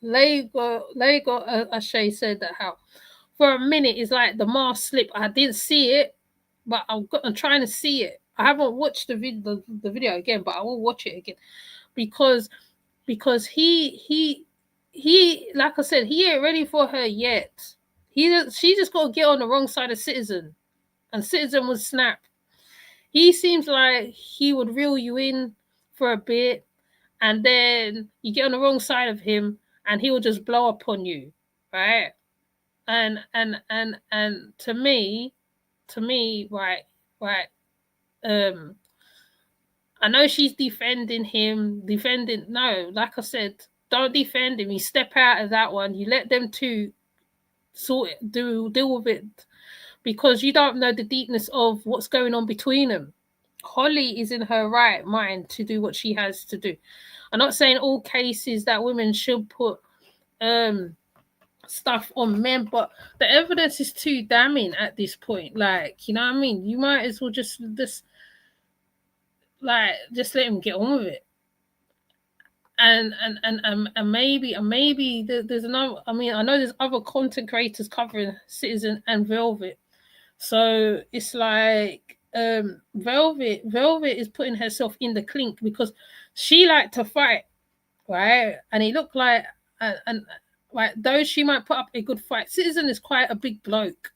Ashay said that how for a minute it's like the mask slip. I didn't see it, but I'm trying to see it. I haven't watched the video again, but I will watch it again because he like I said, he ain't ready for her yet. She just got to get on the wrong side of Citizen, and Citizen would snap. He seems like he would reel you in for a bit, and then you get on the wrong side of him, and he will just blow up on you, right? And to me, right, I know she's defending him, no, like I said, don't defend him. You step out of that one. You let them two deal with it, because you don't know the deepness of what's going on between them. Holly is in her right mind to do what she has to do. I'm not saying all cases that women should put stuff on men, but the evidence is too damning at this point. Like, you know what I mean? You might as well just let him get on with it. And maybe there's another. I mean, I know there's other content creators covering Citizen and Velvet, so it's like Velvet is putting herself in the clink because she liked to fight, right? And it looked like and right, though she might put up a good fight, Citizen is quite a big bloke.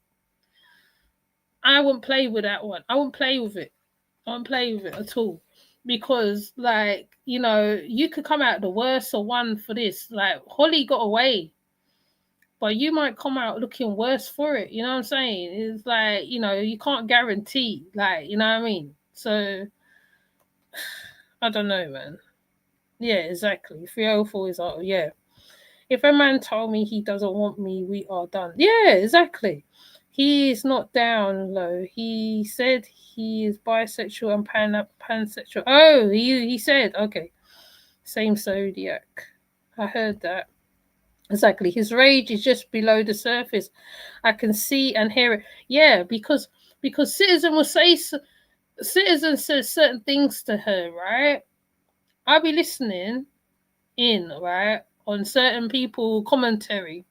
I wouldn't play with that one. I wouldn't play with it. I wouldn't play with it at all. Because, like, you know, you could come out the worst or one for this. Like, Holly got away, but you might come out looking worse for it. You know what I'm saying? It's like, you know, you can't guarantee. Like, you know what I mean? So, I don't know, man. Yeah, exactly. 304 is like, yeah. If a man told me he doesn't want me, we are done. Yeah, exactly. He is not down low. He said he is bisexual and pansexual. Oh, he said, okay. Same zodiac. I heard that. Exactly. His rage is just below the surface. I can see and hear it. Yeah, because Citizen will say, Citizen says certain things to her, right? I'll be listening in, right, on certain people commentary.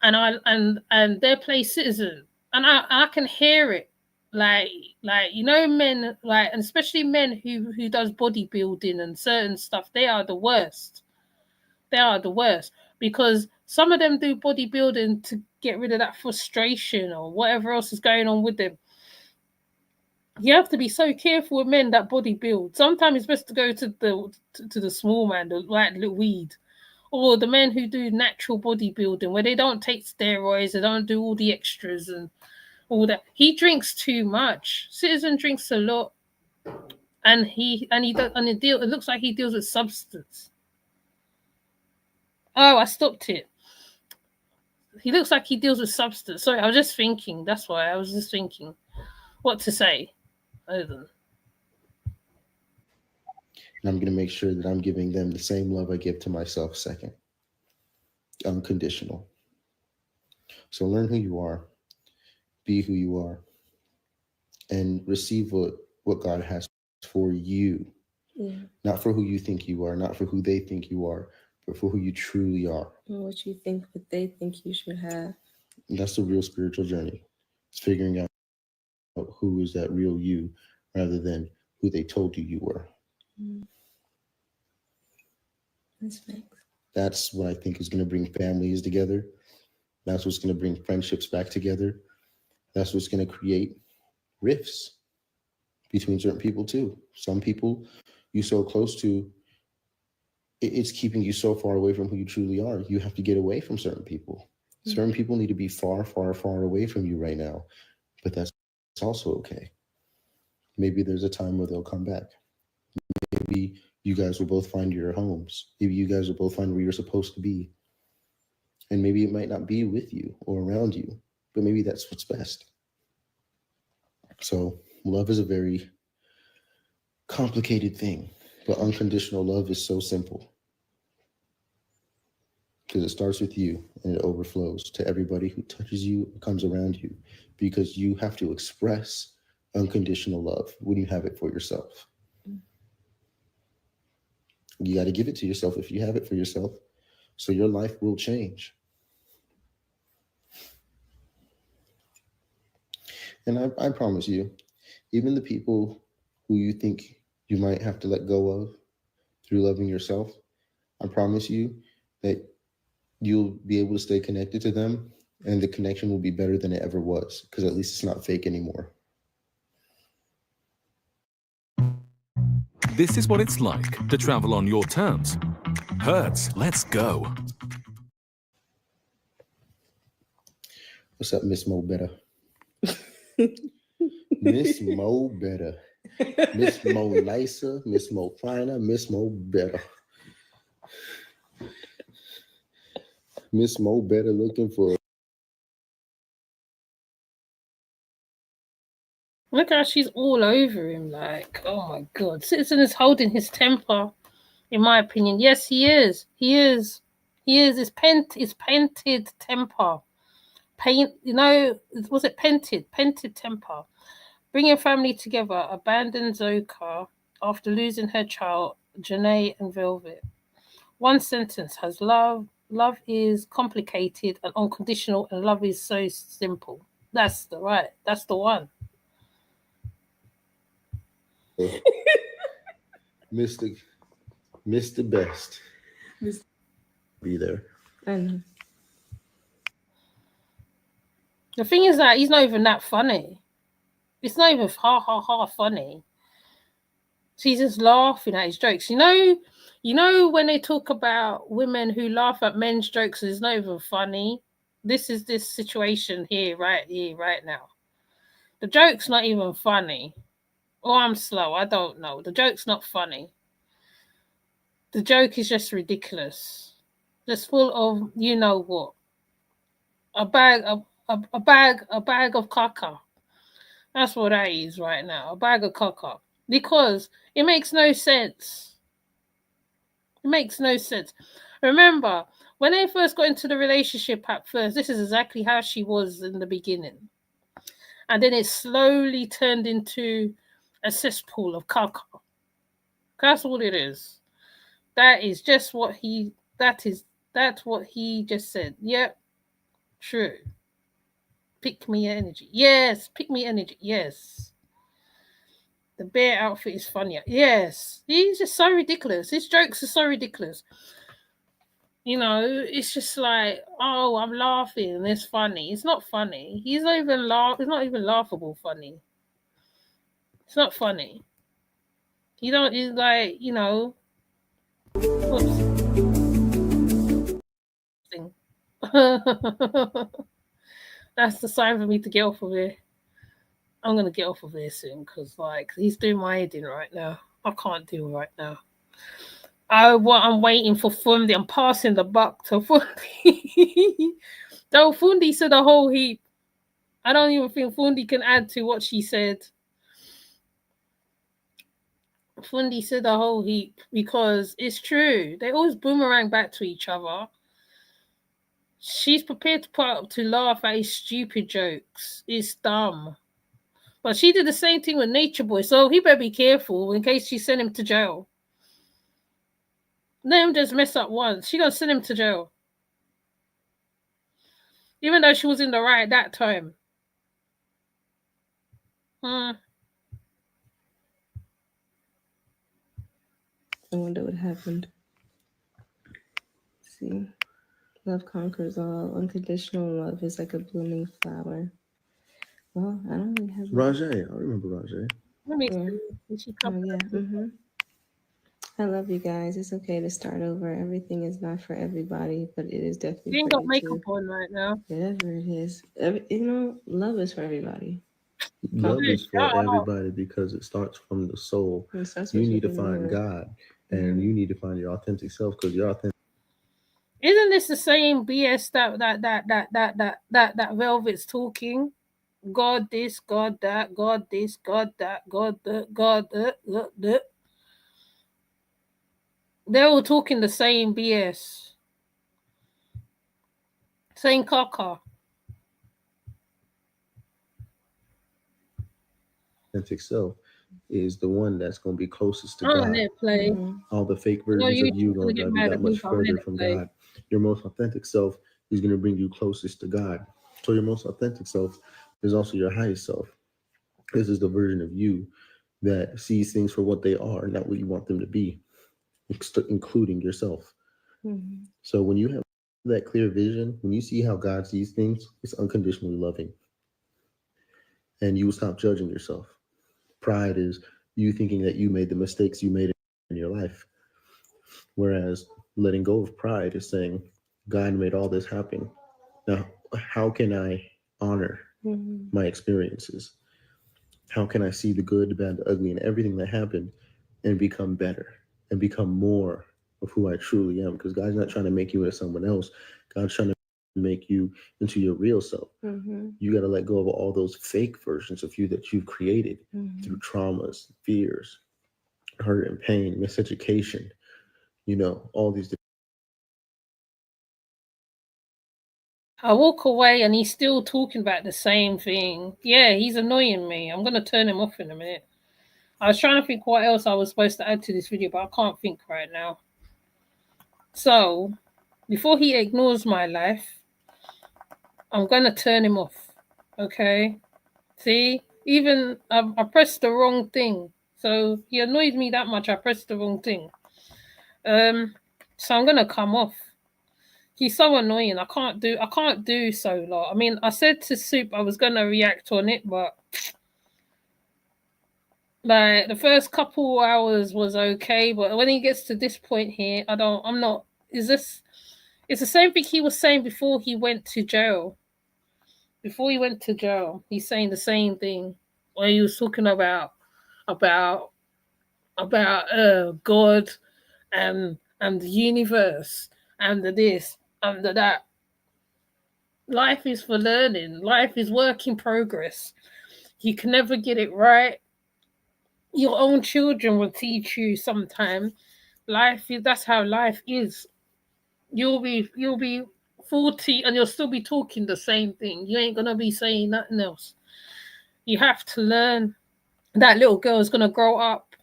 And they play Citizen, and I can hear it, like you know, men, like, and especially men who does bodybuilding and certain stuff. They are the worst. They are the worst because some of them do bodybuilding to get rid of that frustration or whatever else is going on with them. You have to be so careful with men that bodybuild. Sometimes it's best to go to the small man, the little weed. Or the men who do natural bodybuilding, where they don't take steroids, they don't do all the extras and all that. He drinks too much. Citizen drinks a lot, and it looks like he deals with substance. Oh, I stopped it. He looks like he deals with substance. Sorry, I was just thinking. That's why I was just thinking what to say. And I'm going to make sure that I'm giving them the same love I give to myself second. Unconditional. So learn who you are, be who you are, and receive what God has for you. Yeah. Not for who you think you are, not for who they think you are, but for who you truly are. And what you think, what they think you should have. And that's the real spiritual journey. It's figuring out who is that real you rather than who they told you were. That's what I think is going to bring families together. That's what's going to bring friendships back together. That's what's going to create rifts between certain people too. Some people you so close to, it's keeping you so far away from who you truly are. You have to get away from certain people. Certain people need to be far, far, far away from you right now, but that's also okay. Maybe there's a time where they'll come back. Maybe you guys will both find your homes. Maybe you guys will both find where you're supposed to be. And maybe it might not be with you or around you, but maybe that's what's best. So love is a very complicated thing, but unconditional love is so simple. Because it starts with you and it overflows to everybody who touches you, comes around you, because you have to express unconditional love when you have it for yourself. You got to give it to yourself if you have it for yourself. So your life will change. And I promise you, even the people who you think you might have to let go of through loving yourself, I promise you that you'll be able to stay connected to them, and the connection will be better than it ever was, because at least it's not fake anymore. This is what it's like to travel on your terms. Hertz, let's go. What's up, Miss Mo Better? Miss Mo Better. Miss Mo Nicer, Miss Mo Finer, Miss Mo Better. Miss Mo Better looking for. Look how she's all over him, like, oh my God. Citizen is holding his temper, in my opinion. Yes, he is. He is. He is. It's painted temper. Was it painted? Painted temper. Bringing family together, abandoned Zoka after losing her child, Janae and Velvet. One sentence has love. Love is complicated and unconditional, and love is so simple. That's the one. Mr. Best. Be there. I know. The thing is that he's not even that funny. It's not even ha funny. She's just laughing at his jokes. You know when they talk about women who laugh at men's jokes, it's not even funny. This is this situation here, right now. The joke's not even funny. Or I'm slow, I don't know. The joke's not funny. The joke is just ridiculous. Just full of you know what. A bag of caca. That's what that is right now. A bag of caca. Because it makes no sense. It makes no sense. Remember, when they first got into the relationship at first, this is exactly how she was in the beginning. And then it slowly turned into a cesspool of caca. That's all it is. That's what he just said. Yep. True. Pick me energy. Yes, pick me energy. Yes. The bear outfit is funnier. Yes. He's just so ridiculous. His jokes are so ridiculous. It's just like, oh, I'm laughing and it's funny. It's not funny. It's not even laughable funny. It's not funny. He's like, That's the sign for me to get off of here. I'm gonna get off of here soon because he's doing my head in right now. I can't deal right now. I'm waiting for Fundi. I'm passing the buck to Fundi. Though Fundi said a whole heap. I don't even think Fundi can add to what she said. Fundi said a whole heap because it's true. They always boomerang back to each other. She's prepared to laugh at his stupid jokes. It's dumb. But she did the same thing with Nature Boy, so he better be careful in case she sent him to jail. Let him just mess up once. She gonna send him to jail. Even though she was in the right at that time. I wonder what happened. See, love conquers all. Unconditional love is like a blooming flower. Well, I don't really have. Rajay, I remember Rajay. Yeah. I love you guys. It's okay to start over. Everything is not for everybody, but it is definitely. You ain't got makeup on right now. Whatever it is, love is for everybody. Love is for everybody because it starts from the soul. You need to find God, and you need to find your authentic self because your authentic. Isn't this the same BS that Velvet's talking? God this, God that, God this, God that, God that. They're all talking the same BS. Same caca. Authentic self is the one that's going to be closest to God. Play. All the fake versions of you going to drive you that much further from God. Your most authentic self is going to bring you closest to God. So your most authentic self is also your highest self. This is the version of you that sees things for what they are, not what you want them to be, including yourself. Mm-hmm. So when you have that clear vision, when you see how God sees things, it's unconditionally loving. And you will stop judging yourself. Pride is you thinking that you made the mistakes you made in your life. Whereas letting go of pride is saying, God made all this happen. Now, how can I honor my experiences? How can I see the good, the bad, the ugly, and everything that happened and become better and become more of who I truly am? Because God's not trying to make you into someone else. God's trying to make you into your real self. You got to let go of all those fake versions of you that you've created through traumas, fears, hurt and pain, miseducation, all these. I walk away and he's still talking about the same thing. Yeah, he's annoying me. I'm going to turn him off in a minute. I was trying to think what else I was supposed to add to this video, but I can't think right now. So, before he ignores my life, I'm going to turn him off. Okay? See? Even I pressed the wrong thing. So, he annoyed me that much, I pressed the wrong thing. So I'm going to come off. He's so annoying. I can't do Solar. I mean, I said to Soup I was gonna react on it, but like the first couple hours was okay, but when he gets to this point here, I'm not. It's the same thing he was saying before he went to jail. Before he went to jail, he's saying the same thing when he was talking about God and the universe and the this and the that. Life is for learning. Life is work in progress. You can never get it right. Your own children will teach you sometime. That's how life is. You'll be 40 and you'll still be talking the same thing. You ain't gonna be saying nothing else. You have to learn. That little girl is gonna grow up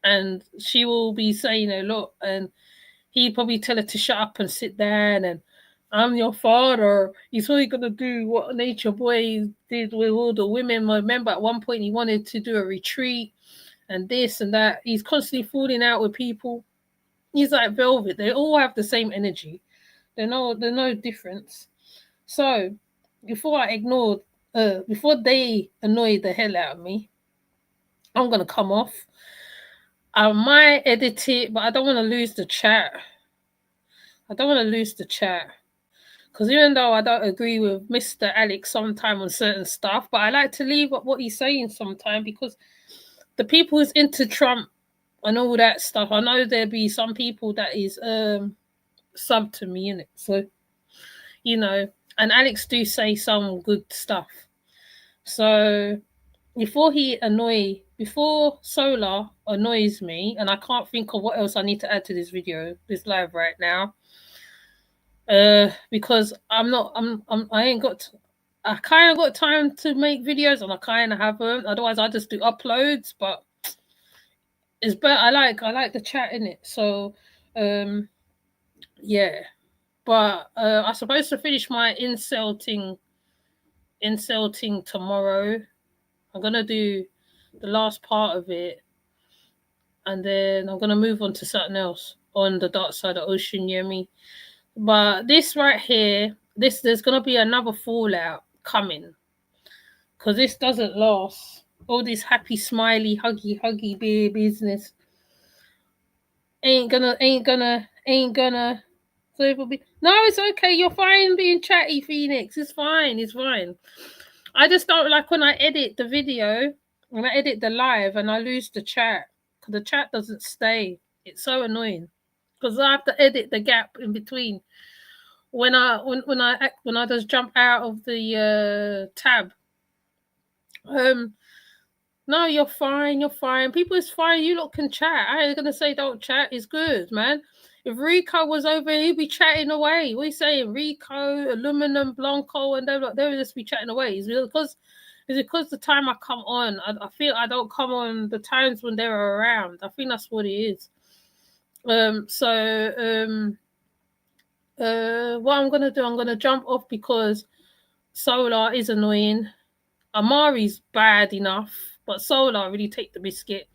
and she will be saying a lot, and he'd probably tell her to shut up and sit down, and I'm your father. He's only going to do what Nature Boy did with all the women. I remember at one point he wanted to do a retreat and this and that. He's constantly falling out with people. He's like velvet. They all have the same energy. There's no difference. So before they annoy the hell out of me, I'm going to come off. I might edit it, but I don't want to lose the chat. Because even though I don't agree with Mr. Alex sometimes on certain stuff, but I like to leave up what he's saying sometimes, because the people who's into Trump and all that stuff, I know there'll be some people that is sub to me in it. So, and Alex do say some good stuff. So before Solar annoys me, and I can't think of what else I need to add to this live right now. Because I kind of got time to make videos, and I kind of haven't. Otherwise, I just do uploads. But it's better. I like the chat in it. So, yeah. But I'm supposed to finish my insulting tomorrow. I'm gonna do the last part of it, and then I'm gonna move on to something else on the dark side of the ocean near me. But this right here, there's gonna be another fallout coming, because this doesn't last. All this happy, smiley, huggy beer business ain't gonna. So it'll be no. It's okay. You're fine being chatty, Phoenix. It's fine. I just don't like when I edit the video, when I edit the live, and I lose the chat, because the chat doesn't stay. It's so annoying, because I have to edit the gap in between. When I just jump out of the tab. No, you're fine. People is fine. You lot can chat. I ain't gonna say don't chat. It's good, man. If Rico was over here, he'd be chatting away. What are you saying? Rico, Aluminum, Blanco, and they would just be chatting away. It's because the time I come on, I feel I don't come on the times when they're around. I think that's what it is. what I'm gonna do, I'm gonna jump off because Solar is annoying. Amari's bad enough, but Solar really take the biscuit.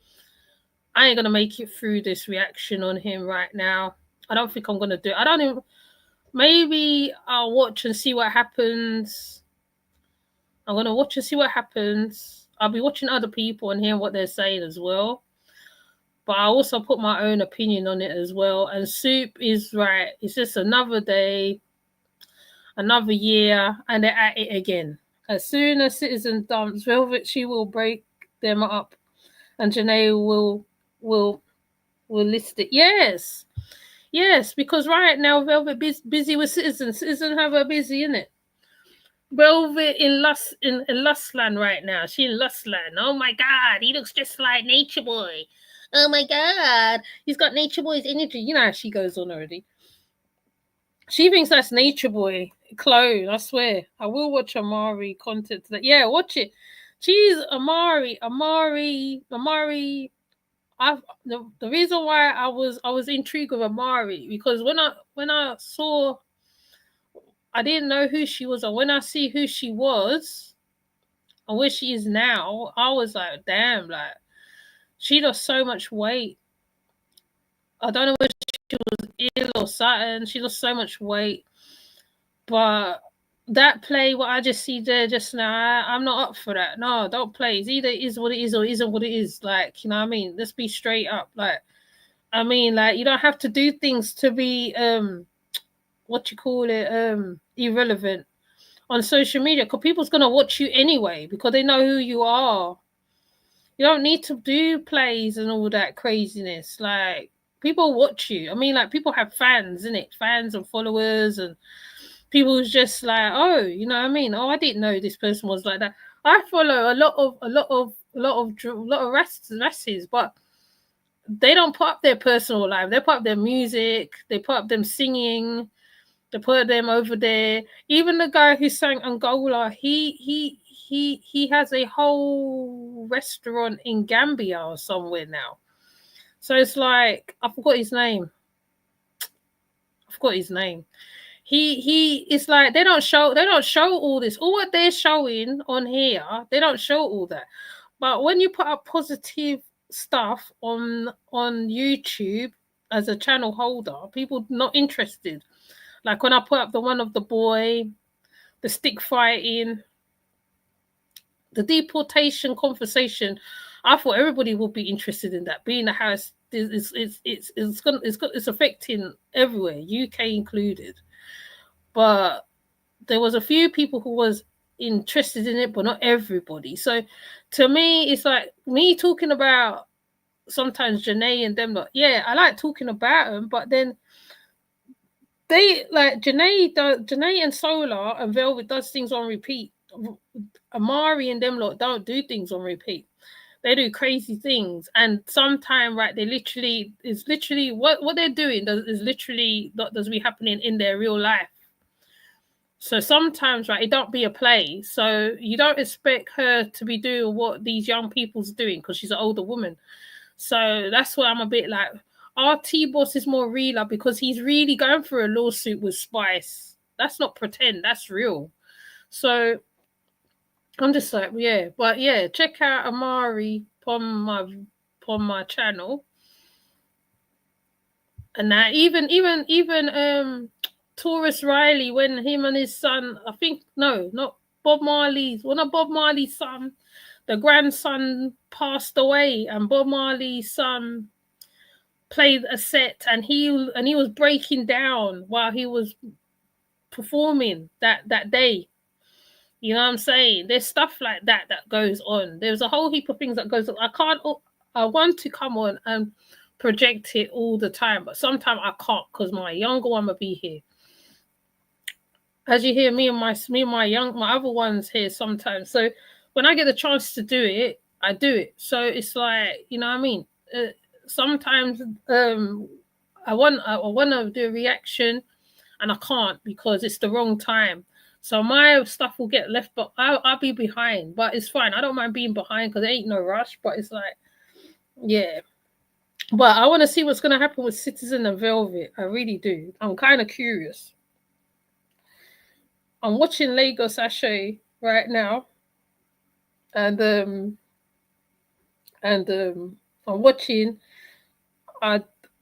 I ain't gonna make it through this reaction on him right now. I don't think I'm gonna do it. I don't even. Maybe I'll watch and see what happens. I'm gonna watch and see what happens. I'll be watching other people and hearing what they're saying as well. But I also put my own opinion on it as well. And Soup is right. It's just another day, another year, and they're at it again. As soon as Citizen dumps Velvet, she will break them up, and Janae will list it. Yes, yes, because right now Velvet busy with Citizen. Citizen have her busy, innit? Velvet in Lustland right now. She in Lustland. Oh my God, he looks just like Nature Boy. Oh my God, he's got Nature Boy's energy. You know how she goes on already. She thinks that's Nature Boy clone. I swear. I will watch Amari content today. Yeah, watch it. She's Amari. The reason why I was intrigued with Amari because when I saw, I didn't know who she was, and when I see who she was and where she is now, I was like, damn, like she lost so much weight. I don't know whether she was ill or something. She lost so much weight. But that play, what I just see there just now, I'm not up for that. No, don't play. It's either is what it is or isn't what it is. Like, you know what I mean? Let's be straight up. Like, I mean, like, you don't have to do things to be irrelevant on social media, because people's gonna watch you anyway because they know who you are. You don't need to do plays and all that craziness. Like, people watch you. I mean, like, people have fans, innit? Fans and followers, and people who's just like, oh, you know what I mean? Oh, I didn't know this person was like that. I follow a lot of rasses, but they don't put up their personal life. They put up their music. They put up them singing. They put them over there. Even the guy who sang Angola, he has a whole restaurant in Gambia or somewhere now. So it's like, I forgot his name. It's like they don't show all this. All what they're showing on here, they don't show all that. But when you put up positive stuff on YouTube as a channel holder, people not interested. Like when I put up the one of the boy, the stick fighting, the deportation conversation, I thought everybody would be interested in that. Being the house, it's affecting everywhere, UK included. But there was a few people who was interested in it, but not everybody. So to me, it's like me talking about sometimes Janae and them. Like, yeah, I like talking about them, but then they like Janae and Solar and Velvet does things on repeat. Amari and them lot don't do things on repeat. They do crazy things, and sometimes right, it's literally what they're doing is literally not does be happening in their real life. So sometimes, right, it don't be a play. So you don't expect her to be doing what these young people's doing because she's an older woman. So that's why I'm a bit like, our T-Boss is more realer because he's really going through a lawsuit with Spice. That's not pretend, that's real. So I'm just like, yeah. But yeah, check out Amari on my channel. And now even Taurus Riley, when him and his son, I think, no, not Bob Marley's, one of Bob Marley's son, the grandson passed away, and Bob Marley's son played a set, and he was breaking down while he was performing that day. You know what I'm saying? There's stuff like that goes on. There's a whole heap of things that goes on. I want to come on and project it all the time, but sometimes I can't because my younger one will be here. As you hear, me and my other ones here sometimes. So when I get the chance to do it, I do it. So it's like, you know what I mean? Sometimes I want to do a reaction and I can't because it's the wrong time. So my stuff will get left, but I'll be behind. But it's fine. I don't mind being behind because there ain't no rush. But it's like, yeah. But I want to see what's going to happen with Citizen and Velvet. I really do. I'm kind of curious. I'm watching Lagos Ashe right now, and I'm watching.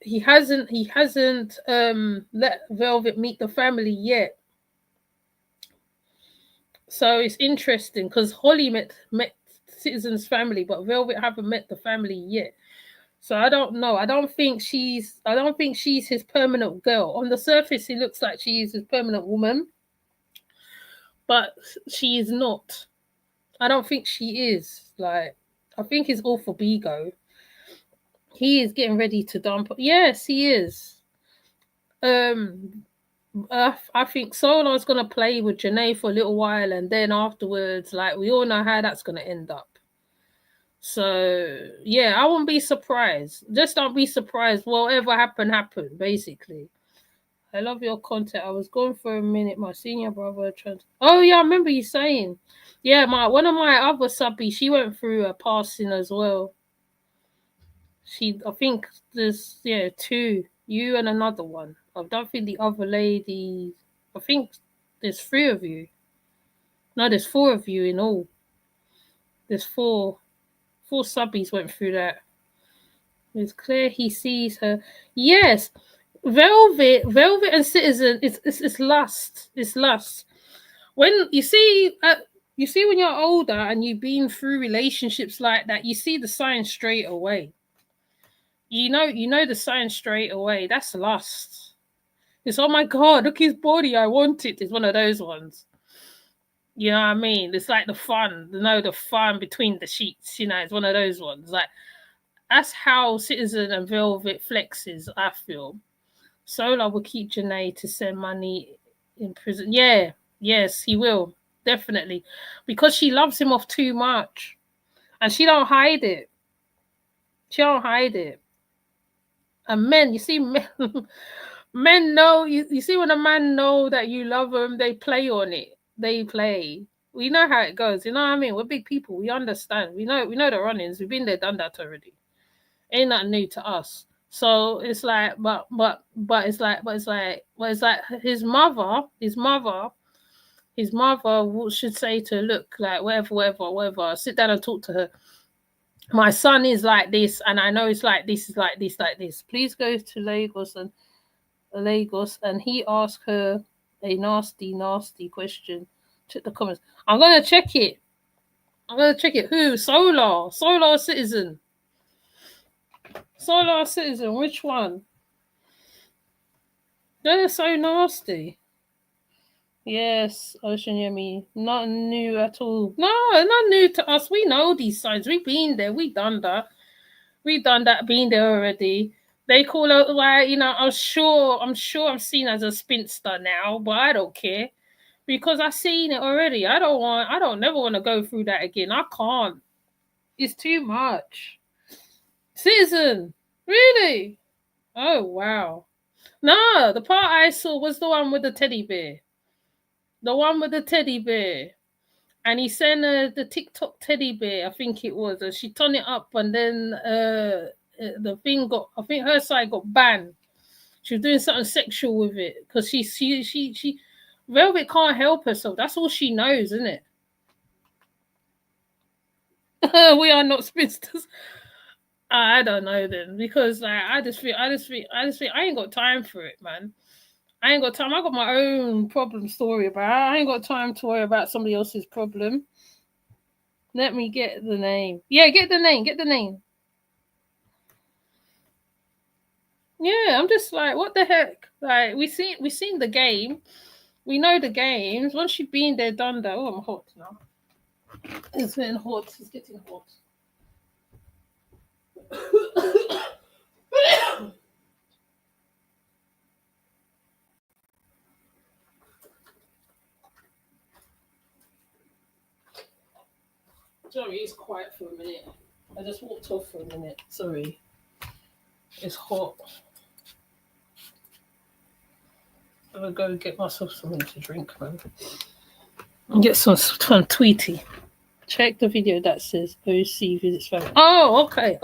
He hasn't let Velvet meet the family yet. So it's interesting because Holly met Citizen's family, but Velvet haven't met the family yet. So I don't know. I don't think she's his permanent girl. On the surface, it looks like she is his permanent woman, but she is not. I don't think she is. Like, I think it's all for Bigo. He is getting ready to dump. Yes, he is. I think Solar's gonna play with Janae for a little while, and then afterwards, like, we all know how that's gonna end up. So yeah, I won't be surprised. Just don't be surprised. Whatever happened, basically. I love your content. I was gone for a minute. My senior brother Oh yeah, I remember you saying. Yeah, one of my other subbies, she went through a passing as well. I think there's two. You and another one. I don't think the other lady. I think there's 3 of you. No, there's 4 of you in all. There's 4 subbies went through that. It's clear he sees her. Yes, Velvet and Citizen. It's lust. It's lust. When you see when you're older and you've been through relationships like that, you see the sign straight away. You know the sign straight away. That's lust. It's, oh my God, look his body. I want it. It's one of those ones. You know what I mean? It's like the fun. The fun between the sheets. It's one of those ones. Like, that's how Citizen and Velvet flexes, I feel. Solar will keep Janae to send money in prison. Yeah, yes, he will. Definitely. Because she loves him off too much. And she don't hide it. She don't hide it. And men, you see, men know, you see when a man know that you love them, they play on it. They play. We know how it goes. You know what I mean? We're big people. We understand. We know the run-ins. We've been there, done that already. Ain't nothing new to us. So it's like, but it's like his mother should say to her, look, like, whatever, sit down and talk to her. My son is like this, and I know it's like this, is like this, like this. Please go to Lagos, and he asked her a nasty question. Check the comments. I'm gonna check it. Who? Solar Citizen. Solar Citizen, which one? They're so nasty. Yes, Ocean Yummy. Not new at all. No, not new to us. We know these signs. We've been there. We've done that. Been there already. They call out, like, I'm sure I'm seen as a spinster now, but I don't care. Because I've seen it already. I don't never want to go through that again. I can't. It's too much. Citizen. Really? Oh, wow. No, the part I saw was the one with the teddy bear. The one with the teddy bear. And he sent the TikTok teddy bear, I think it was. And she turned it up, and then the thing I think her side got banned. She was doing something sexual with it. Because she Velvet can't help herself. That's all she knows, isn't it? We are not spinsters. I don't know then, because I just feel I ain't got time for it, man. I ain't got time. I got my own problem story about. I ain't got time to worry about somebody else's problem. Let me get the name. Yeah, get the name. Yeah, I'm just like, what the heck? Like, we seen the game. We know the games. Once you've been there, done that. Oh, I'm hot now. It's getting hot. It's getting hot. Sorry, it's quiet for a minute. I just walked off for a minute. Sorry. It's hot. I'm gonna go get myself something to drink, man. And get some Tweety. Check the video that says OC visits family. Oh, okay.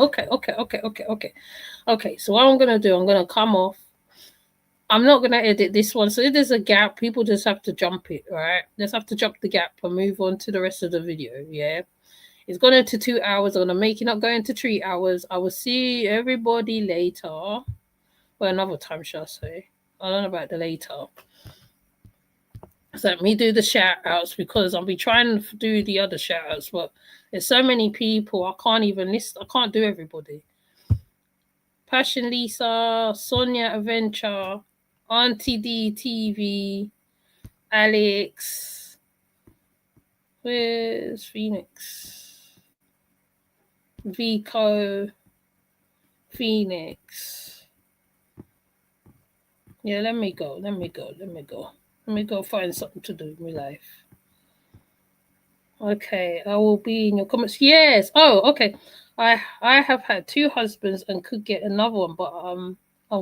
Okay, so what I'm going to do, I'm going to come off. I'm not going to edit this one. So if there's a gap, people just have to jump it, right? Just have to jump the gap and move on to the rest of the video, yeah? It's gone into 2 hours. I'm going to make it not go into 3 hours. I will see everybody later. Well, another time, shall I say. I don't know about the later. So let me do the shout outs because I'll be trying to do the other shout outs, but there's so many people, I can't even list. I can't do everybody. Passion Lisa, Sonia Adventure, Auntie D TV, Alex. Where's Phoenix? Vico, Phoenix. Yeah, let me go. Let me go find something to do in my life. Okay, I will be in your comments. Yes. Oh, okay. I have had 2 husbands and could get another one, but I'm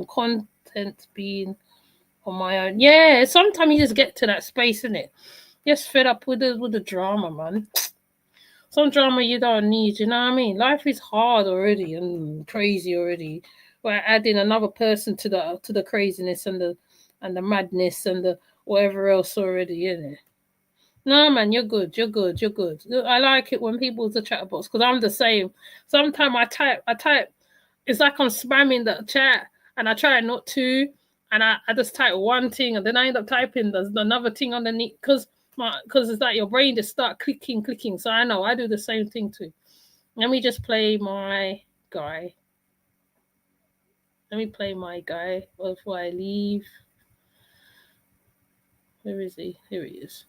content being on my own. Yeah, sometimes you just get to that space, innit? Just fed up with the drama, man. Some drama you don't need, you know what I mean? Life is hard already and crazy already. We're adding another person to the craziness and the madness and the whatever else already, innit? No, man, you're good. I like it when people's a chatterbox because I'm the same. Sometimes I type. It's like I'm spamming the chat, and I try not to, and I just type one thing, and then I end up typing there's another thing underneath because it's like your brain just start clicking. So I know I do the same thing too. Let me just play my guy. Before I leave. Where is he? Here he is.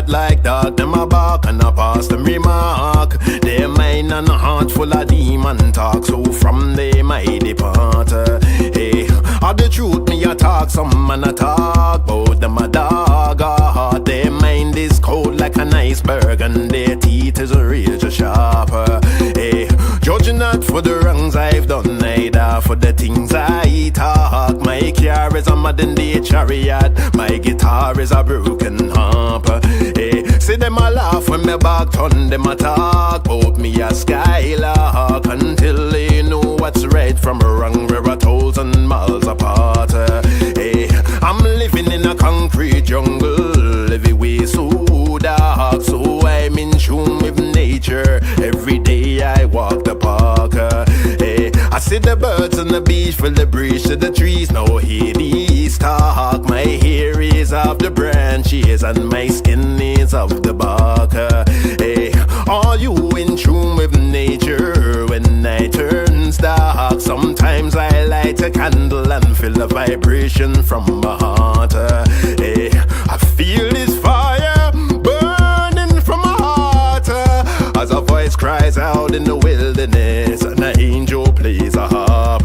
Like dog, them a bark and a pass them remark. Their mind and a heart full of demon talk, so from them I depart. Hey, all the truth me a talk, some man a talk, bout them a dog heart. Their mind is cold like an iceberg, and their teeth is a razor sharp. Hey, judging not for the wrongs I've done, neither for the things I talk. My car is a modern day chariot, my guitar is a broken harp. Hey, see them a laugh when me back turn, them a talk about me a skylark until they know what's right from wrong. We're 1,000 miles apart. Hey, I'm living in a concrete jungle, every way so dark, so I'm in tune with nature. Every day I walk the park. Hey, I see the birds on the beach, feel the breeze to the trees. Now hear these talk. My hair is off the branches and my skin is of the bark. Hey, are you in tune with nature when night turns dark? Sometimes I light a candle and feel the vibration from my heart. Hey, I feel this fire burning from my heart as a voice cries out in the wilderness and an angel plays a harp.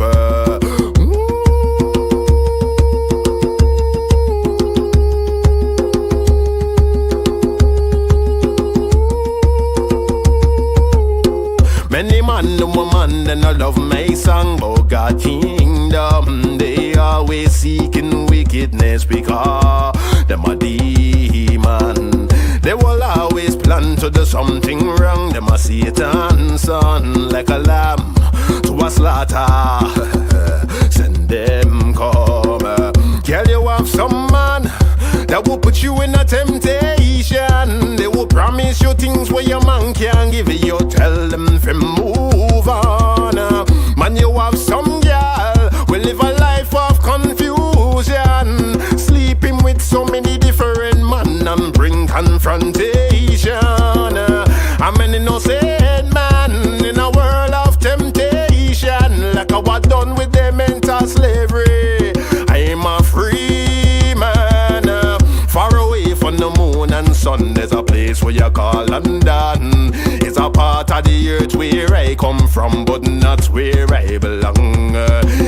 Many man and woman then I love my song about God kingdom. They always seeking wickedness because them a demon. They will always plan to do something wrong. Them a Satan's son, like a lamb to a slaughter. Send them come. Girl, you have some man that will put you in a temptation. They will promise you things where your man can't give you. Tell them to move on. Man, you have some girl will live a life of confusion, sleeping with so many different men and bring confrontation. I'm an innocent man in a world of temptation, like I was done with their mental slavery. I'm a free the moon and sun. There's a place where you call London. It's a part of the earth where I come from, but not where I belong.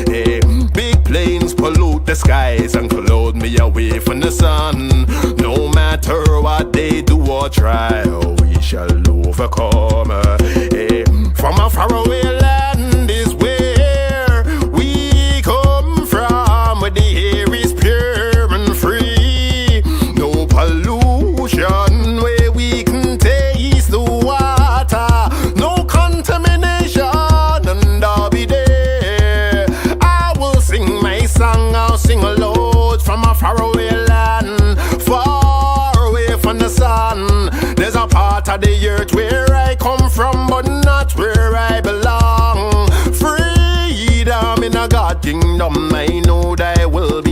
Hey, big planes pollute the skies and clothe me away from the sun. No matter what they do or try, we shall overcome. Hey, from a faraway land is where we come from, where the air is pure and free. No pollution, where we can taste the water. No contamination, and I'll be there. I will sing my song, I'll sing aloud from a faraway land, far away from the sun. There's a part of the earth where I come from, but not where I belong. Freedom in a God kingdom, I know that I will be